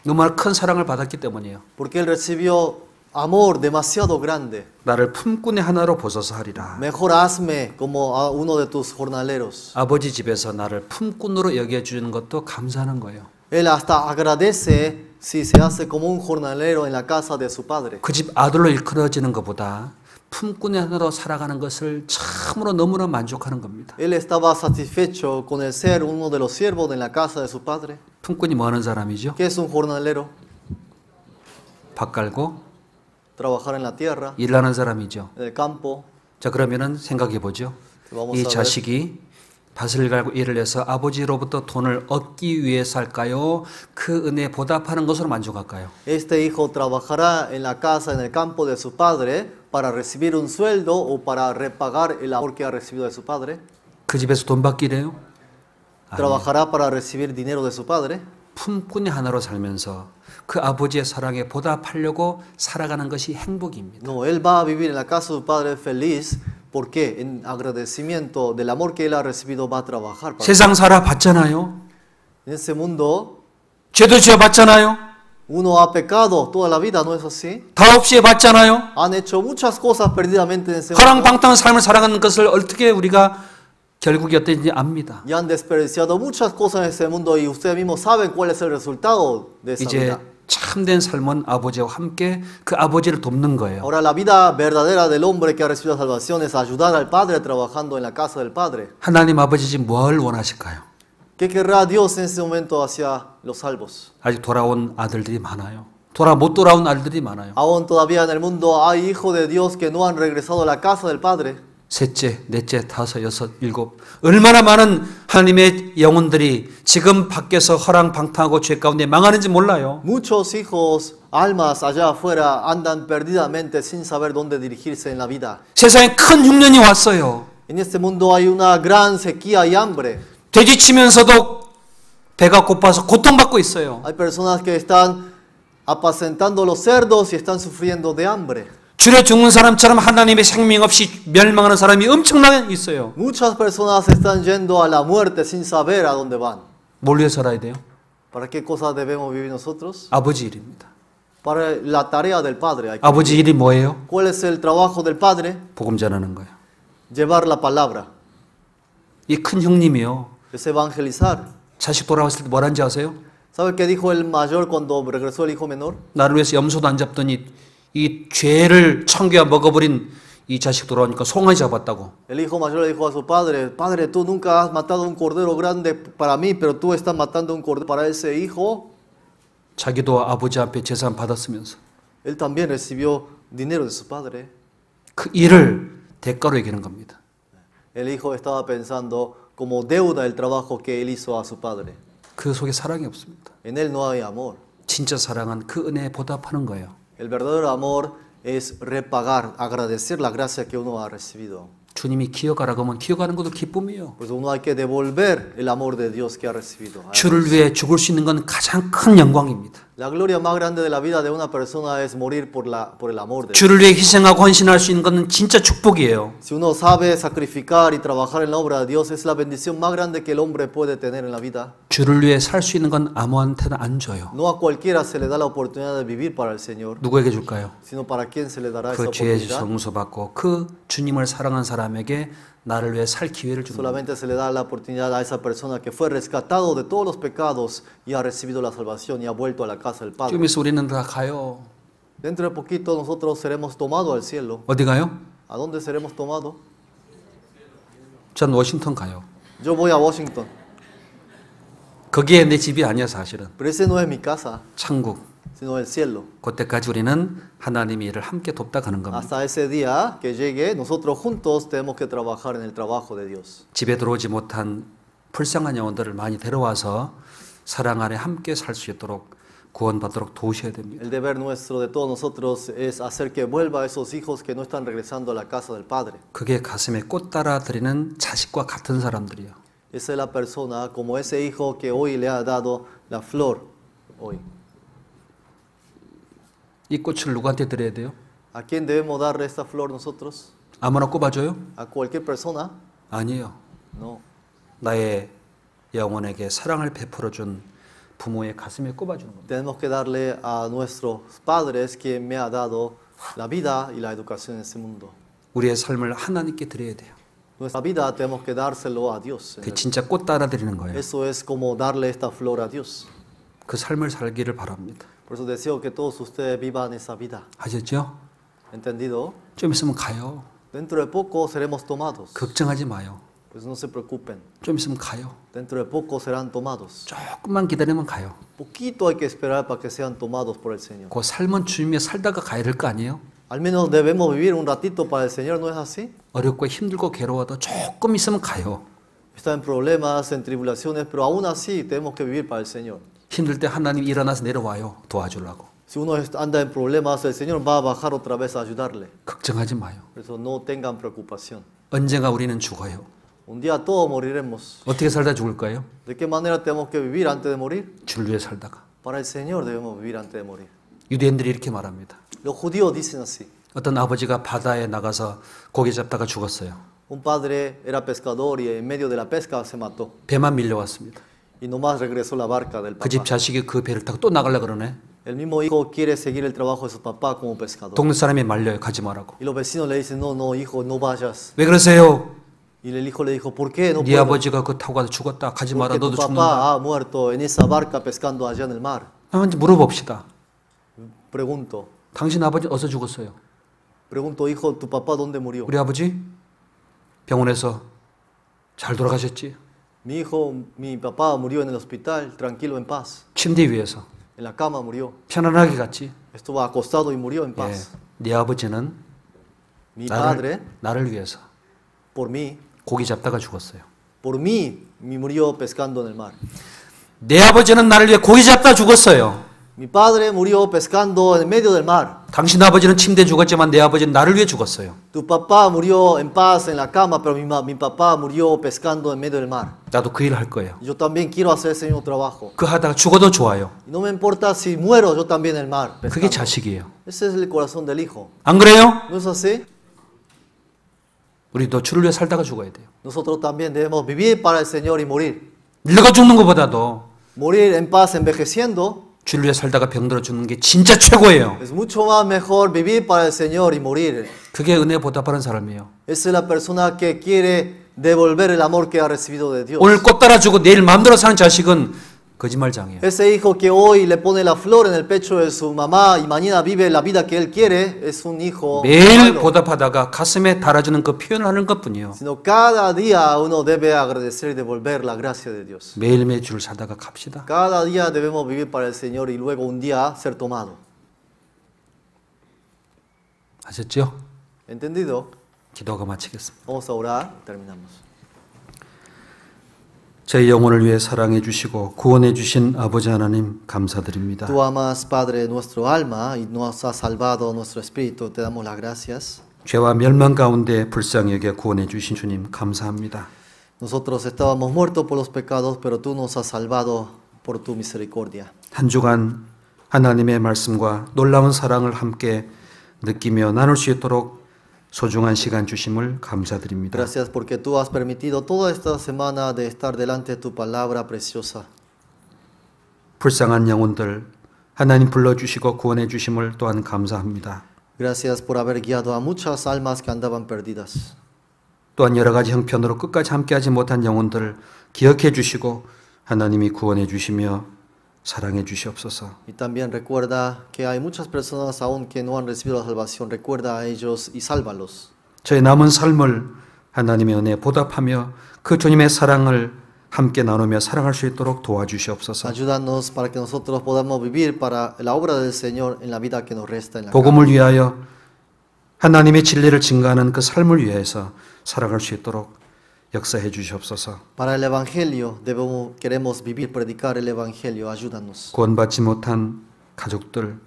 A: 너무나 큰 사랑을 받았기 때문이에요.
B: porque él recibió amor demasiado grande.
A: 나를 품꾼의 하나로 보소서 하리라.
B: Mejor hazme como a uno de tus jornaleros.
A: 아버지 집에서 나를 품꾼으로 여겨주는 것도 감사하는 거예요.
B: Él hasta agradece si se hace como un jornalero en la casa de su padre.
A: 그 집 아들로 일컬어지는 것보다 품꾼의 하나로 살아가는 것을 참으로 너무나 만족하는 겁니다.
B: Él estaba satisfecho con el ser uno de los siervos en la casa de su padre.
A: 품꾼이 뭐 하는 사람이죠?
B: ¿Qué es un jornalero?
A: 밭 갈고
B: Trabajar en la tierra,
A: 일하는 사람이죠.
B: en el campo.
A: 자, 그러면은 생각해 보죠.
B: Vamos
A: 이
B: a ver.
A: 자식이 밭을 갈고 일을 해서 아버지로부터 돈을 얻기 위해서 할까요? 그 은혜에 보답하는 것으로 만족할까요?
B: Este hijo trabajará en la casa, en el campo de su padre para recibir un sueldo o para repagar el amor que ha recibido de su padre.
A: 그 집에서 돈 받기래요?
B: Trabajará para recibir dinero de su padre.
A: 품꾼이 하나로 살면서 그 아버지의 사랑에 보답하려고 살아가는 것이 행복입니다.
B: No, él va a vivir en la casa de su padre feliz porque en agradecimiento del amor que él ha recibido va a trabajar.
A: 세상 살아봤잖아요.
B: En ese mundo
A: 죄도 지어봤잖아요.
B: uno ha pecado toda la vida, ¿no es así?
A: 다 없이 해봤잖아요.
B: Han hecho muchas cosas perdidamente en ese mundo
A: 허랑방탕한 삶을 살아가는 것을 어떻게 우리가 결국이 어땠는지 압니다.
B: y han desperdiciado muchas cosas en ese mundo y ustedes mismos saben cuál es el resultado de esa
A: 이제
B: vida.
A: 참된 삶은 아버지와 함께 그 아버지를 돕는 거예요.
B: Ahora la vida verdadera del hombre que ha recibido salvación es ayudar al Padre trabajando en la casa del Padre.
A: 하나님 아버지 지금 뭘 원하실까요?
B: ¿Qué querrá Dios en ese momento hacia los salvos?
A: 아직 돌아온 아들들이 많아요. 못 돌아온 아들들이 많아요.
B: Aún todavía en el mundo hay hijos de Dios que no han regresado a la casa del Padre.
A: 셋째, 넷째, 다섯, 여섯, 일곱 얼마나 많은 하나님의 영혼들이 지금 밖에서 허랑방탕하고 죄 가운데 망하는지 몰라요.
B: Muchos hijos, almas allá afuera andan perdidamente sin saber dónde dirigirse en la vida.
A: 세상에 큰 흉년이 왔어요.
B: En este mundo hay una gran sequía y hambre.
A: 돼지치면서도 배가 고파서 고통받고 있어요.
B: Hay personas que están apacentando los cerdos y están sufriendo de hambre.
A: 줄에 죽는 사람처럼 하나님의 생명 없이 멸망하는 사람이 엄청나게 있어요.
B: Muchas personas están yendo a la muerte sin saber a dónde van.
A: 뭘 위해 살아야 돼요?
B: ¿Para qué cosas debemos vivir nosotros?
A: 아버지 일입니다.
B: Para la tarea del Padre. Hay que
A: 아버지 일이 뭐예요?
B: ¿Cuál es el trabajo del Padre?
A: 복음 전하는 거예요.
B: Llevar la palabra.
A: 이 큰 형님이요.
B: Es evangelizar.
A: 자식 돌아왔을 때 뭐라는지 아세요?
B: ¿Sabe qué dijo el mayor cuando regresó el hijo menor?
A: 나를 위해서 염소도 안 잡더니 이 죄를 청개와 먹어버린 이 자식 돌아오니까 송아지 잡았다고.
B: El hijo mayor le dijo a su padre, Padre, tú nunca has matado un cordero grande para mí, pero tú estás matando un cordero para ese hijo.
A: 자기도 아버지 앞에 재산 받았으면서
B: Él también recibió dinero de su padre.
A: 그 일을 대가로 얘기하는 겁니다.
B: El hijo estaba pensando como deuda el trabajo que él hizo a su padre.
A: 그 속에 사랑이 없습니다.
B: En él no hay amor.
A: 진짜 사랑은 그 은혜에 보답하는 거예요.
B: El verdadero amor es repagar, agradecer la gracia que uno ha recibido.
A: 주님이 기억하라고 하면 기억하는 것도 기쁨이에요.
B: Pues uno hay que devolver el amor de Dios que ha recibido.
A: 주를 위해 죽을 수 있는 건 가장 큰 영광입니다.
B: La gloria más grande de la vida de una persona es morir por el amor de Dios.
A: 주를 위해 희생하고 헌신할 수 있는 건 진짜 축복이에요.
B: Si uno sabe sacrificar y trabajar en la obra de Dios, es la bendición más grande que el hombre puede tener en la vida.
A: 주를 위해 살 수 있는 건 아무한테나 안 줘요.
B: No a cualquiera se le da la oportunidad de vivir para el Señor,
A: 누구에게 줄까요?
B: sino para quien se le dará esa
A: 그 죄의
B: oportunidad.
A: 용서받고 그 주님을 사랑한 사람에게 나를 위해 살 기회를 줍니다.
B: Solamente se le da la oportunidad a esa persona que fue rescatado de todos los pecados y ha recibido la salvación y ha vuelto a la casa del Padre.
A: 좀 있어 우리는 다 가요.
B: Dentro de poquito nosotros seremos tomados al cielo.
A: 어디 가요?
B: ¿A dónde seremos tomados?
A: 전 워싱턴 가요.
B: Yo voy a Washington,
A: 거기에 내 집이 아니야 사실은.
B: pero ese no es mi casa,
A: 천국.
B: sino el cielo.
A: 그때까지 우리는 하나님의 일을 함께 돕다 가는 겁니다.
B: Hasta ese día que llegue, nosotros juntos tenemos que trabajar en el trabajo de Dios.
A: 집에 들어오지 못한 불쌍한 영혼들을 많이 데려와서 사랑 안에 함께 살 수 있도록 구원받도록 도우셔야 됩니다.
B: El deber nuestro de todos nosotros es hacer que vuelva a esos hijos que no están regresando a la casa del Padre.
A: 그게 가슴에 꽃 따라 드리는 자식과 같은 사람들이요.
B: Esa es la persona como ese hijo que hoy le ha dado la flor hoy.
A: 이 꽃을 누구한테 드려야 돼요?
B: ¿A quién debemos darle esta flor nosotros?
A: 아무나 꼽아줘요?
B: ¿A cualquier persona?
A: 아니에요.
B: No.
A: 나의 영혼에게 사랑을 베풀어준 부모의 가슴에 꼽아주는 겁니다.
B: Tenemos que darle a nuestros padres quien me ha dado la vida y la educación en ese mundo.
A: 우리의 삶을 하나님께 드려야 돼요.
B: Nuestra vida tenemos que dárselo a Dios.
A: 그게 진짜 꽃 따라 드리는 거예요.
B: Eso es como darle esta flor a Dios.
A: 그 삶을 살기를 바랍니다.
B: Por eso deseo que todos ustedes vivan esa vida.
A: 아셨죠?
B: ¿Entendido?
A: 좀 있으면 가요.
B: Dentro de poco seremos tomados.
A: 걱정하지 마요.
B: Pues no se preocupen.
A: 좀 있으면 가요.
B: Dentro de poco serán tomados.
A: 조금만 기다리면 가요.
B: Poquito hay que esperar para que sean tomados por el Señor.
A: 그 삶은 주님의 살다가 가야 될 거 아니에요?
B: Al menos debemos vivir un ratito para el Señor, ¿no es así?
A: 어렵고 힘들고 괴로워도 조금 있으면 가요.
B: Está en problemas, en tribulaciones, pero aún así tenemos que vivir para el Señor.
A: 힘들 때 하나님 일어나서 내려와요. 도와주려고.
B: Si uno anda en problemas, el Señor va a bajar otra vez a ayudarle.
A: 걱정하지 마요.
B: Por eso no tengan preocupación.
A: 언젠가 우리는 죽어요.
B: Un día todos moriremos.
A: 어떻게 살다 죽을 거예요?
B: ¿De qué manera tenemos que vivir antes de morir?
A: 줄 위해 살다가.
B: Para el Señor debemos vivir antes de morir.
A: 유대인들이 이렇게 말합니다.
B: Los judíos dicen así.
A: 어떤 아버지가 바다에 나가서 고기 잡다가 죽었어요.
B: Un padre era pescador y en medio de la pesca se mató.
A: 배만 밀려왔습니다.
B: Y nomás regresó la barca del
A: 그 집
B: papá.
A: 자식이 그 배를 타고 또 나가려고 그러네.
B: El mismo hijo quiere seguir el trabajo de su papá como pescador.
A: 동네 사람이 말려요. 가지 말라고.
B: Y los vecinos le dicen, no, no, hijo, no vayas.
A: 왜 그러세요?
B: Y el hijo le dijo, ¿por qué no
A: 네
B: puedo?
A: 아버지가 그 타고 가서 죽었다. 가지 마라.
B: Porque tu
A: 너도 죽는다.
B: papá ha muerto en esa barca pescando allá en el mar.
A: 한번 물어봅시다.
B: Pregunto,
A: 당신 아버지 어디서 죽었어요?
B: pregunto, hijo, ¿tu papá dónde murió?
A: 우리 아버지 병원에서 잘 돌아가셨지?
B: Mi hijo, mi papá murió en el hospital, tranquilo, en paz.
A: 침대 위에서
B: En la cama murió.
A: 편안하게 갔지.
B: Estuvo acostado y murió en
A: 예,
B: paz.
A: 네 아버지는
B: Mi padre,
A: 나를 위해서
B: por mí,
A: 고기 잡다가 죽었어요.
B: murió pescando en el mar.
A: 내 아버지는 나를 위해 고기 잡다 죽었어요.
B: Mi padre murió pescando en medio del mar.
A: 당신 아버지는 침대에 죽었지만 내 아버지는 나를 위해 죽었어요.
B: Tu papá murió en paz en la cama, pero mi papá murió pescando en medio del mar.
A: 나도 그 일을 할 거예요.
B: Yo también quiero hacer ese mismo trabajo.
A: 그 하다가 죽어도 좋아요.
B: Y no me importa si muero yo también en el mar.
A: 그게
B: pescando.
A: 자식이에요.
B: Ese es el corazón del hijo.
A: 안 그래요?
B: ¿No es así?
A: 우리도 주를 위해 살다가 죽어야 돼요.
B: Nosotros también debemos vivir para el Señor y morir.
A: 늙어 죽는 것보다도
B: Morir en paz envejeciendo
A: 주를 위해 살다가 병들어 죽는 게 진짜 최고예요.
B: es mucho más mejor vivir para el Señor y morir.
A: 그게 은혜에 보답하는 사람이에요.
B: Esa es la persona que quiere devolver el amor que ha recibido de Dios.
A: 오늘 꽃 따라 주고 내일 마음대로 사는 자식은 거짓말장이에요.
B: Ese hijo que hoy le pone la flor en el pecho de su mamá y mañana vive la vida que él quiere es un hijo
A: 매일
B: malo.
A: 보답하다가 가슴에 달아주는 그 표현을 하는 것뿐이에요.
B: Sino cada día uno debe agradecer y devolver la gracia de Dios.
A: 매일매일 주를 살다가 갑시다.
B: Cada día debemos vivir para el Señor y luego un día ser tomado.
A: 아셨죠?
B: ¿Entendido?
A: 기도가 마치겠습니다.
B: Vamos a orar y terminamos.
A: 저희 영혼을 위해 사랑해 주시고 구원해 주신 아버지 하나님 감사드립니다.
B: Tú amas, Padre, nuestro alma y nos has salvado nuestro espíritu. Te damos las gracias.
A: 죄와 멸망 가운데 불쌍히 여겨 구원해 주신 주님 감사합니다.
B: Nosotros estábamos muertos por los pecados, pero tú nos has salvado por tu misericordia.
A: 한 주간 하나님의 말씀과 놀라운 사랑을 함께 느끼며 나눌 수 있도록 소중한 시간 주심을 감사드립니다.
B: Gracias porque tú has permitido toda esta semana de estar delante de tu palabra preciosa.
A: 불쌍한 영혼들 하나님 불러주시고 구원해 주심을 또한 감사합니다.
B: Gracias por haber guiado a muchas almas que andaban perdidas.
A: 또한 여러 가지 형편으로 끝까지 함께하지 못한 영혼들을 기억해 주시고 하나님이 구원해 주시며 사랑해 주시옵소서.
B: Y también recuerda que hay muchas personas aún que no han recibido la salvación. Recuerda a ellos y sálvalos.
A: 저희 남은 삶을 하나님의 은혜에 보답하며 그 주님의 사랑을 함께 나누며 살아갈 수 있도록 도와주시옵소서.
B: Ayúdanos para que nosotros podamos vivir para la obra del Señor en la vida que nos resta en la
A: 복음을
B: carne.
A: 위하여 하나님의 진리를 증거하는 그 삶을 위해서 살아갈 수 있도록 역사해 주시옵소서.
B: Para el Evangelio queremos vivir, predicar el Evangelio. Ayúdanos.
A: 구원받지 못한 가족들,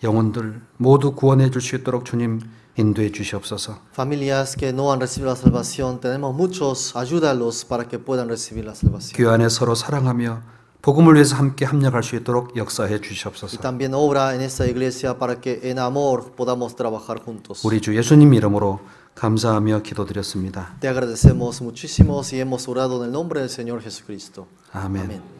A: 영혼들 모두 구원해 줄 수 있도록 주님 인도해 주시옵소서.
B: Familias que no han recibido la salvación, tenemos muchos, ayúdalos para que puedan recibir la salvación.
A: 교회 안에 서로 사랑하며 복음을 위해서 함께 합력할 수 있도록 역사해
B: Y
A: 주시옵소서.
B: también obra en esta iglesia para que en amor podamos trabajar juntos.
A: 우리 주 예수님 이름으로 감사하며 기도드렸습니다.
B: Te agradecemos muchísimo y hemos orado en el nombre del Señor Jesucristo.
A: 아멘.
B: Amén.